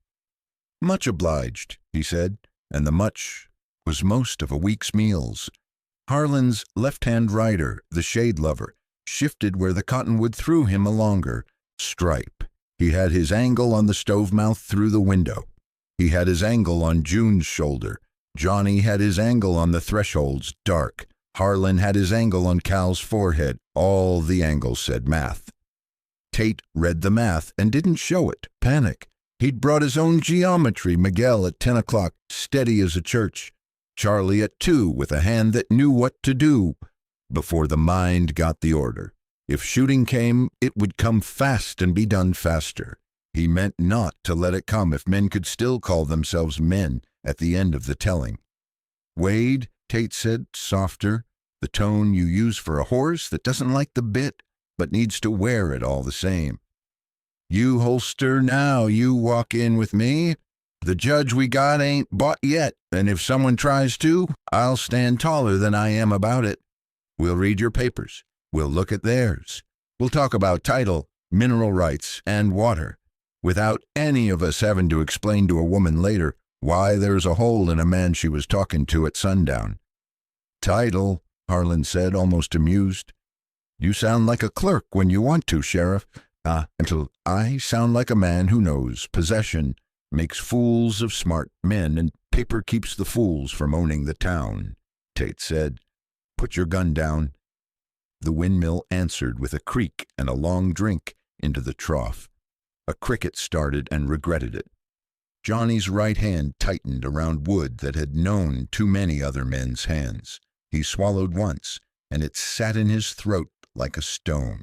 Much obliged, he said, and the much was most of a week's meals. Harlan's left-hand rider, the shade lover, shifted where the cottonwood threw him a longer stripe. He had his angle on the stove mouth through the window. He had his angle on June's shoulder. Johnny had his angle on the thresholds, dark. Harlan had his angle on Cal's forehead. All the angles said math. Tate read the math and didn't show it. Panic. He'd brought his own geometry. Miguel at 10 o'clock, steady as a church. Charlie at 2 with a hand that knew what to do before the mind got the order. If shooting came, it would come fast and be done faster. He meant not to let it come if men could still call themselves men at the end of the telling. Wade, Tate said, softer, the tone you use for a horse that doesn't like the bit but needs to wear it all the same. You holster now, you walk in with me. The judge we got ain't bought yet, and if someone tries to, I'll stand taller than I am about it. We'll read your papers. We'll look at theirs. We'll talk about title, mineral rights, and water, without any of us having to explain to a woman later why there's a hole in a man she was talking to at sundown. Title, Harlan said, almost amused. You sound like a clerk when you want to, Sheriff. Until I sound like a man who knows possession makes fools of smart men, and paper keeps the fools from owning the town, Tate said. Put your gun down. The windmill answered with a creak and a long drink into the trough. A cricket started and regretted it. Johnny's right hand tightened around wood that had known too many other men's hands. He swallowed once, and it sat in his throat like a stone.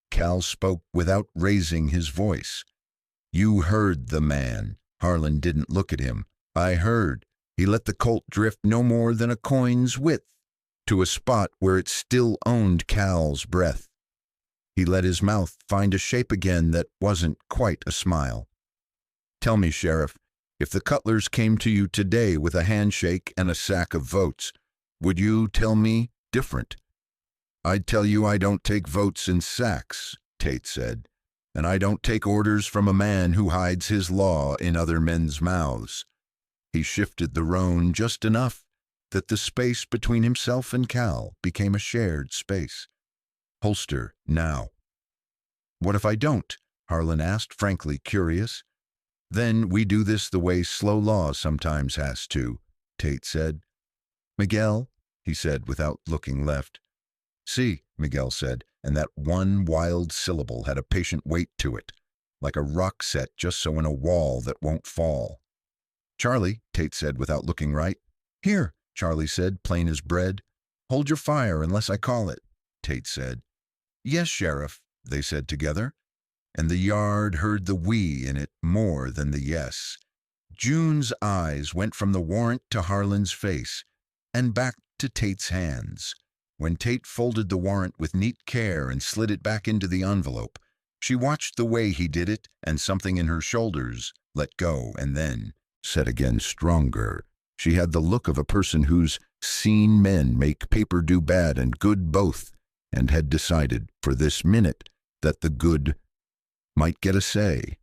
Cal spoke without raising his voice. You heard the man. Harlan didn't look at him. I heard. He let the Colt drift no more than a coin's width to a spot where it still owned Cal's breath. He let his mouth find a shape again that wasn't quite a smile. Tell me, Sheriff, if the Cutlers came to you today with a handshake and a sack of votes, would you tell me different? I'd tell you I don't take votes in sacks, Tate said, and I don't take orders from a man who hides his law in other men's mouths. He shifted the roan just enough that the space between himself and Cal became a shared space. Holster now. What if I don't? Harlan asked, frankly curious. Then we do this the way slow law sometimes has to, Tate said. Miguel, he said without looking left. See, Miguel said, and that one wild syllable had a patient weight to it, like a rock set just so in a wall that won't fall. Charlie, Tate said without looking right. Here, Charlie said, plain as bread. Hold your fire unless I call it, Tate said. Yes, Sheriff, they said together, and the yard heard the we in it more than the yes. June's eyes went from the warrant to Harlan's face, and back to Tate's hands. When Tate folded the warrant with neat care and slid it back into the envelope, she watched the way he did it, and something in her shoulders let go and then set again stronger. She had the look of a person who's seen men make paper do bad and good both, and had decided for this minute that the good might get a say.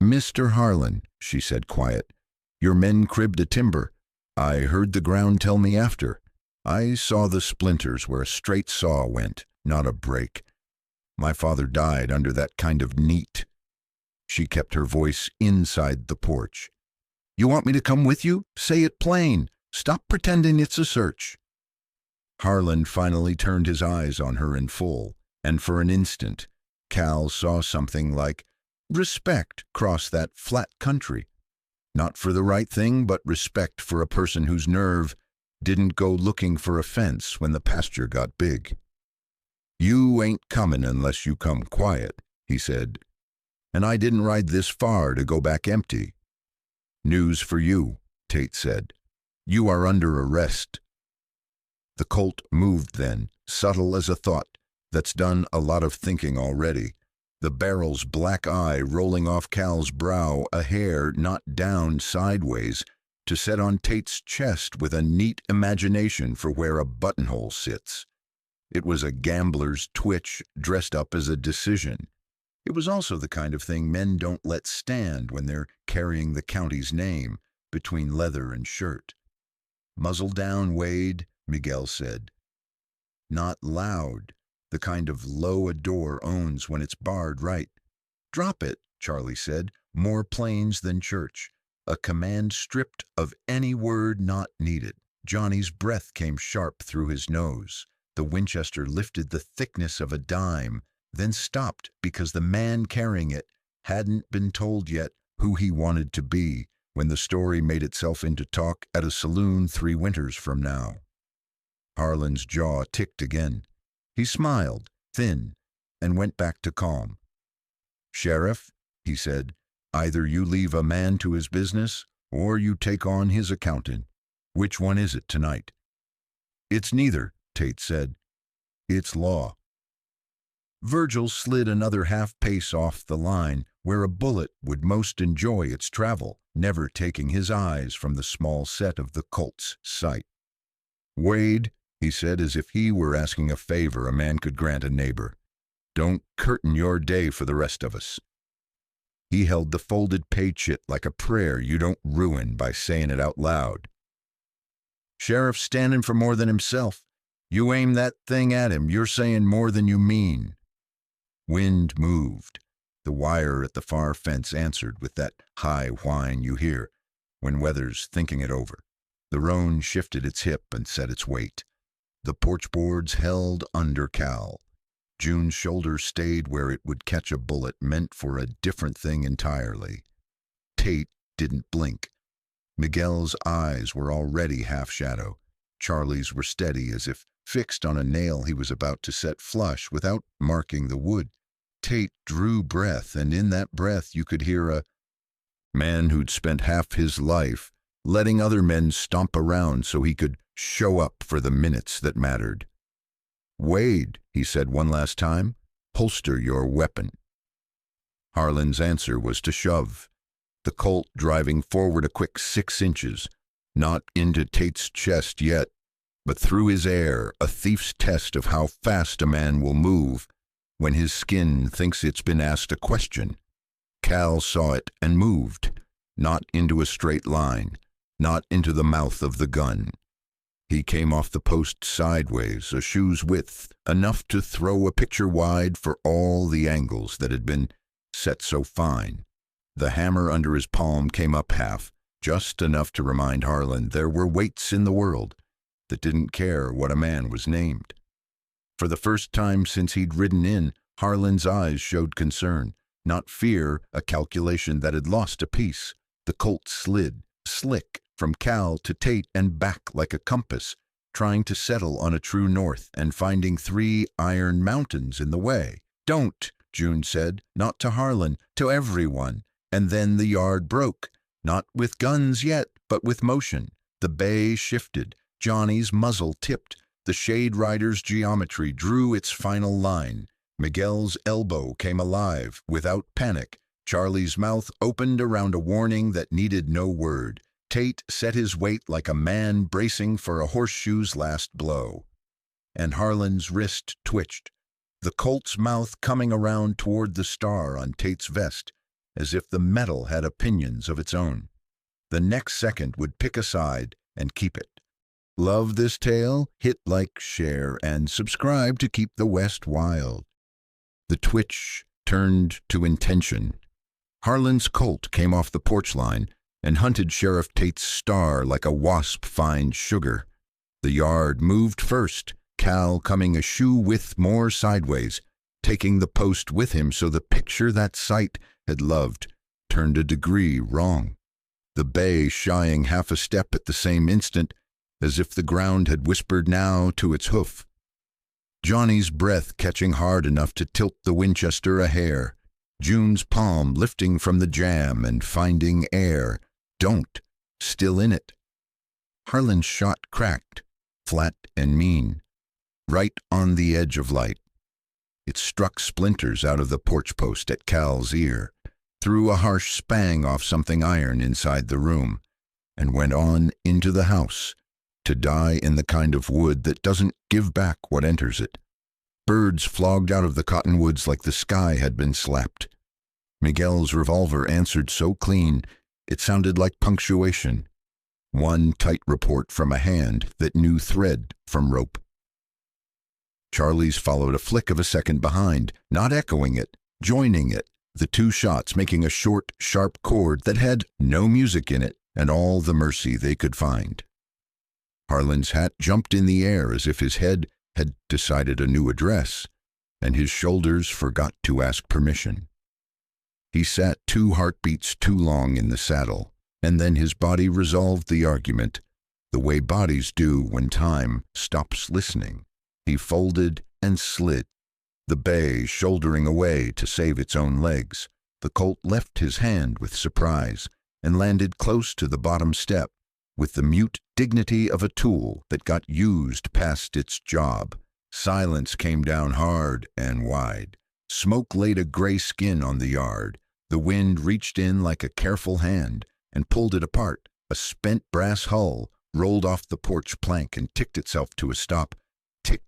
Mr. Harlan, she said quiet, your men cribbed a timber. I heard the ground tell me after. I saw the splinters where a straight saw went, not a break. My father died under that kind of neat. She kept her voice inside the porch. You want me to come with you? Say it plain. Stop pretending it's a search. Harlan finally turned his eyes on her in full, and for an instant, Cal saw something like respect cross that flat country. Not for the right thing, but respect for a person whose nerve didn't go looking for a fence when the pasture got big. You ain't comin' unless you come quiet, he said, and I didn't ride this far to go back empty. News for you, Tate said. You are under arrest. The colt moved then, subtle as a thought that's done a lot of thinking already, the barrel's black eye rolling off Cal's brow, a hair not down sideways, to set on Tate's chest with a neat imagination for where a buttonhole sits. It was a gambler's twitch dressed up as a decision. It was also the kind of thing men don't let stand when they're carrying the county's name between leather and shirt. Muzzle down, Wade, Miguel said. Not loud, the kind of low a door owns when it's barred right. Drop it, Charlie said, more plains than church. A command stripped of any word not needed. Johnny's breath came sharp through his nose. The Winchester lifted the thickness of a dime, then stopped because the man carrying it hadn't been told yet who he wanted to be when the story made itself into talk at a saloon 3 winters from now. Harlan's jaw ticked again. He smiled, thin, and went back to calm. Sheriff, he said, either you leave a man to his business or you take on his accountant. Which one is it tonight? It's neither, Tate said. It's law. Virgil slid another half-pace off the line where a bullet would most enjoy its travel, never taking his eyes from the small set of the colt's sight. Wade, he said as if he were asking a favor a man could grant a neighbor, don't curtain your day for the rest of us. He held the folded pay chit like a prayer you don't ruin by saying it out loud. Sheriff's standing for more than himself. You aim that thing at him, you're saying more than you mean. Wind moved. The wire at the far fence answered with that high whine you hear when weather's thinking it over. The roan shifted its hip and set its weight. The porch boards held under Cal. June's shoulder stayed where it would catch a bullet meant for a different thing entirely. Tate didn't blink. Miguel's eyes were already half-shadow. Charlie's were steady as if fixed on a nail he was about to set flush without marking the wood. Tate drew breath, and in that breath you could hear a man who'd spent half his life letting other men stomp around so he could show up for the minutes that mattered. Wade, he said one last time, holster your weapon. Harlan's answer was to shove, the colt driving forward a quick 6 inches, not into Tate's chest yet, but through his air, a thief's test of how fast a man will move when his skin thinks it's been asked a question. Cal saw it and moved, not into a straight line, not into the mouth of the gun. He came off the post sideways, a shoe's width, enough to throw a picture wide for all the angles that had been set so fine. The hammer under his palm came up half, just enough to remind Harlan there were weights in the world that didn't care what a man was named. For the first time since he'd ridden in, Harlan's eyes showed concern, not fear, a calculation that had lost a piece. The colt slid, slick, from Cal to Tate and back like a compass, trying to settle on a true north and finding 3 iron mountains in the way. Don't, June said, not to Harlan, to everyone. And then the yard broke, not with guns yet, but with motion. The bay shifted, Johnny's muzzle tipped, the shade rider's geometry drew its final line. Miguel's elbow came alive, without panic. Charlie's mouth opened around a warning that needed no word. Tate set his weight like a man bracing for a horseshoe's last blow. And Harlan's wrist twitched, the colt's mouth coming around toward the star on Tate's vest, as if the metal had opinions of its own. The next second would pick a side and keep it. Love this tale? Hit like, share, and subscribe to keep the West wild. The twitch turned to intention. Harlan's colt came off the porch line and hunted Sheriff Tate's star like a wasp finds sugar. The yard moved first, Cal coming a shoe width more sideways, taking the post with him so the picture that sight had loved turned a degree wrong. The bay shying half a step at the same instant, as if the ground had whispered now to its hoof. Johnny's breath catching hard enough to tilt the Winchester a hair, June's palm lifting from the jam and finding air. Don't. Still in it. Harlan's shot cracked, flat and mean, right on the edge of light. It struck splinters out of the porch post at Cal's ear, threw a harsh spang off something iron inside the room, and went on into the house, to die in the kind of wood that doesn't give back what enters it. Birds flogged out of the cottonwoods like the sky had been slapped. Miguel's revolver answered so clean, it sounded like punctuation. One tight report from a hand that knew thread from rope. Charlie's followed a flick of a second behind, not echoing it, joining it, the two shots making a short, sharp chord that had no music in it and all the mercy they could find. Harlan's hat jumped in the air as if his head had decided a new address, and his shoulders forgot to ask permission. He sat 2 heartbeats too long in the saddle, and then his body resolved the argument, the way bodies do when time stops listening. He folded and slid, the bay shouldering away to save its own legs. The colt left his hand with surprise and landed close to the bottom step, with the mute dignity of a tool that got used past its job. Silence came down hard and wide. Smoke laid a gray skin on the yard. The wind reached in like a careful hand and pulled it apart. A spent brass hull rolled off the porch plank and ticked itself to a stop. Tick,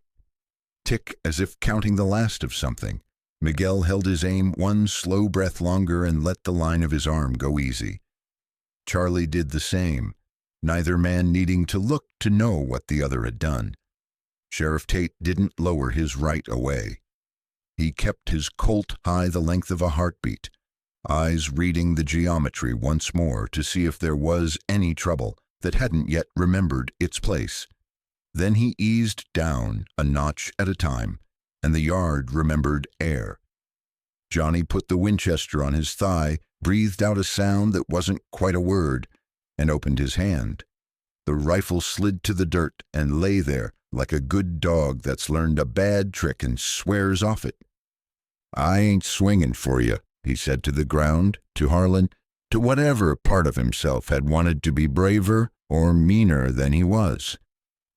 tick, as if counting the last of something. Miguel held his aim one slow breath longer and let the line of his arm go easy. Charlie did the same, neither man needing to look to know what the other had done. Sheriff Tate didn't lower his right away. He kept his colt high the length of a heartbeat, eyes reading the geometry once more to see if there was any trouble that hadn't yet remembered its place. Then he eased down a notch at a time, and the yard remembered air. Johnny put the Winchester on his thigh, breathed out a sound that wasn't quite a word, and opened his hand. The rifle slid to the dirt and lay there like a good dog that's learned a bad trick and swears off it. "I ain't swinging for you," he said to the ground, to Harlan, to whatever part of himself had wanted to be braver or meaner than he was.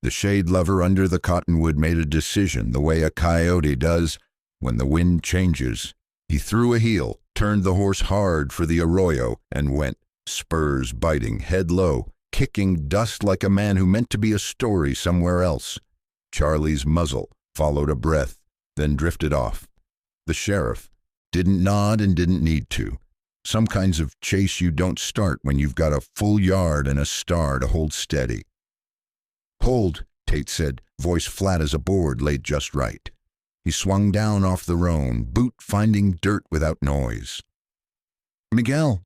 The shade lover under the cottonwood made a decision the way a coyote does when the wind changes. He threw a heel, turned the horse hard for the arroyo, and went, spurs biting, head low, kicking dust like a man who meant to be a story somewhere else. Charlie's muzzle followed a breath, then drifted off. The sheriff didn't nod and didn't need to. Some kinds of chase you don't start when you've got a full yard and a star to hold steady. "Hold," Tate said, voice flat as a board laid just right. He swung down off the roan, boot finding dirt without noise. "Miguel."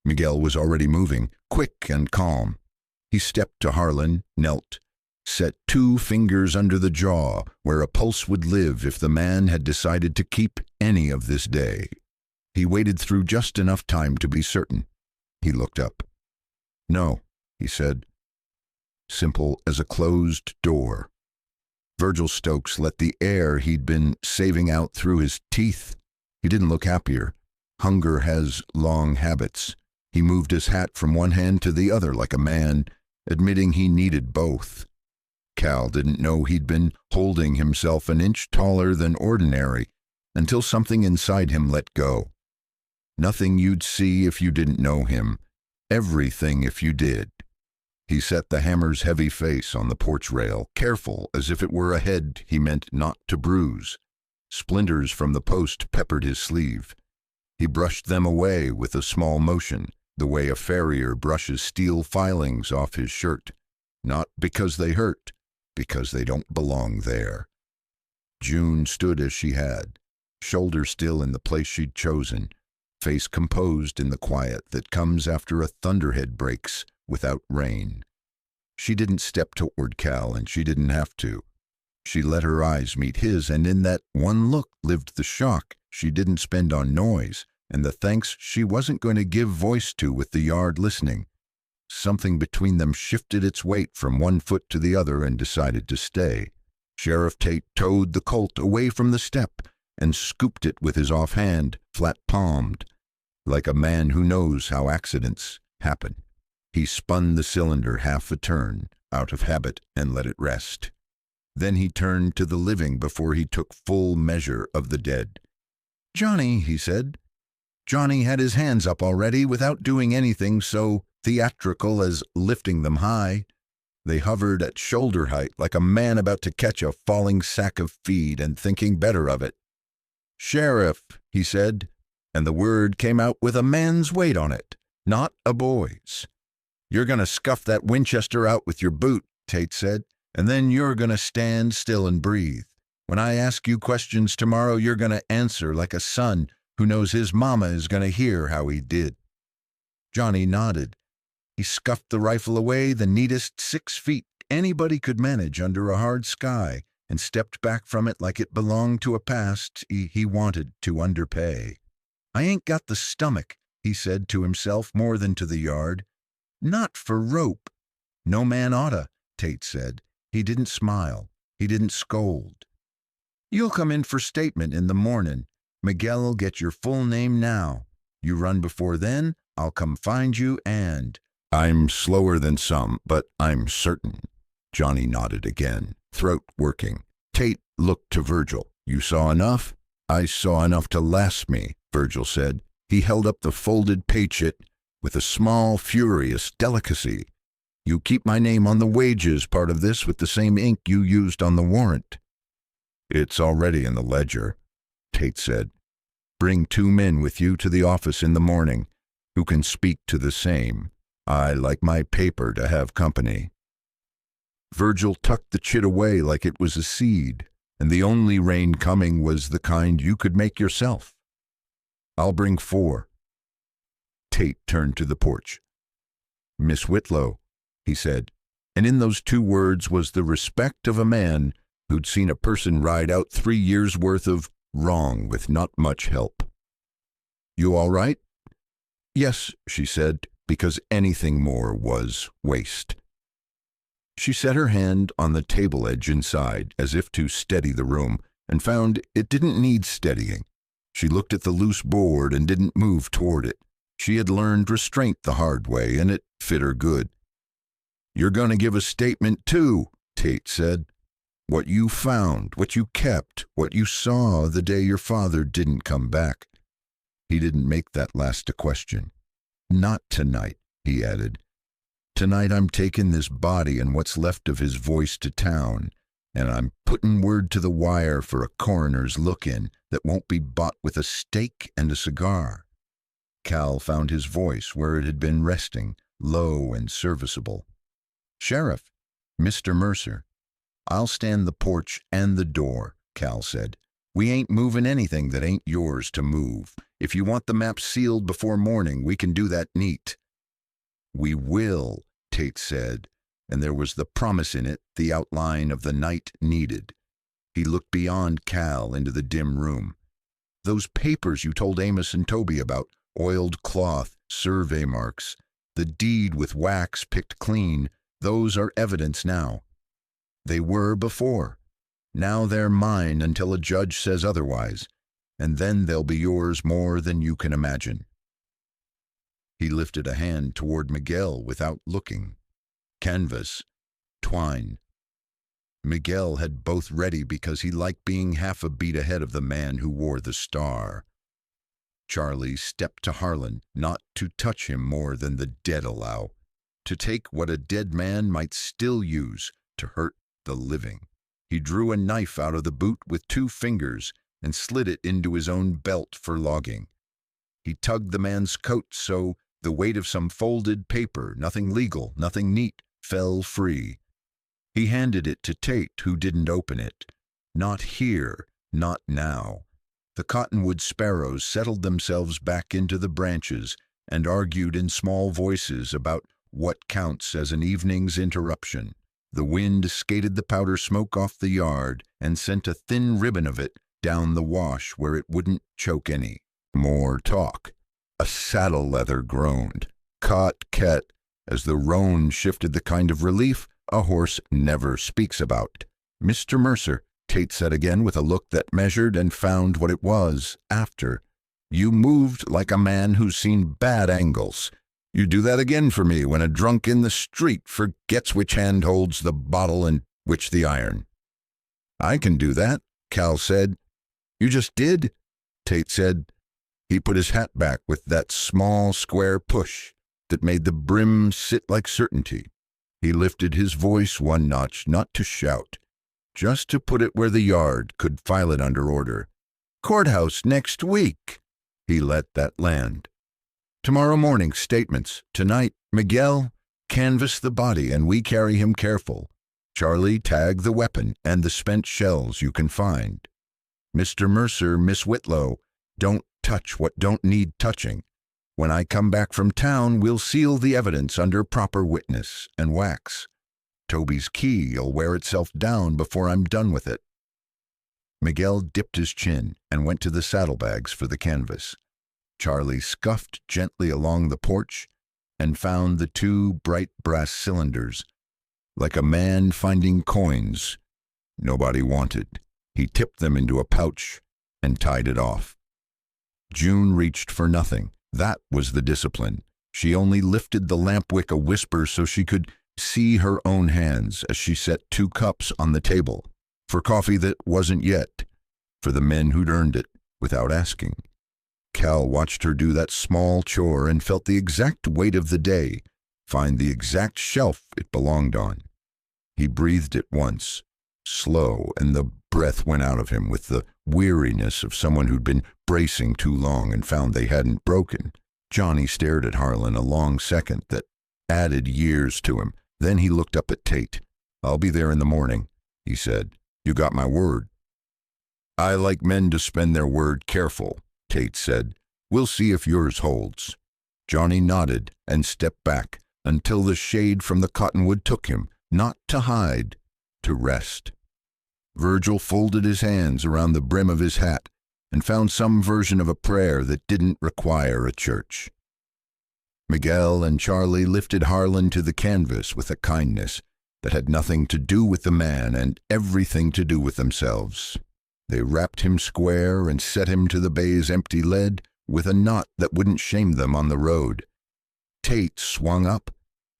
Miguel was already moving, quick and calm. He stepped to Harlan, knelt, set 2 fingers under the jaw where a pulse would live if the man had decided to keep any of this day. He waited through just enough time to be certain. He looked up. "No," he said. Simple as a closed door. Virgil Stokes let the air he'd been saving out through his teeth. He didn't look happier. Hunger has long habits. He moved his hat from one hand to the other like a man, admitting he needed both. Cal didn't know he'd been holding himself an inch taller than ordinary until something inside him let go. Nothing you'd see if you didn't know him. Everything if you did. He set the hammer's heavy face on the porch rail, careful as if it were a head he meant not to bruise. Splinters from the post peppered his sleeve. He brushed them away with a small motion, the way a farrier brushes steel filings off his shirt. Not because they hurt, because they don't belong there. June stood as she had, shoulder still in the place she'd chosen, face composed in the quiet that comes after a thunderhead breaks without rain. She didn't step toward Cal, and she didn't have to. She let her eyes meet his, and in that one look lived the shock she didn't spend on noise, and the thanks she wasn't going to give voice to with the yard listening. Something between them shifted its weight from one foot to the other and decided to stay. Sheriff Tate towed the Colt away from the step and scooped it with his offhand, flat-palmed, like a man who knows how accidents happen. He spun the cylinder half a turn, out of habit, and let it rest. Then he turned to the living before he took full measure of the dead. "Johnny," he said. Johnny had his hands up already without doing anything so theatrical as lifting them high. They hovered at shoulder height like a man about to catch a falling sack of feed and thinking better of it. "Sheriff," he said, and the word came out with a man's weight on it, not a boy's. "You're going to scuff that Winchester out with your boot," Tate said, "and then you're going to stand still and breathe. When I ask you questions tomorrow, you're going to answer like a son who knows his mama is going to hear how he did." Johnny nodded. He scuffed the rifle away the neatest 6 feet anybody could manage under a hard sky and stepped back from it like it belonged to a past he wanted to underpay. "I ain't got the stomach," he said to himself more than to the yard. "Not for rope." "No man oughta," Tate said. He didn't smile. He didn't scold. "You'll come in for statement in the mornin'. Miguel'll get your full name now. You run before then, I'll come find you and—" "I'm slower than some, but I'm certain." Johnny nodded again, throat working. Tate looked to Virgil. "You saw enough?" "I saw enough to last me," Virgil said. He held up the folded paycheck with a small, furious delicacy. "You keep my name on the wages part of this with the same ink you used on the warrant." "It's already in the ledger," Tate said. "Bring 2 men with you to the office in the morning who can speak to the same. I like my paper to have company." Virgil tucked the chit away like it was a seed, and the only rain coming was the kind you could make yourself. "I'll bring 4. Tate turned to the porch. "Miss Whitlow," he said, and in those 2 words was the respect of a man who'd seen a person ride out 3 years' worth of wrong with not much help. "You all right?" "Yes," she said, because anything more was waste. She set her hand on the table edge inside, as if to steady the room, and found it didn't need steadying. She looked at the loose board and didn't move toward it. She had learned restraint the hard way, and it fit her good. "You're going to give a statement, too," Tate said. "What you found, what you kept, what you saw the day your father didn't come back." He didn't make that last a question. "Not tonight," he added. "Tonight I'm taking this body and what's left of his voice to town, and I'm putting word to the wire for a coroner's look-in that won't be bought with a steak and a cigar." Cal found his voice where it had been resting, low and serviceable. "Sheriff, Mr. Mercer." "I'll stand the porch and the door," Cal said. "We ain't moving anything that ain't yours to move. If you want the map sealed before morning, we can do that neat." "We will," Tate said, and there was the promise in it, the outline of the night needed. He looked beyond Cal into the dim room. "Those papers you told Amos and Toby about, oiled cloth, survey marks, the deed with wax picked clean, those are evidence now. They were before. Now they're mine until a judge says otherwise, and then they'll be yours more than you can imagine." He lifted a hand toward Miguel without looking. Canvas, twine. Miguel had both ready because he liked being half a beat ahead of the man who wore the star. Charlie stepped to Harlan, not to touch him more than the dead allow, to take what a dead man might still use to hurt the living. He drew a knife out of the boot with 2 fingers and slid it into his own belt for logging. He tugged the man's coat so the weight of some folded paper, nothing legal, nothing neat, fell free. He handed it to Tate, who didn't open it. Not here, not now. The cottonwood sparrows settled themselves back into the branches and argued in small voices about what counts as an evening's interruption. The wind skated the powder smoke off the yard and sent a thin ribbon of it down the wash where it wouldn't choke any. More talk. A saddle leather groaned. Cat, as the roan shifted the kind of relief a horse never speaks about. Mr. Mercer, Tate said again with a look that measured and found what it was after. You moved like a man who's seen bad angles. You do that again for me when a drunk in the street forgets which hand holds the bottle and which the iron. I can do that, Cal said. You just did, Tate said. He put his hat back with that small square push that made the brim sit like certainty. He lifted his voice one notch, not to shout, just to put it where the yard could file it under order. Courthouse next week. He let that land. Tomorrow morning, statements. Tonight, Miguel, canvass the body and we carry him careful. Charlie, tag the weapon and the spent shells you can find. Mr. Mercer, Miss Whitlow, don't touch what don't need touching. When I come back from town, we'll seal the evidence under proper witness and wax. Toby's key'll wear itself down before I'm done with it. Miguel dipped his chin and went to the saddlebags for the canvas. Charlie scuffed gently along the porch and found the two bright brass cylinders, like a man finding coins nobody wanted. He tipped them into a pouch and tied it off. June reached for nothing. That was the discipline. She only lifted the lamp wick a whisper so she could see her own hands as she set 2 cups on the table, for coffee that wasn't yet, for the men who'd earned it without asking. Cal watched her do that small chore and felt the exact weight of the day, find the exact shelf it belonged on. He breathed it once, slow, and the breath went out of him with the weariness of someone who'd been bracing too long and found they hadn't broken. Johnny stared at Harlan a long second that added years to him. Then he looked up at Tate. I'll be there in the morning, he said. You got my word. I like men to spend their word careful, Tate said. We'll see if yours holds. Johnny nodded and stepped back until the shade from the cottonwood took him, not to hide, to rest. Virgil folded his hands around the brim of his hat and found some version of a prayer that didn't require a church. Miguel and Charlie lifted Harlan to the canvas with a kindness that had nothing to do with the man and everything to do with themselves. They wrapped him square and set him to the bay's empty lead with a knot that wouldn't shame them on the road. Tate swung up,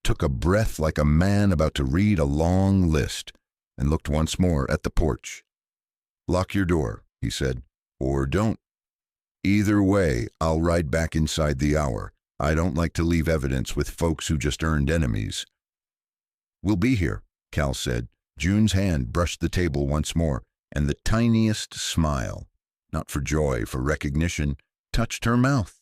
took a breath like a man about to read a long list, and looked once more at the porch. Lock your door, he said, or don't. Either way, I'll ride back inside the hour. I don't like to leave evidence with folks who just earned enemies. We'll be here, Cal said. June's hand brushed the table once more, and the tiniest smile, not for joy, for recognition, touched her mouth,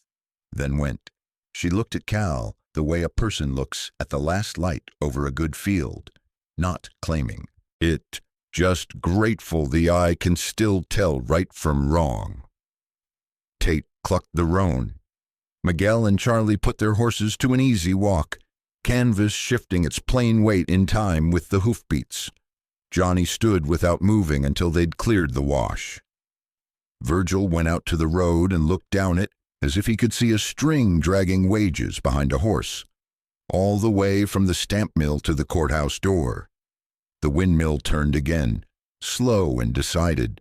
then went. She looked at Cal the way a person looks at the last light over a good field, not claiming. It, just grateful the eye can still tell right from wrong. Tate clucked the roan. Miguel and Charlie put their horses to an easy walk, canvas shifting its plain weight in time with the hoofbeats. Johnny stood without moving until they'd cleared the wash. Virgil went out to the road and looked down it as if he could see a string dragging wages behind a horse, all the way from the stamp mill to the courthouse door. The windmill turned again, slow and decided.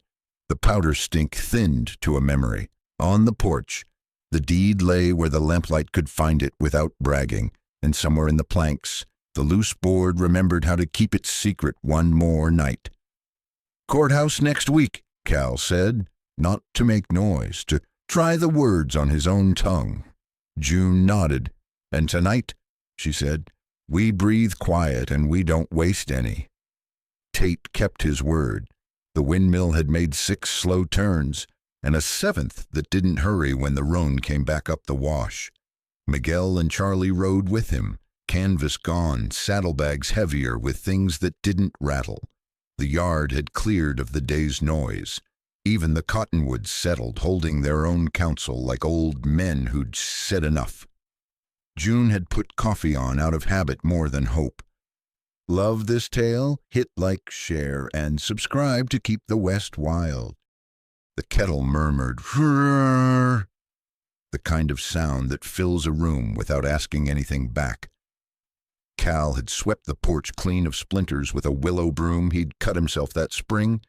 The powder stink thinned to a memory. On the porch, the deed lay where the lamplight could find it without bragging, and somewhere in the planks, the loose board remembered how to keep it secret one more night. Courthouse next week, Cal said, not to make noise, to try the words on his own tongue. June nodded. And tonight, she said, we breathe quiet and we don't waste any. Tate kept his word. The windmill had made 6 slow turns, and a 7th that didn't hurry when the roan came back up the wash. Miguel and Charlie rode with him, Canvas gone, saddlebags heavier with things that didn't rattle. The yard had cleared of the day's noise. Even the cottonwoods settled, holding their own counsel like old men who'd said enough. June had put coffee on out of habit more than hope. Love this tale? Hit like, share, and subscribe to keep the West wild. The kettle murmured, "Rrrr," the kind of sound that fills a room without asking anything back. Cal had swept the porch clean of splinters with a willow broom he'd cut himself that spring,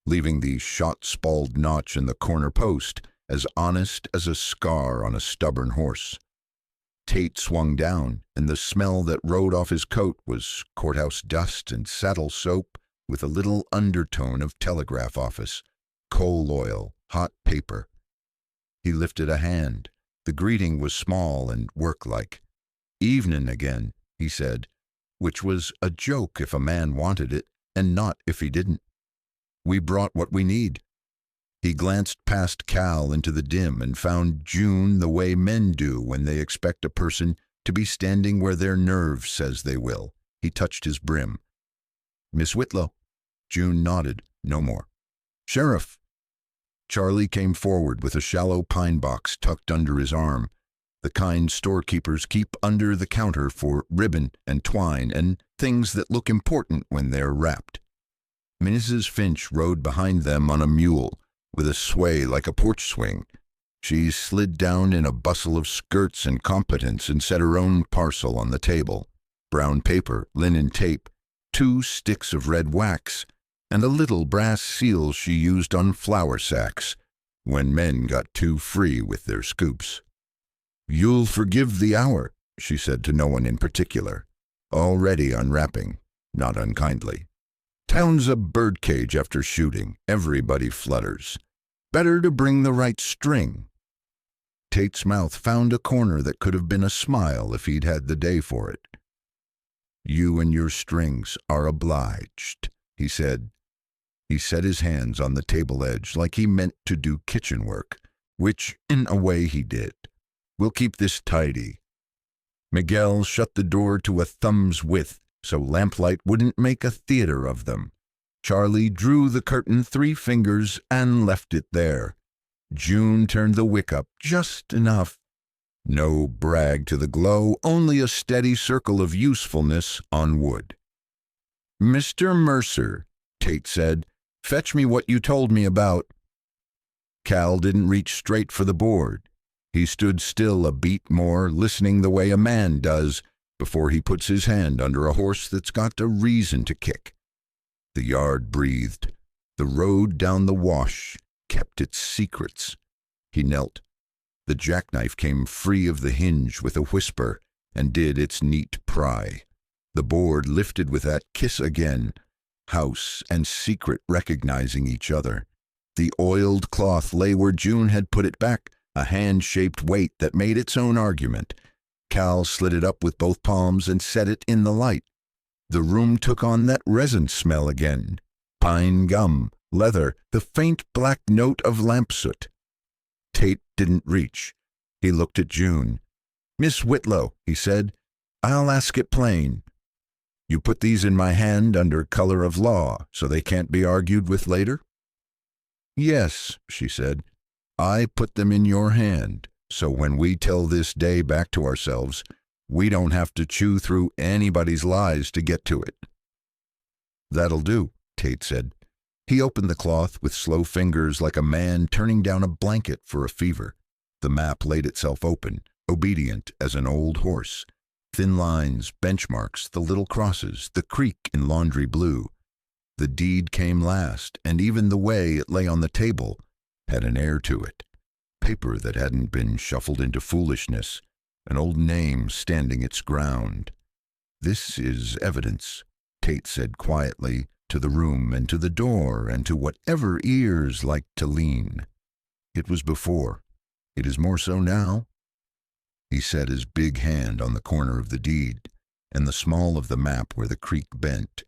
leaving the shot-spalled notch in the corner post as honest as a scar on a stubborn horse. Tate swung down, and the smell that rode off his coat was courthouse dust and saddle soap with a little undertone of telegraph office, coal oil, hot paper. He lifted a hand. The greeting was small and work-like. "Evenin' again," he said, which was a joke if a man wanted it, and not if he didn't. "We brought what we need." He glanced past Cal into the dim and found June the way men do when they expect a person to be standing where their nerve says they will. He touched his brim. "Miss Whitlow." June nodded, no more. "Sheriff." Charlie came forward with a shallow pine box tucked under his arm, the kind storekeepers keep under the counter for ribbon and twine and things that look important when they're wrapped. Mrs. Finch rode behind them on a mule, with a sway like a porch swing. She slid down in a bustle of skirts and competence and set her own parcel on the table. Brown paper, linen tape, 2 sticks of red wax, and a little brass seal she used on flour sacks, when men got too free with their scoops. "You'll forgive the hour," she said to no one in particular, already unwrapping, not unkindly. "Town's a birdcage after shooting. Everybody flutters. Better to bring the right string." Tate's mouth found a corner that could have been a smile if he'd had the day for it. "You and your strings are obliged," he said. He set his hands on the table edge like he meant to do kitchen work, which, in a way, he did. "We'll keep this tidy." Miguel shut the door to a thumb's width so lamplight wouldn't make a theater of them. Charlie drew the curtain 3 fingers and left it there. June turned the wick up just enough. No brag to the glow, only a steady circle of usefulness on wood. "Mr. Mercer," Tate said, "fetch me what you told me about." Cal didn't reach straight for the board. He stood still a beat more, listening the way a man does before he puts his hand under a horse that's got a reason to kick. The yard breathed. The road down the wash kept its secrets. He knelt. The jackknife came free of the hinge with a whisper and did its neat pry. The board lifted with that kiss again, house and secret recognizing each other. The oiled cloth lay where June had put it back, a hand-shaped weight that made its own argument. Cal slid it up with both palms and set it in the light. The room took on that resin smell again. Pine gum, leather, the faint black note of lamp soot. Tate didn't reach. He looked at June. "Miss Whitlow," he said, "I'll ask it plain. You put these in my hand under color of law, so they can't be argued with later?" "Yes," she said. "I put them in your hand, so when we tell this day back to ourselves, we don't have to chew through anybody's lies to get to it." "That'll do," Tate said. He opened the cloth with slow fingers like a man turning down a blanket for a fever. The map laid itself open, obedient as an old horse. Thin lines, benchmarks, the little crosses, the creek in laundry blue. The deed came last, and even the way it lay on the table had an air to it. Paper that hadn't been shuffled into foolishness, an old name standing its ground. "This is evidence," Tate said quietly, to the room and to the door and to whatever ears liked to lean. "It was before. It is more so now." He set his big hand on the corner of the deed and the small of the map where the creek bent.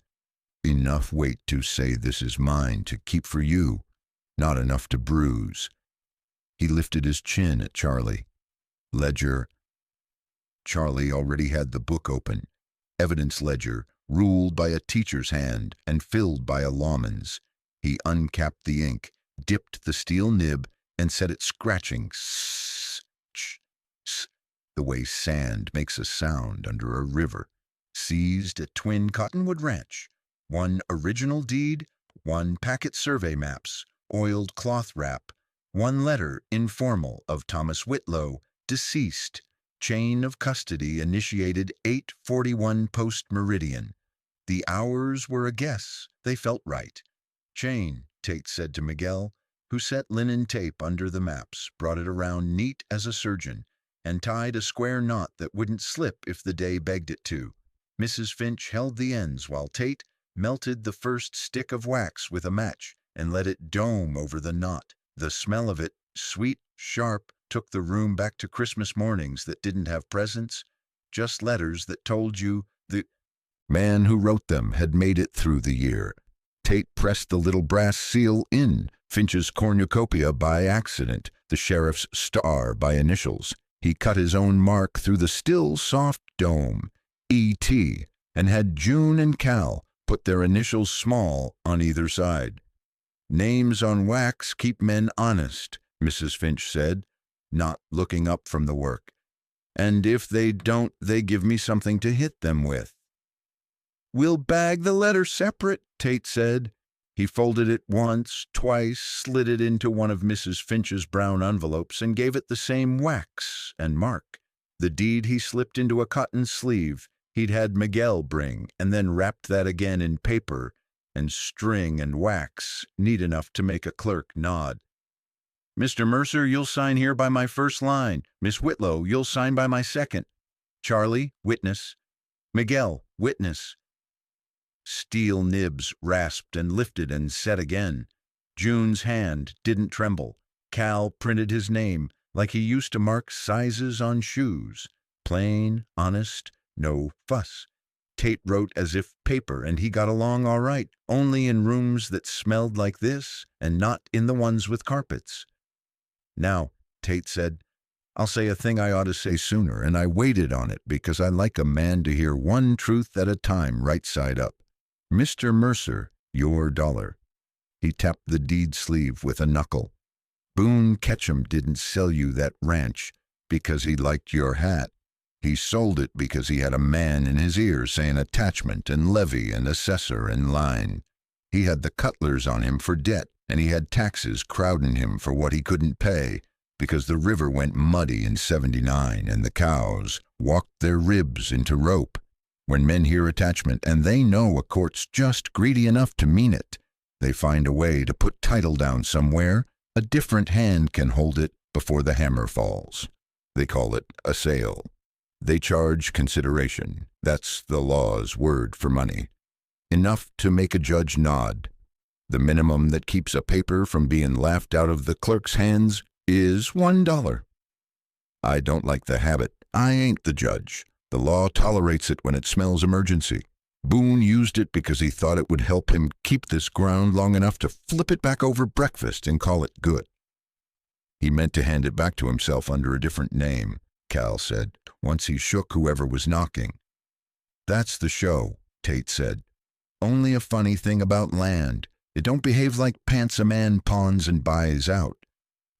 "Enough weight to say this is mine to keep for you, not enough to bruise." He lifted his chin at Charlie. "Ledger." Charlie already had the book open. Evidence ledger, ruled by a teacher's hand and filled by a lawman's. He uncapped the ink, dipped the steel nib, and set it scratching the way sand makes a sound under a river. Seized at Twin Cottonwood Ranch. 1 original deed, 1 packet survey maps, oiled cloth wrap, 1 letter informal of Thomas Whitlow, deceased. Chain of custody initiated 8:41 post-meridian. The hours were a guess. They felt right. Chain, Tate said to Miguel, who set linen tape under the maps, brought it around neat as a surgeon, and tied a square knot that wouldn't slip if the day begged it to. Mrs. Finch held the ends while Tate melted the first stick of wax with a match and let it dome over the knot. The smell of it, sweet, sharp, took the room back to Christmas mornings that didn't have presents, just letters that told you the man who wrote them had made it through the year. Tate pressed the little brass seal in, Finch's cornucopia by accident, the sheriff's star by initials. He cut his own mark through the still soft dome, E.T., and had June and Cal put their initials small on either side. Names on wax keep men honest, Mrs. Finch said, not looking up from the work. And if they don't, they give me something to hit them with. We'll bag the letter separate, Tate said. He folded it once, twice, slid it into one of Mrs. Finch's brown envelopes, and gave it the same wax and mark. The deed he slipped into a cotton sleeve he'd had Miguel bring, and then wrapped that again in paper and string and wax, neat enough to make a clerk nod. Mr. Mercer, you'll sign here by my first line. Miss Whitlow, you'll sign by my second. Charlie, witness. Miguel, witness. Steel nibs rasped and lifted and set again. June's hand didn't tremble. Cal printed his name like he used to mark sizes on shoes. Plain, honest, no fuss. Tate wrote as if paper, and he got along all right, only in rooms that smelled like this and not in the ones with carpets. Now, Tate said, I'll say a thing I ought to say sooner, and I waited on it because I like a man to hear one truth at a time right side up. Mr. Mercer, your dollar. He tapped the deed sleeve with a knuckle. Boone Ketchum didn't sell you that ranch because he liked your hat. He sold it because he had a man in his ear saying attachment and levy and assessor and line. He had the Cutlers on him for debt, and he had taxes crowding him for what he couldn't pay because the river went muddy in '79 and the cows walked their ribs into rope. When men hear attachment and they know a court's just greedy enough to mean it, they find a way to put title down somewhere. A different hand can hold it before the hammer falls. They call it a sale. They charge consideration. That's the law's word for money. Enough to make a judge nod. The minimum that keeps a paper from being laughed out of the clerk's hands is $1. I don't like the habit. I ain't the judge. The law tolerates it when it smells emergency. Boone used it because he thought it would help him keep this ground long enough to flip it back over breakfast and call it good. He meant to hand it back to himself under a different name, Cal said, once he shook whoever was knocking. That's the show, Tate said. Only a funny thing about land. It don't behave like pants a man pawns and buys out.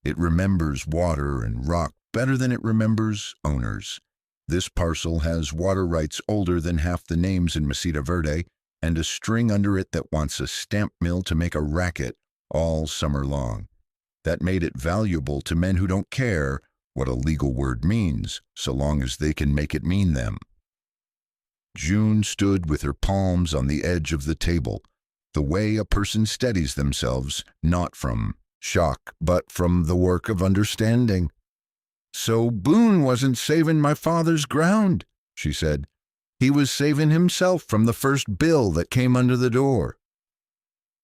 It remembers water and rock better than it remembers owners. This parcel has water rights older than half the names in Mesita Verde, and a string under it that wants a stamp mill to make a racket all summer long. That made it valuable to men who don't care what a legal word means, so long as they can make it mean them. June stood with her palms on the edge of the table, the way a person steadies themselves, not from shock, but from the work of understanding. So Boone wasn't saving my father's ground, she said. He was saving himself from the first bill that came under the door.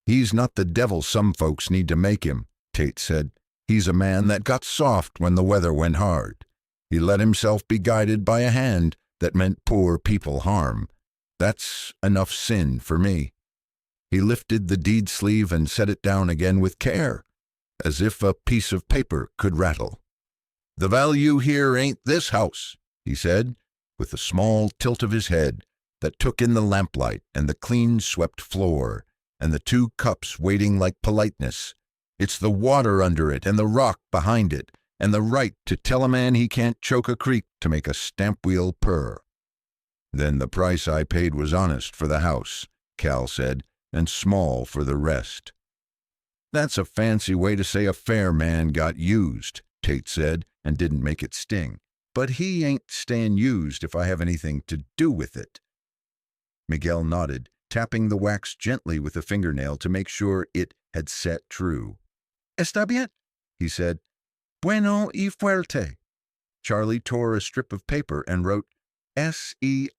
He's not the devil some folks need to make him, Tate said. He's a man that got soft when the weather went hard. He let himself be guided by a hand that meant poor people harm. That's enough sin for me. He lifted the deed sleeve and set it down again with care, as if a piece of paper could rattle. The value here ain't this house, he said. with a small tilt of his head that took in the lamplight and the clean-swept floor, and the 2 cups waiting like politeness. It's the water under it and the rock behind it, and the right to tell a man he can't choke a creek to make a stamp wheel purr. Then the price I paid was honest for the house, Cal said, and small for the rest. That's a fancy way to say a fair man got used, Tate said, and didn't make it sting. But he ain't stayin' used if I have anything to do with it. Miguel nodded, tapping the wax gently with a fingernail to make sure it had set true. Está bien, he said. Bueno y fuerte. Charlie tore a strip of paper and wrote S-E-I-Z-E-D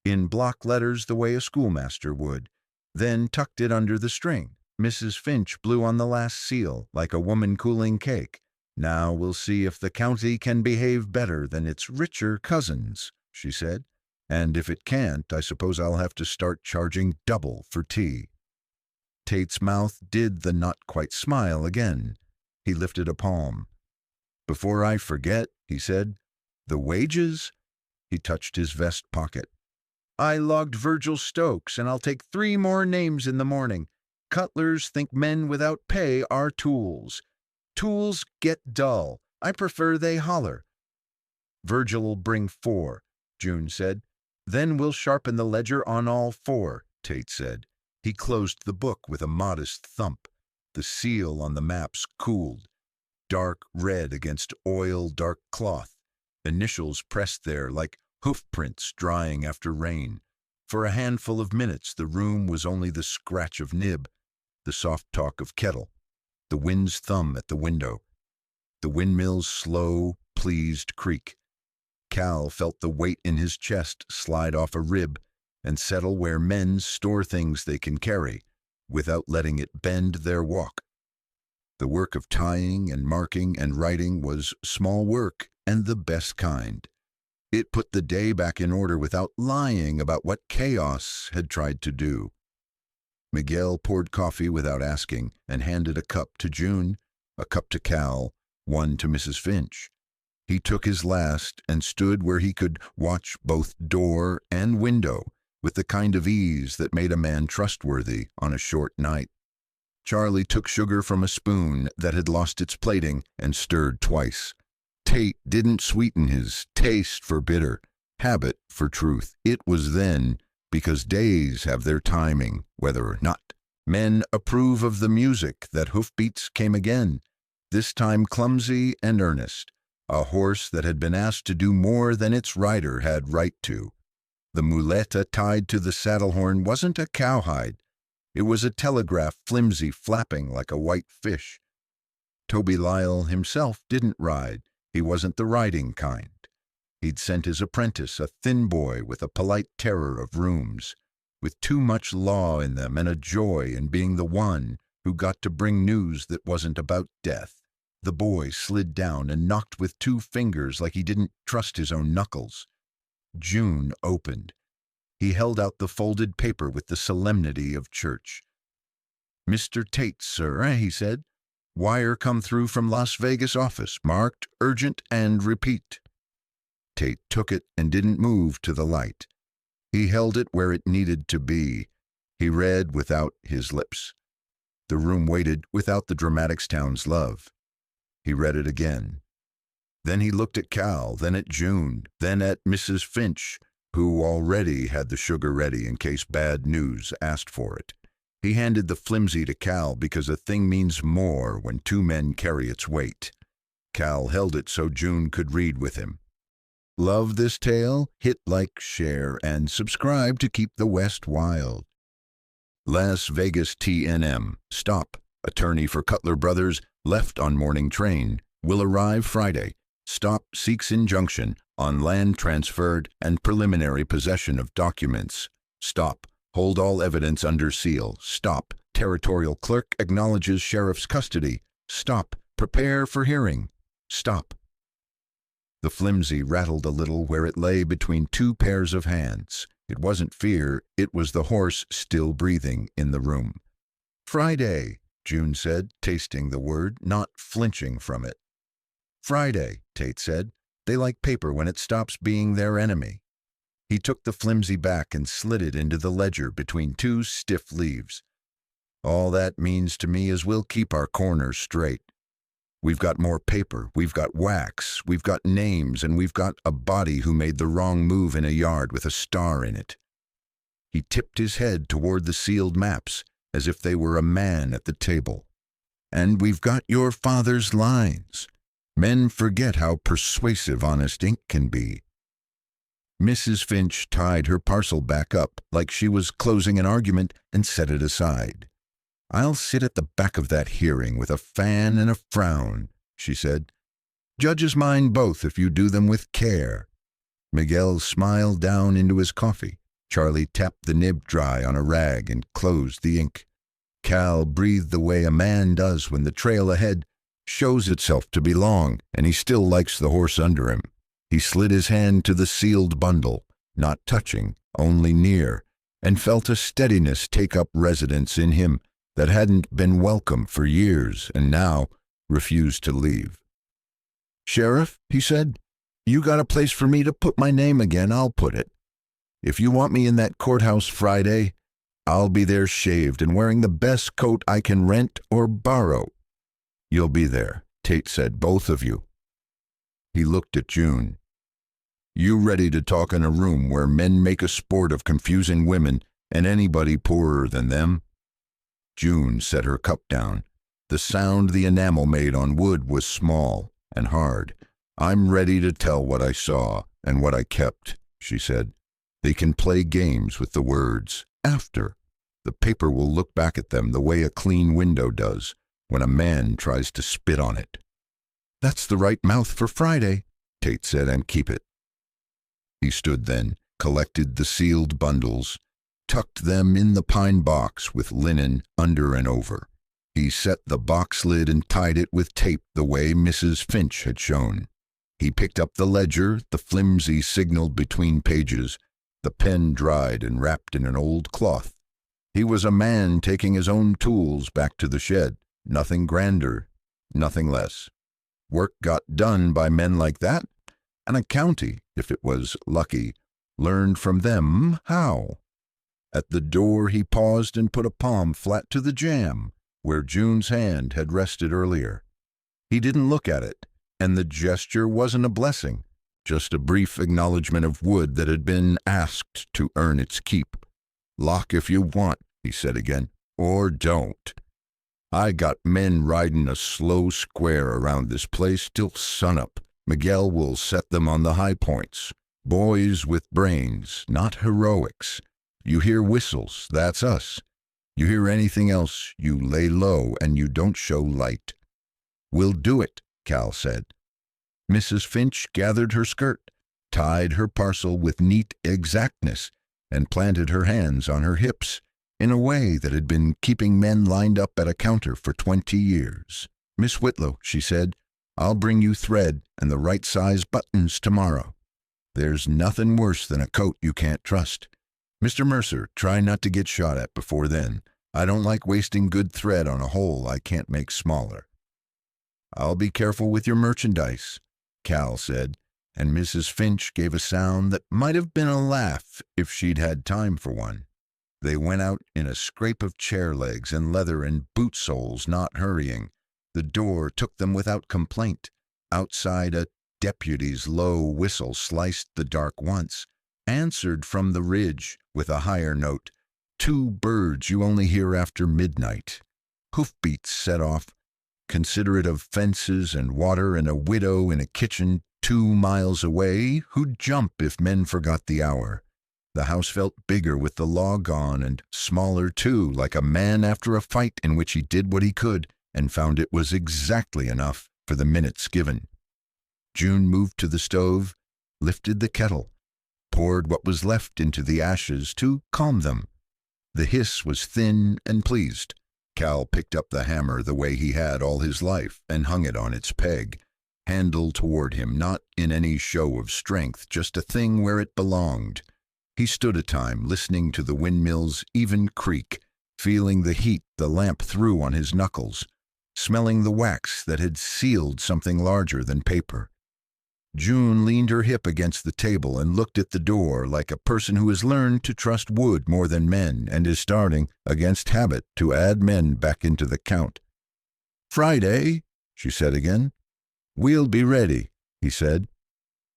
in block letters the way a schoolmaster would, then tucked it under the string. Mrs. Finch blew on the last seal like a woman cooling cake. Now we'll see if the county can behave better than its richer cousins, she said. And if it can't, I suppose I'll have to start charging double for tea. Tate's mouth did the not-quite smile again. He lifted a palm. Before I forget, he said, the wages? He touched his vest pocket. I logged Virgil Stokes, and I'll take 3 more names in the morning. Cutlers think men without pay are tools. Tools get dull. I prefer they holler. Virgil'll bring 4, June said. Then we'll sharpen the ledger on all 4, Tate said. He closed the book with a modest thump. The seal on the maps cooled. Dark red against oil-dark cloth. Initials pressed there like hoof prints drying after rain. For a handful of minutes the room was only the scratch of nib, the soft talk of kettle, the wind's thumb at the window, the windmill's slow, pleased creak. Cal felt the weight in his chest slide off a rib and settle where men store things they can carry, without letting it bend their walk. The work of tying and marking and writing was small work and the best kind. It put the day back in order without lying about what chaos had tried to do. Miguel poured coffee without asking and handed a cup to June, a cup to Cal, one to Mrs. Finch. He took his last and stood where he could watch both door and window with the kind of ease that made a man trustworthy on a short night. Charlie took sugar from a spoon that had lost its plating and stirred twice. Tate didn't sweeten his taste for bitter, habit for truth. It was then, because days have their timing, whether or not. Men approve of the music that hoofbeats came again, this time clumsy and earnest, a horse that had been asked to do more than its rider had right to. The muleta tied to the saddle horn wasn't a cowhide. It was a telegraph flimsy flapping like a white fish. Toby Lyle himself didn't ride. He wasn't the riding kind. He'd sent his apprentice, a thin boy with a polite terror of rooms, with too much law in them and a joy in being the one who got to bring news that wasn't about death. The boy slid down and knocked with 2 fingers like he didn't trust his own knuckles. June opened. He held out the folded paper with the solemnity of church. "Mr. Tate, sir," he said. "Wire come through from Las Vegas office, marked urgent and repeat." Tate took it and didn't move to the light. He held it where it needed to be. He read without his lips. The room waited without the Dramatics-town's love. He read it again. Then he looked at Cal, then at June, then at Mrs. Finch, who already had the sugar ready in case bad news asked for it. He handed the flimsy to Cal because a thing means more when 2 men carry its weight. Cal held it so June could read with him. Love this tale? Hit like, share, and subscribe to keep the West wild. Las Vegas TNM. Stop. Attorney for Cutler Brothers, left on morning train. Will arrive Friday. Stop seeks injunction on land transferred and preliminary possession of documents. Stop. Hold all evidence under seal. Stop. Territorial clerk acknowledges sheriff's custody. Stop. Prepare for hearing. Stop. The flimsy rattled a little where it lay between 2 pairs of hands. It wasn't fear, it was the horse still breathing in the room. Friday, June said, tasting the word, not flinching from it. Friday, Tate said. They like paper when it stops being their enemy. He took the flimsy back and slid it into the ledger between two stiff leaves. All that means to me is we'll keep our corners straight. We've got more paper, we've got wax, we've got names, and we've got a body who made the wrong move in a yard with a star in it. He tipped his head toward the sealed maps, as if they were a man at the table. And we've got your father's lines. Men forget how persuasive honest ink can be. Mrs. Finch tied her parcel back up like she was closing an argument and set it aside. "I'll sit at the back of that hearing with a fan and a frown," she said. "Judges mind both if you do them with care." Miguel smiled down into his coffee. Charlie tapped the nib dry on a rag and closed the ink. Cal breathed the way a man does when the trail ahead shows itself to be long and he still likes the horse under him. He slid his hand to the sealed bundle, not touching, only near, and felt a steadiness take up residence in him that hadn't been welcome for years and now refused to leave. "Sheriff," he said, "you got a place for me to put my name again, I'll put it. If you want me in that courthouse Friday, I'll be there shaved and wearing the best coat I can rent or borrow." "You'll be there," Tate said, "both of you." He looked at June. "You ready to talk in a room where men make a sport of confusing women and anybody poorer than them?" June set her cup down. The sound the enamel made on wood was small and hard. "I'm ready to tell what I saw and what I kept," she said. "They can play games with the words after. The paper will look back at them the way a clean window does when a man tries to spit on it." "That's the right mouth for Friday," Tate said, "and keep it." He stood then, collected the sealed bundles, tucked them in the pine box with linen under and over. He set the box lid and tied it with tape the way Mrs. Finch had shown. He picked up the ledger, the flimsy signaled between pages, the pen dried and wrapped in an old cloth. He was a man taking his own tools back to the shed, nothing grander, nothing less. Work got done by men like that, and a county, if it was lucky, learned from them how. At the door he paused and put a palm flat to the jamb, where June's hand had rested earlier. He didn't look at it, and the gesture wasn't a blessing, just a brief acknowledgment of wood that had been asked to earn its keep. "Lock if you want," he said again, "or don't. I got men riding a slow square around this place till sunup. Miguel will set them on the high points. Boys with brains, not heroics. You hear whistles, that's us. You hear anything else, you lay low and you don't show light." "We'll do it," Cal said. Mrs. Finch gathered her skirt, tied her parcel with neat exactness, and planted her hands on her hips in a way that had been keeping men lined up at a counter for 20 years. "Miss Whitlow," she said, "I'll bring you thread and the right size buttons tomorrow. There's nothing worse than a coat you can't trust. Mr. Mercer, try not to get shot at before then. I don't like wasting good thread on a hole I can't make smaller." "I'll be careful with your merchandise," Cal said, and Mrs. Finch gave a sound that might have been a laugh if she'd had time for one. They went out in a scrape of chair legs and leather and boot soles, not hurrying. The door took them without complaint. Outside, a deputy's low whistle sliced the dark once, answered from the ridge with a higher note. Two birds you only hear after midnight. Hoofbeats set off, considerate of fences and water and a widow in a kitchen 2 miles away who'd jump if men forgot the hour. The house felt bigger with the law gone and smaller too, like a man after a fight in which he did what he could and found it was exactly enough for the minutes given. June moved to the stove, lifted the kettle, poured what was left into the ashes to calm them. The hiss was thin and pleased. Cal picked up the hammer the way he had all his life and hung it on its peg, handle toward him, not in any show of strength, just a thing where it belonged. He stood a time, listening to the windmill's even creak, feeling the heat the lamp threw on his knuckles, smelling the wax that had sealed something larger than paper. June leaned her hip against the table and looked at the door like a person who has learned to trust wood more than men and is starting, against habit, to add men back into the count. "Friday," she said again. "We'll be ready," he said.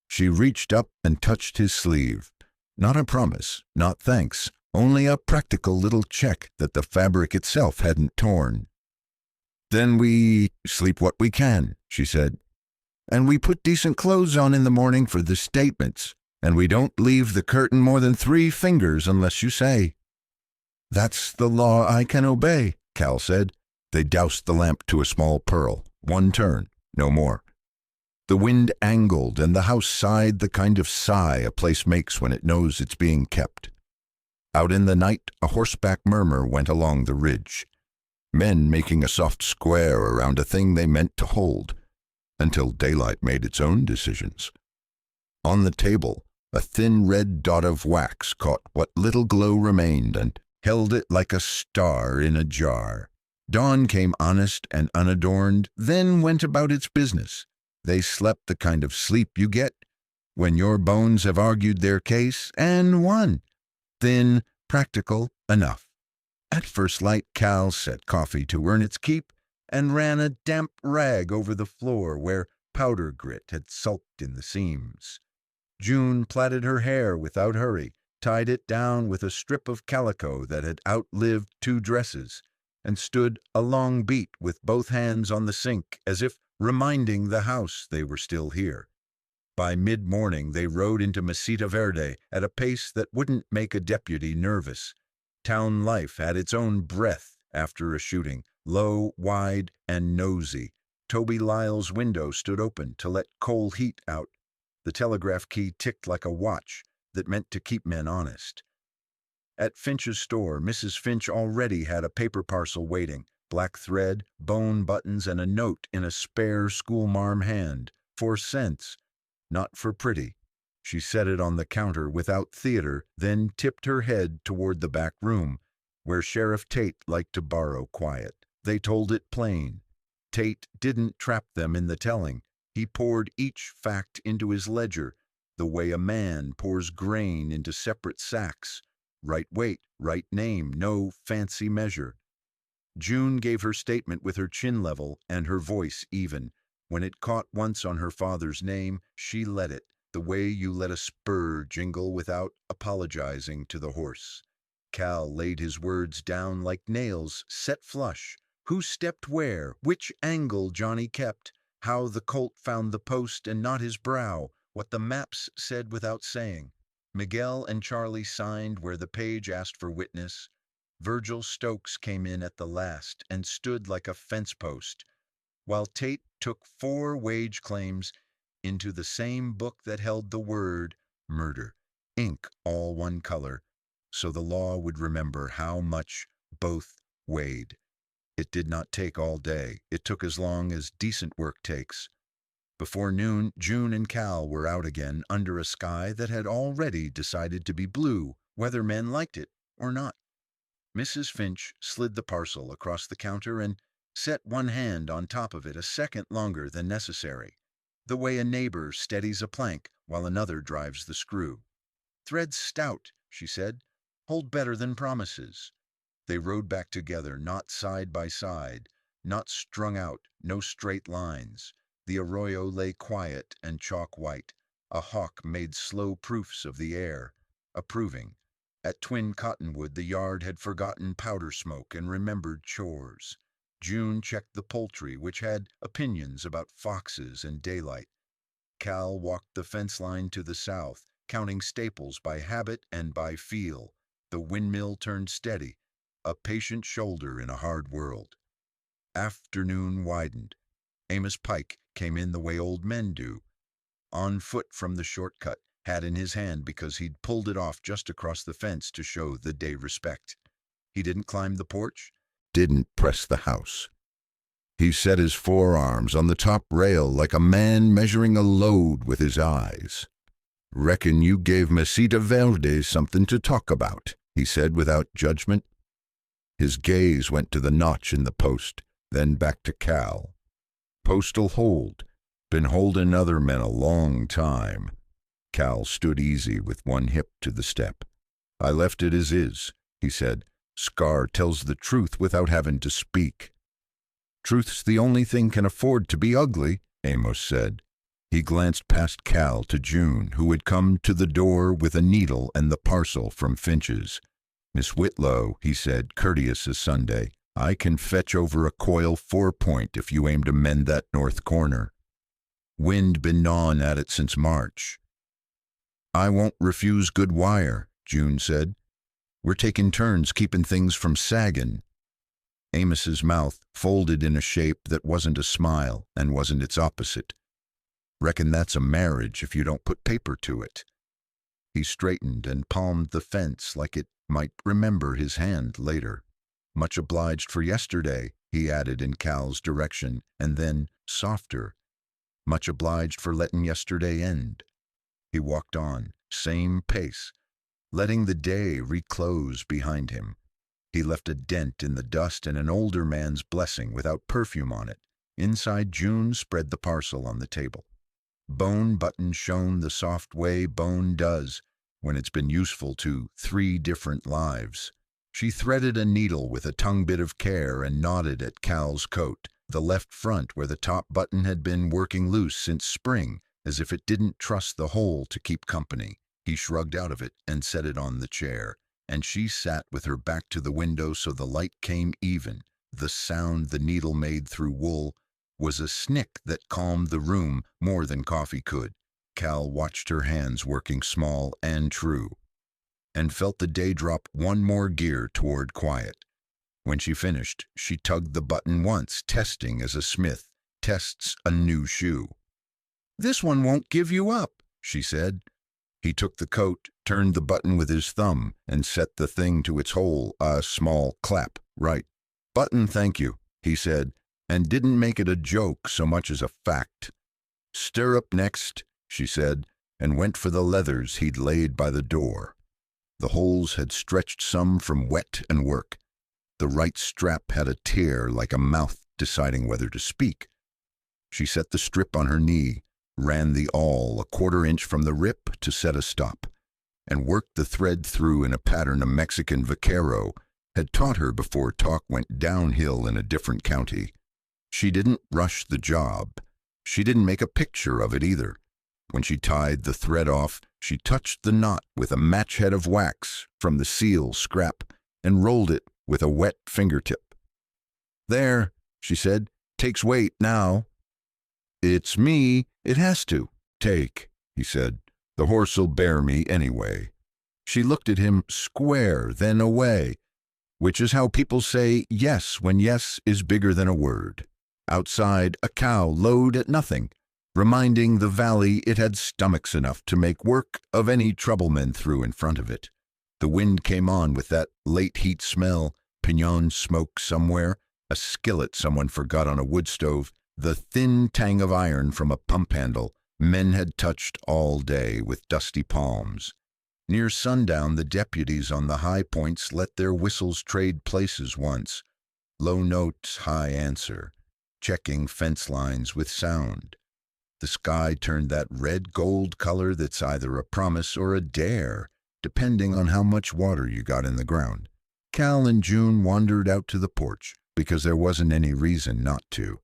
She reached up and touched his sleeve. Not a promise, not thanks, only a practical little check that the fabric itself hadn't torn. "Then we sleep what we can," she said. "And we put decent clothes on in the morning for the statements, and we don't leave the curtain more than 3 fingers unless you say." "That's the law I can obey," Cal said. They doused the lamp to a small pearl. 1 turn, no more. The wind angled, and the house sighed the kind of sigh a place makes when it knows it's being kept. Out in the night, a horseback murmur went along the ridge. Men making a soft square around a thing they meant to hold, until daylight made its own decisions. On the table, a thin red dot of wax caught what little glow remained and held it like a star in a jar. Dawn came honest and unadorned, then went about its business. They slept the kind of sleep you get when your bones have argued their case and won. Thin, practical, enough. At first light, Cal set coffee to earn its keep and ran a damp rag over the floor where powder grit had sulked in the seams. June plaited her hair without hurry, tied it down with a strip of calico that had outlived 2 dresses, and stood a long beat with both hands on the sink as if reminding the house they were still here. By mid-morning they rode into Mesita Verde at a pace that wouldn't make a deputy nervous. Town life had its own breath after a shooting, low, wide, and nosy. Toby Lyle's window stood open to let coal heat out. The telegraph key ticked like a watch that meant to keep men honest. At Finch's store, Mrs. Finch already had a paper parcel waiting, black thread, bone buttons, and a note in a spare schoolmarm hand. 4 cents. Not for pretty. She set it on the counter without theater, then tipped her head toward the back room, where Sheriff Tate liked to borrow quiet. They told it plain. Tate didn't trap them in the telling. He poured each fact into his ledger, the way a man pours grain into separate sacks. Right weight, right name, no fancy measure. June gave her statement with her chin level and her voice even. When it caught once on her father's name, she let it, the way you let a spur jingle without apologizing to the horse. Cal laid his words down like nails, set flush. Who stepped where, which angle Johnny kept, how the colt found the post and not his brow, what the maps said without saying. Miguel and Charlie signed where the page asked for witness. Virgil Stokes came in at the last and stood like a fence post, while Tate took 4 wage claims into the same book that held the word murder, ink all one color, so the law would remember how much both weighed. It did not take all day. It took as long as decent work takes. Before noon, June and Cal were out again under a sky that had already decided to be blue, whether men liked it or not. Mrs. Finch slid the parcel across the counter and set one hand on top of it a second longer than necessary, the way a neighbor steadies a plank while another drives the screw. "Thread's stout," she said. "Hold better than promises." They rode back together, not side by side, not strung out, no straight lines. The arroyo lay quiet and chalk white. A hawk made slow proofs of the air, approving. At Twin Cottonwood the yard had forgotten powder smoke and remembered chores. June checked the poultry, which had opinions about foxes and daylight. Cal walked the fence line to the south, counting staples by habit and by feel. The windmill turned steady, a patient shoulder in a hard world. Afternoon widened. Amos Pike came in the way old men do, on foot from the shortcut, hat in his hand because he'd pulled it off just across the fence to show the day respect. He didn't climb the porch, didn't press the house. He set his forearms on the top rail like a man measuring a load with his eyes. "Reckon you gave Mesita Verde something to talk about," he said without judgment. His gaze went to the notch in the post, then back to Cal. "Post'll hold. Been holding other men a long time. Cal stood easy with one hip to the step. I left it as is, he said. Scar tells the truth without having to speak. Truth's the only thing can afford to be ugly, Amos said. He glanced past Cal to June, who had come to the door with a needle and the parcel from Finch's. Miss Whitlow, he said, courteous as Sunday, I can fetch over a coil 4-point if you aim to mend that north corner. Wind been gnawing at it since March. I won't refuse good wire, June said. We're taking turns keeping things from sagging. Amos's mouth folded in a shape that wasn't a smile and wasn't its opposite. Reckon that's a marriage if you don't put paper to it. He straightened and palmed the fence like it might remember his hand later. Much obliged for yesterday, he added in Cal's direction, and then, softer, much obliged for letting yesterday end. He walked on, same pace, letting the day reclose behind him. He left a dent in the dust and an older man's blessing without perfume on it. Inside, June spread the parcel on the table. Bone button shone the soft way bone does when it's been useful to 3 different lives. She threaded a needle with a tongue bit of care and nodded at Cal's coat, the left front where the top button had been working loose since spring, as if it didn't trust the whole to keep company. He shrugged out of it and set it on the chair, and she sat with her back to the window so the light came even. The sound the needle made through wool was a snick that calmed the room more than coffee could. Cal watched her hands working small and true, and felt the day drop one more gear toward quiet. When she finished, she tugged the button once, testing as a smith tests a new shoe. "This one won't give you up," she said. He took the coat, turned the button with his thumb, and set the thing to its hole, a small clap, right. "Button, thank you," he said, and didn't make it a joke so much as a fact. "Stirrup next," she said, and went for the leathers he'd laid by the door. The holes had stretched some from wet and work. The right strap had a tear like a mouth deciding whether to speak. She set the strip on her knee, ran the awl a 1/4 inch from the rip to set a stop, and worked the thread through in a pattern a Mexican vaquero had taught her before talk went downhill in a different county. She didn't rush the job. She didn't make a picture of it either. When she tied the thread off, she touched the knot with a match head of wax from the seal scrap and rolled it with a wet fingertip. "There," she said, "takes weight now." "It's me. It has to." "Take," he said. "The horse'll bear me anyway." She looked at him square, then away, which is how people say yes when yes is bigger than a word. Outside, a cow lowed at nothing, reminding the valley it had stomachs enough to make work of any troublemen threw in front of it. The wind came on with that late heat smell, pinon smoke somewhere, a skillet someone forgot on a wood stove, the thin tang of iron from a pump handle men had touched all day with dusty palms. Near sundown, the deputies on the high points let their whistles trade places once. Low notes, high answer, checking fence lines with sound. The sky turned that red-gold color that's either a promise or a dare, depending on how much water you got in the ground. Cal and June wandered out to the porch because there wasn't any reason not to.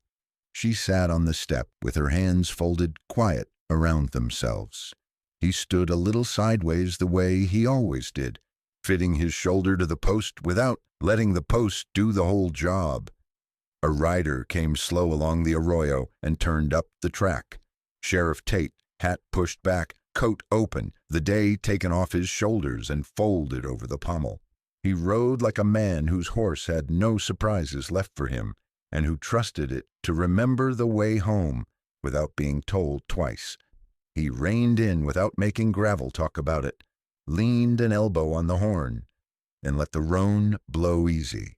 She sat on the step with her hands folded quiet around themselves. He stood a little sideways the way he always did, fitting his shoulder to the post without letting the post do the whole job. A rider came slow along the arroyo and turned up the track. Sheriff Tate, hat pushed back, coat open, the day taken off his shoulders and folded over the pommel. He rode like a man whose horse had no surprises left for him, and who trusted it to remember the way home without being told twice. He reined in without making gravel talk about it, leaned an elbow on the horn, and let the roan blow easy.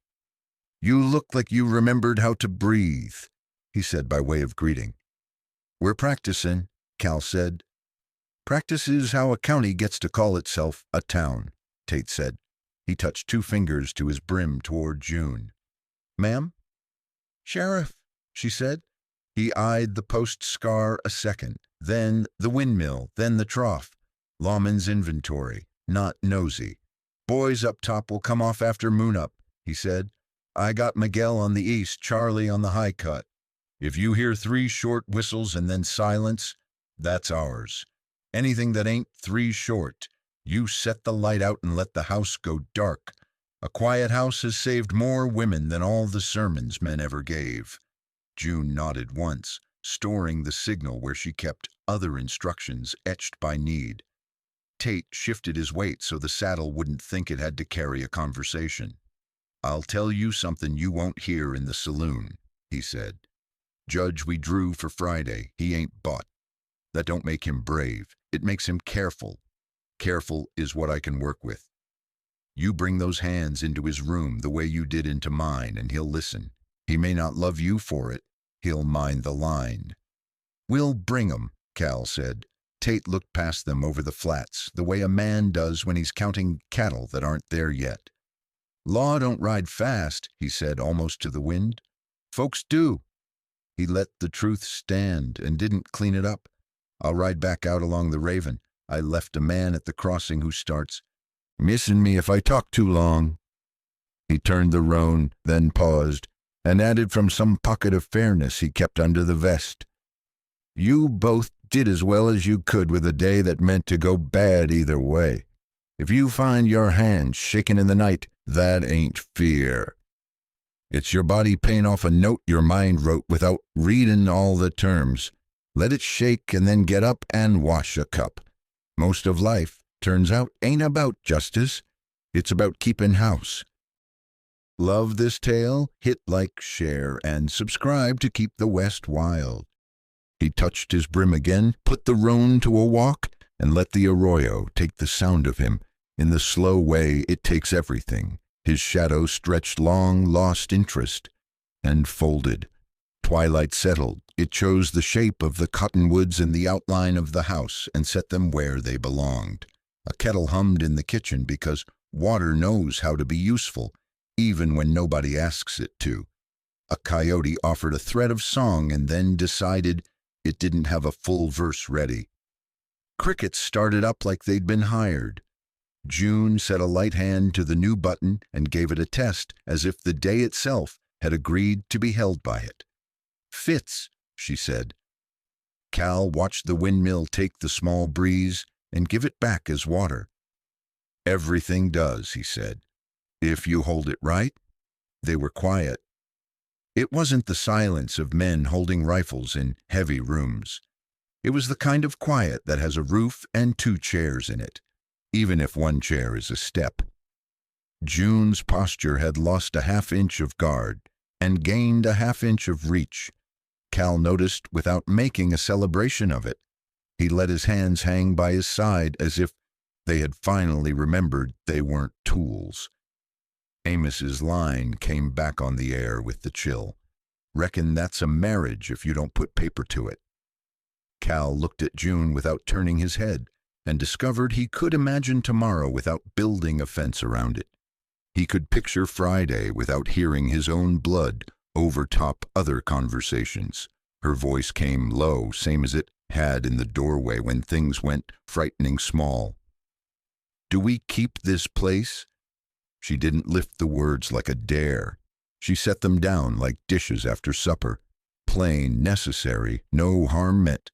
"You look like you remembered how to breathe," he said by way of greeting. "We're practicing," Cal said. "Practice is how a county gets to call itself a town," Tate said. He touched 2 fingers to his brim toward June. "Ma'am?" "Sheriff," she said. He eyed the post scar a second, then the windmill, then the trough. Lawman's inventory, not nosy. Boys up top will come off after moon up, he said. I got Miguel on the east, Charlie on the high cut. If you hear 3 short whistles and then silence, that's ours. Anything that ain't 3 short, you set the light out and let the house go dark. A quiet house has saved more women than all the sermons men ever gave. June nodded once, storing the signal where she kept other instructions etched by need. Tate shifted his weight so the saddle wouldn't think it had to carry a conversation. I'll tell you something you won't hear in the saloon, he said. Judge we drew for Friday, he ain't bought. That don't make him brave, it makes him careful. Careful is what I can work with. You bring those hands into his room the way you did into mine, and he'll listen. He may not love you for it, he'll mind the line. We'll bring 'em, Cal said. Tate looked past them over the flats, the way a man does when he's counting cattle that aren't there yet. Law don't ride fast, he said, almost to the wind. Folks do. He let the truth stand and didn't clean it up. I'll ride back out along the Raven. I left a man at the crossing who starts, "Missing me if I talk too long." He turned the roan, then paused, and added from some pocket of fairness he kept under the vest. You both did as well as you could with a day that meant to go bad either way. If you find your hand shaking in the night, that ain't fear. It's your body paying off a note your mind wrote without reading all the terms. Let it shake and then get up and wash a cup. Most of life, turns out, ain't about justice. It's about keeping house. Love this tale? Hit like, share, and subscribe to keep the West wild. He touched his brim again, put the roan to a walk, and let the arroyo take the sound of him. In the slow way it takes everything. His shadow stretched long, lost interest, and folded. Twilight settled. It chose the shape of the cottonwoods and the outline of the house and set them where they belonged. A kettle hummed in the kitchen because water knows how to be useful, even when nobody asks it to. A coyote offered a thread of song and then decided it didn't have a full verse ready. Crickets started up like they'd been hired. June set a light hand to the new button and gave it a test as if the day itself had agreed to be held by it. Fits, she said. Cal watched the windmill take the small breeze and give it back as water. Everything does, he said, if you hold it right. They were quiet. It wasn't the silence of men holding rifles in heavy rooms. It was the kind of quiet that has a roof and 2 chairs in it, even if one chair is a step. June's posture had lost a half-inch of guard and gained a half-inch of reach. Cal noticed without making a celebration of it. He let his hands hang by his side as if they had finally remembered they weren't tools. Amos's line came back on the air with the chill. Reckon that's a marriage if you don't put paper to it. Cal looked at June without turning his head and discovered he could imagine tomorrow without building a fence around it. He could picture Friday without hearing his own blood overtop other conversations. Her voice came low, same as it had in the doorway when things went frightening small. Do we keep this place? She didn't lift the words like a dare. She set them down like dishes after supper. Plain, necessary, no harm meant,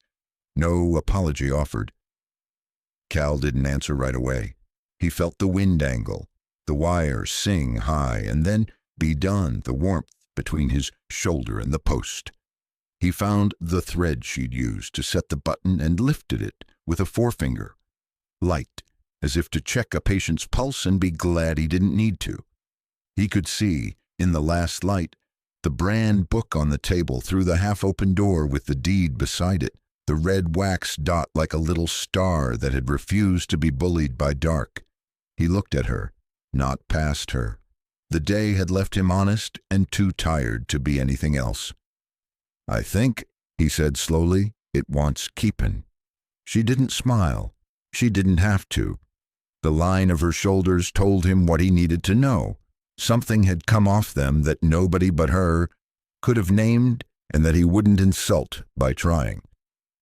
no apology offered. Cal didn't answer right away. He felt the wind angle, the wire sing high, and then be done, the warmth between his shoulder and the post. He found the thread she'd used to set the button and lifted it with a forefinger. Light, as if to check a patient's pulse and be glad he didn't need to. He could see, in the last light, the brand book on the table through the half-open door with the deed beside it, the red wax dot like a little star that had refused to be bullied by dark. He looked at her, not past her. The day had left him honest and too tired to be anything else. I think, he said slowly, it wants keepin'. She didn't smile. She didn't have to. The line of her shoulders told him what he needed to know. Something had come off them that nobody but her could have named and that he wouldn't insult by trying.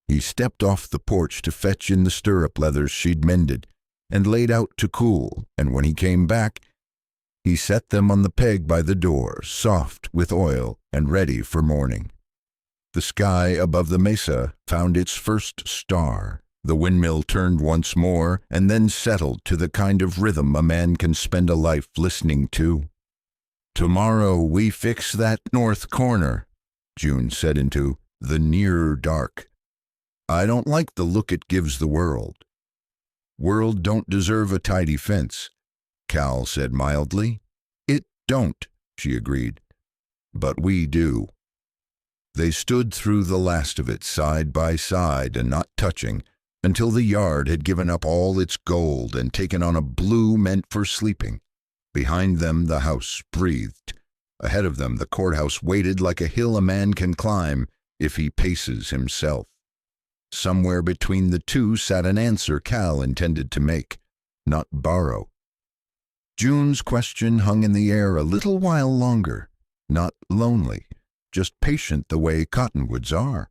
He stepped off the porch to fetch in the stirrup leathers she'd mended and laid out to cool, and when he came back, he set them on the peg by the door, soft with oil and ready for morning. The sky above the mesa found its first star. The windmill turned once more and then settled to the kind of rhythm a man can spend a life listening to. "Tomorrow we fix that north corner," June said into the nearer dark. "I don't like the look it gives the world." "World don't deserve a tidy fence," Cal said mildly. "It don't," she agreed. "But we do." They stood through the last of it side by side and not touching until the yard had given up all its gold and taken on a blue meant for sleeping. Behind them the house breathed. Ahead of them the courthouse waited like a hill a man can climb if he paces himself. Somewhere between the two sat an answer Cal intended to make, not borrow. June's question hung in the air a little while longer, not lonely, just patient the way cottonwoods are.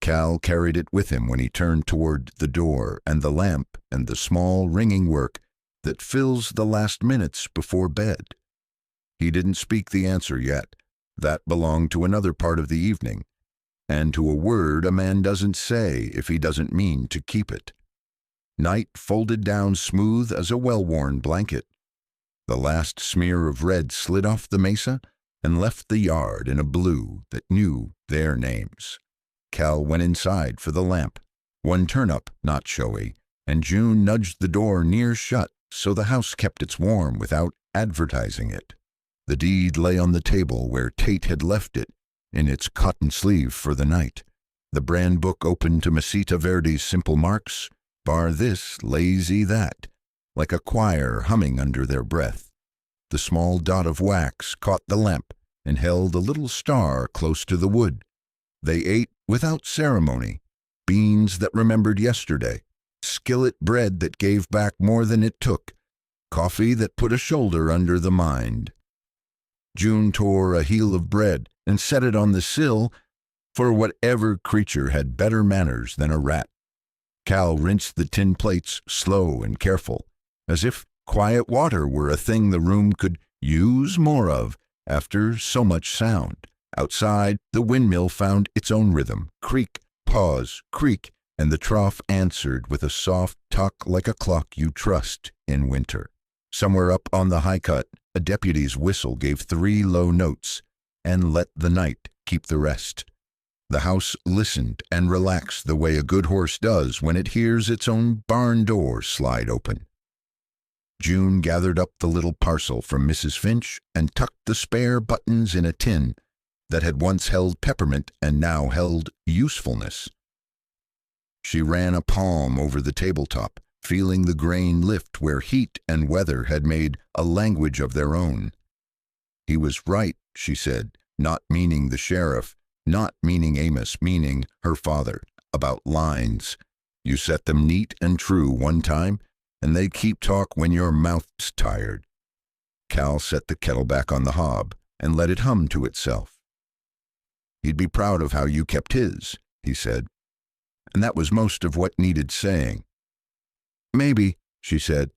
Cal carried it with him when he turned toward the door and the lamp and the small ringing work that fills the last minutes before bed. He didn't speak the answer yet. That belonged to another part of the evening, and to a word a man doesn't say if he doesn't mean to keep it. Night folded down smooth as a well-worn blanket. The last smear of red slid off the mesa and left the yard in a blue that knew their names. Cal went inside for the lamp. One turn-up, not showy, and June nudged the door near shut so the house kept its warm without advertising it. The deed lay on the table where Tate had left it, in its cotton sleeve for the night. The brand book open to Mesita Verde's simple marks, bar this, lazy that, like a choir humming under their breath. The small dot of wax caught the lamp and held a little star close to the wood. They ate without ceremony, beans that remembered yesterday, skillet bread that gave back more than it took, coffee that put a shoulder under the mind. June tore a heel of bread and set it on the sill for whatever creature had better manners than a rat. Cal rinsed the tin plates slow and careful, as if quiet water were a thing the room could use more of after so much sound. Outside, the windmill found its own rhythm, creak, pause, creak, and the trough answered with a soft tuck like a clock you trust in winter. Somewhere up on the high cut, a deputy's whistle gave 3 low notes, and let the night keep the rest. The house listened and relaxed the way a good horse does when it hears its own barn door slide open. June gathered up the little parcel from Mrs. Finch and tucked the spare buttons in a tin that had once held peppermint and now held usefulness. She ran a palm over the tabletop, feeling the grain lift where heat and weather had made a language of their own. He was right, she said, not meaning the sheriff, not meaning Amos, meaning her father, about lines. You set them neat and true one time, and they keep talk when your mouth's tired. Cal set the kettle back on the hob and let it hum to itself. He'd be proud of how you kept his, he said, and that was most of what needed saying. Maybe, she said.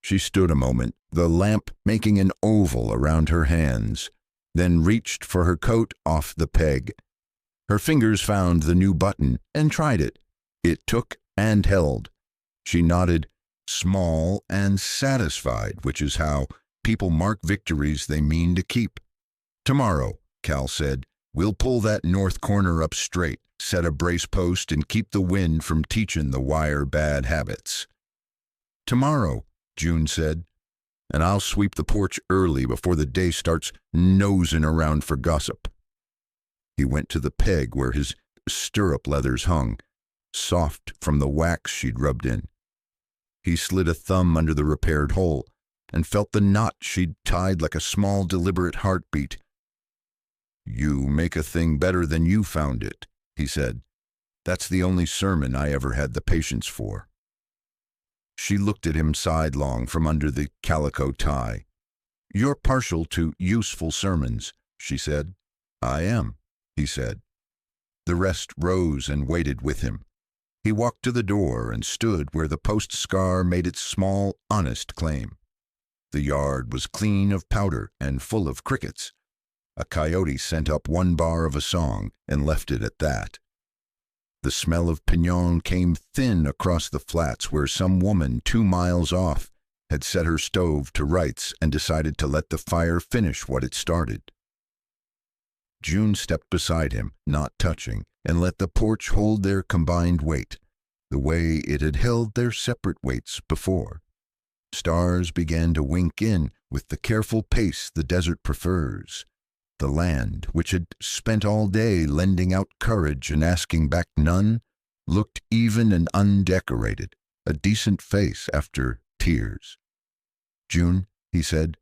She stood a moment, the lamp making an oval around her hands, then reached for her coat off the peg. Her fingers found the new button and tried it. It took and held. She nodded, small and satisfied, which is how people mark victories they mean to keep. Tomorrow, Cal said, we'll pull that north corner up straight, set a brace post, and keep the wind from teaching the wire bad habits. Tomorrow, June said, and I'll sweep the porch early before the day starts nosing around for gossip. He went to the peg where his stirrup leathers hung, soft from the wax she'd rubbed in. He slid a thumb under the repaired hole and felt the knot she'd tied like a small, deliberate heartbeat. You make a thing better than you found it, he said. That's the only sermon I ever had the patience for. She looked at him sidelong from under the calico tie. You're partial to useful sermons, she said. I am. he said. The rest rose and waited with him. He walked to the door and stood where the post scar made its small, honest claim. The yard was clean of powder and full of crickets. A coyote sent up one bar of a song and left it at that. The smell of pignon came thin across the flats where some woman 2 miles off had set her stove to rights and decided to let the fire finish what it started. June stepped beside him, not touching, and let the porch hold their combined weight, the way it had held their separate weights before. Stars began to wink in with the careful pace the desert prefers. The land, which had spent all day lending out courage and asking back none, looked even and undecorated, a decent face after tears. "June," he said,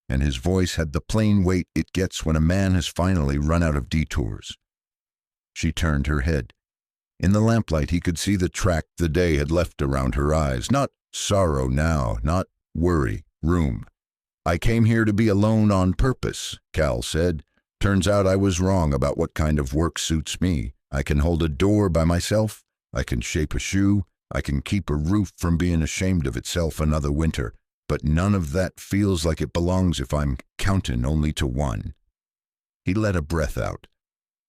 and his voice had the plain weight it gets when a man has finally run out of detours. She turned her head. In the lamplight he could see the track the day had left around her eyes. Not sorrow now, not worry, room. "I came here to be alone on purpose," Cal said. "Turns out I was wrong about what kind of work suits me. I can hold a door by myself. I can shape a shoe. I can keep a roof from being ashamed of itself another winter. But none of that feels like it belongs if I'm counting only to one." He let a breath out.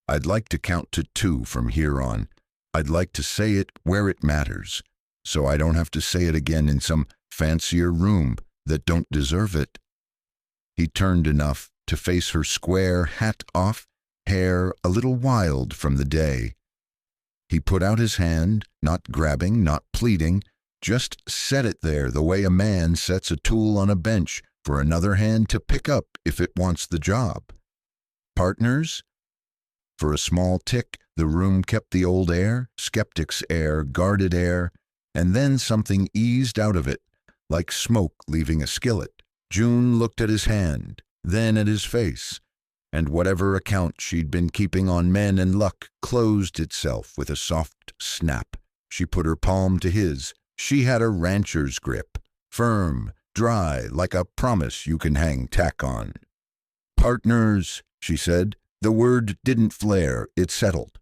"I'd like to count to 2 from here on. I'd like to say it where it matters, so I don't have to say it again in some fancier room that don't deserve it." He turned enough to face her square, hat off, hair a little wild from the day. He put out his hand, not grabbing, not pleading, just set it there the way a man sets a tool on a bench for another hand to pick up if it wants the job. "Partners?" For a small tick, the room kept the old air, skeptic's air, guarded air, and then something eased out of it, like smoke leaving a skillet. June looked at his hand, then at his face, and whatever account she'd been keeping on men and luck closed itself with a soft snap. She put her palm to his. She had a rancher's grip, firm, dry, like a promise you can hang tack on. "Partners," she said. The word didn't flare, it settled.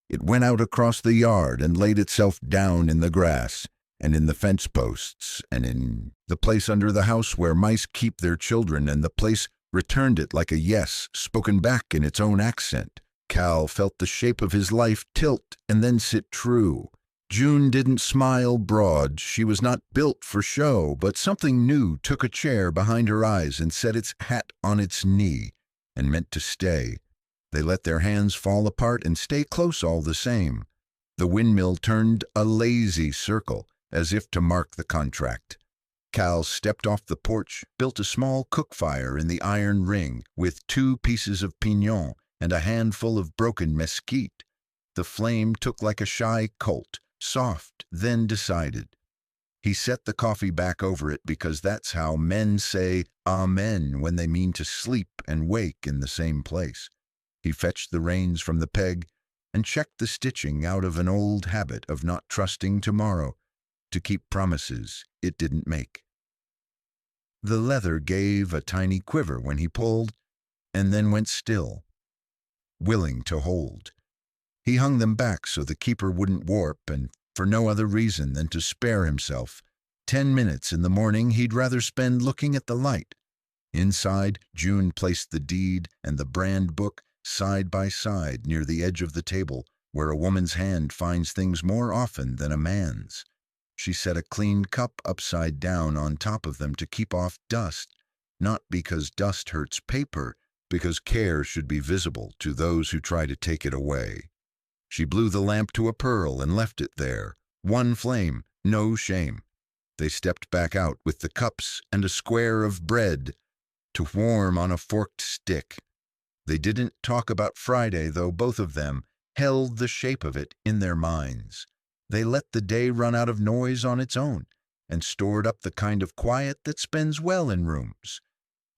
It went out across the yard and laid itself down in the grass, and in the fence posts, and in the place under the house where mice keep their children, and the place returned it like a yes, spoken back in its own accent. Cal felt the shape of his life tilt and then sit true. June didn't smile broad, she was not built for show, but something new took a chair behind her eyes and set its hat on its knee, and meant to stay. They let their hands fall apart and stay close all the same. The windmill turned a lazy circle, as if to mark the contract. Cal stepped off the porch, built a small cook fire in the iron ring, with 2 pieces of pignon and a handful of broken mesquite. The flame took like a shy colt, soft, then decided. He set the coffee back over it because that's how men say amen when they mean to sleep and wake in the same place. He fetched the reins from the peg and checked the stitching out of an old habit of not trusting tomorrow to keep promises it didn't make. The leather gave a tiny quiver when he pulled, and then went still, willing to hold. He hung them back so the keeper wouldn't warp, and for no other reason than to spare himself 10 minutes in the morning he'd rather spend looking at the light. Inside, June placed the deed and the brand book side by side near the edge of the table, where a woman's hand finds things more often than a man's. She set a clean cup upside down on top of them to keep off dust, not because dust hurts paper, because care should be visible to those who try to take it away. She blew the lamp to a pearl and left it there. One flame, no shame. They stepped back out with the cups and a square of bread to warm on a forked stick. They didn't talk about Friday, though both of them held the shape of it in their minds. They let the day run out of noise on its own and stored up the kind of quiet that spends well in rooms.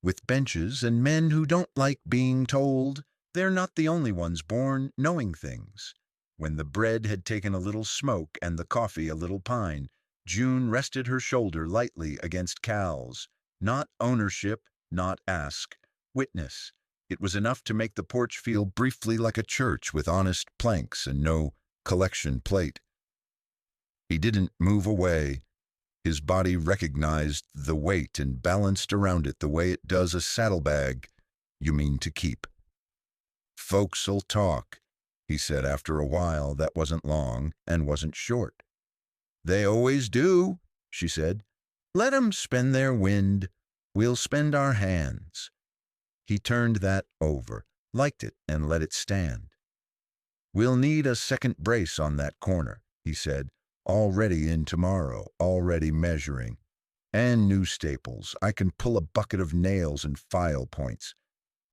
With benches and men who don't like being told, they're not the only ones born knowing things. When the bread had taken a little smoke and the coffee a little pine, June rested her shoulder lightly against Cal's. Not ownership, not ask. Witness. It was enough to make the porch feel briefly like a church with honest planks and no collection plate. He didn't move away. His body recognized the weight and balanced around it the way it does a saddlebag you mean to keep. "Folks'll talk," he said after a while that wasn't long and wasn't short. "They always do," she said. "Let 'em spend their wind. We'll spend our hands." He turned that over, liked it, and let it stand. "We'll need a second brace on that corner," he said, "already in tomorrow, already measuring. And new staples. I can pull a bucket of nails and file points.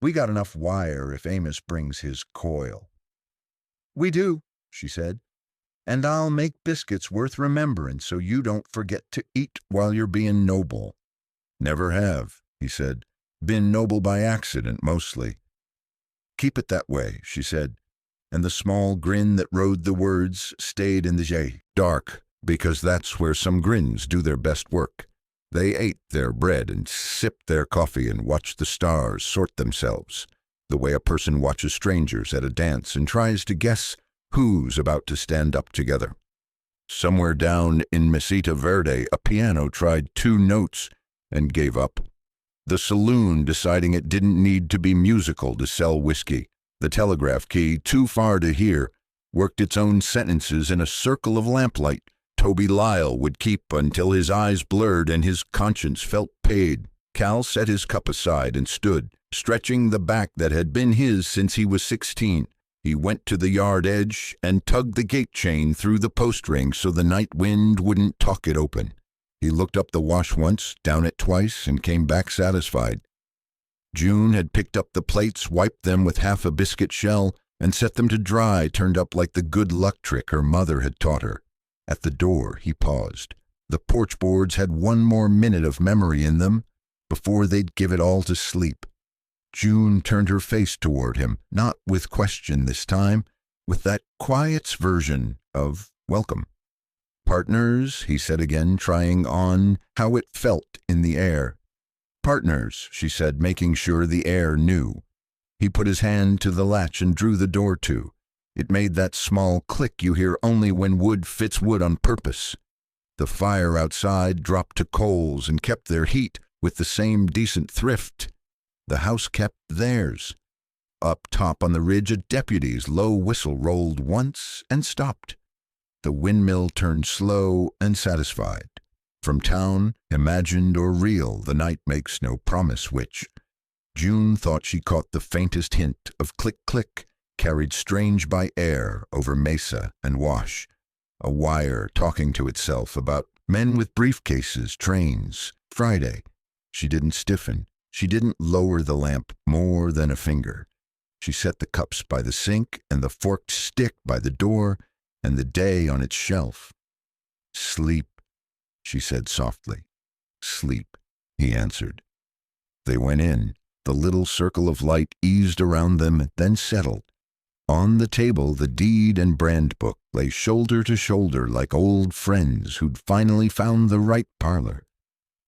We got enough wire if Amos brings his coil." "We do," she said. "And I'll make biscuits worth remembering so you don't forget to eat while you're being noble." "Never have," he said. "Been noble by accident, mostly." "Keep it that way," she said, and the small grin that rode the words stayed in the dark, because that's where some grins do their best work. They ate their bread and sipped their coffee and watched the stars sort themselves, the way a person watches strangers at a dance and tries to guess who's about to stand up together. Somewhere down in Mesita Verde, a piano tried 2 notes and gave up. The saloon deciding it didn't need to be musical to sell whiskey. The telegraph key, too far to hear, worked its own sentences in a circle of lamplight Toby Lyle would keep until his eyes blurred and his conscience felt paid. Cal set his cup aside and stood, stretching the back that had been his since he was 16. He went to the yard edge and tugged the gate chain through the post ring so the night wind wouldn't talk it open. He looked up the wash once, down it twice, and came back satisfied. June had picked up the plates, wiped them with half a biscuit shell, and set them to dry, turned up like the good luck trick her mother had taught her. At the door, he paused. The porch boards had 1 more minute of memory in them before they'd give it all to sleep. June turned her face toward him, not with question this time, with that quiet version of welcome. "Partners," he said again, trying on how it felt in the air. "Partners," she said, making sure the air knew. He put his hand to the latch and drew the door to. It made that small click you hear only when wood fits wood on purpose. The fire outside dropped to coals and kept their heat with the same decent thrift. The house kept theirs. Up top on the ridge, a deputy's low whistle rolled once and stopped. The windmill turned slow and satisfied. From town, imagined or real, the night makes no promise which. June thought she caught the faintest hint of click-click, carried strange by air over mesa and wash. A wire talking to itself about men with briefcases, trains, Friday. She didn't stiffen. She didn't lower the lamp more than a finger. She set the cups by the sink and the forked stick by the door and the day on its shelf. "Sleep," she said softly. "Sleep," he answered. They went in. The little circle of light eased around them, then settled. On the table, the deed and brand book lay shoulder to shoulder like old friends who'd finally found the right parlor.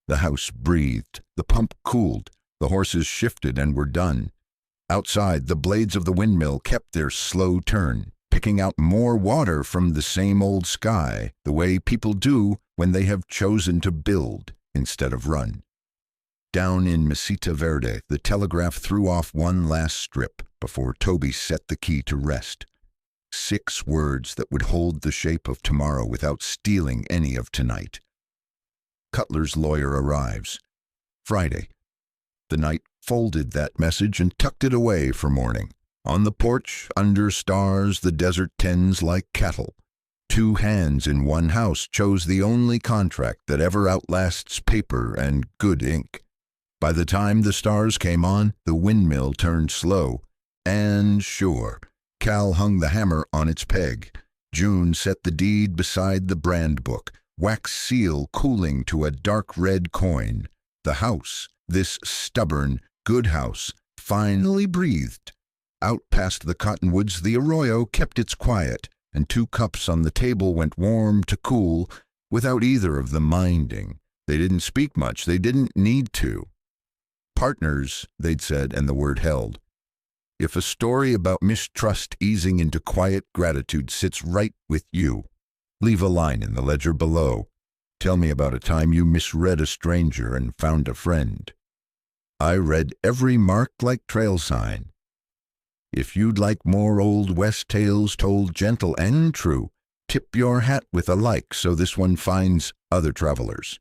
The house breathed. The pump cooled. The horses shifted and were done. Outside, the blades of the windmill kept their slow turn, picking out more water from the same old sky, the way people do when they have chosen to build instead of run. Down in Mesita Verde, the telegraph threw off one last strip before Toby set the key to rest. 6 words that would hold the shape of tomorrow without stealing any of tonight. Cutler's lawyer arrives. Friday. The night folded that message and tucked it away for morning. On the porch, under stars, the desert tends like cattle. 2 hands in one house chose the only contract that ever outlasts paper and good ink. By the time the stars came on, the windmill turned slow. And sure, Cal hung the hammer on its peg. June set the deed beside the brand book, wax seal cooling to a dark red coin. The house, this stubborn, good house, finally breathed. Out past the cottonwoods, the arroyo kept its quiet, and 2 cups on the table went warm to cool without either of them minding. They didn't speak much. They didn't need to. "Partners," they'd said, and the word held. If a story about mistrust easing into quiet gratitude sits right with you, leave a line in the ledger below. Tell me about a time you misread a stranger and found a friend. I read every marked like trail sign. If you'd like more Old West tales told gentle and true, tip your hat with a like so this one finds other travelers.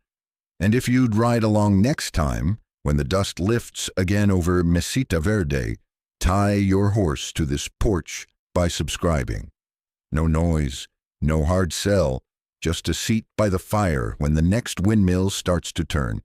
And if you'd ride along next time, when the dust lifts again over Mesita Verde, tie your horse to this porch by subscribing. No noise, no hard sell, just a seat by the fire when the next windmill starts to turn.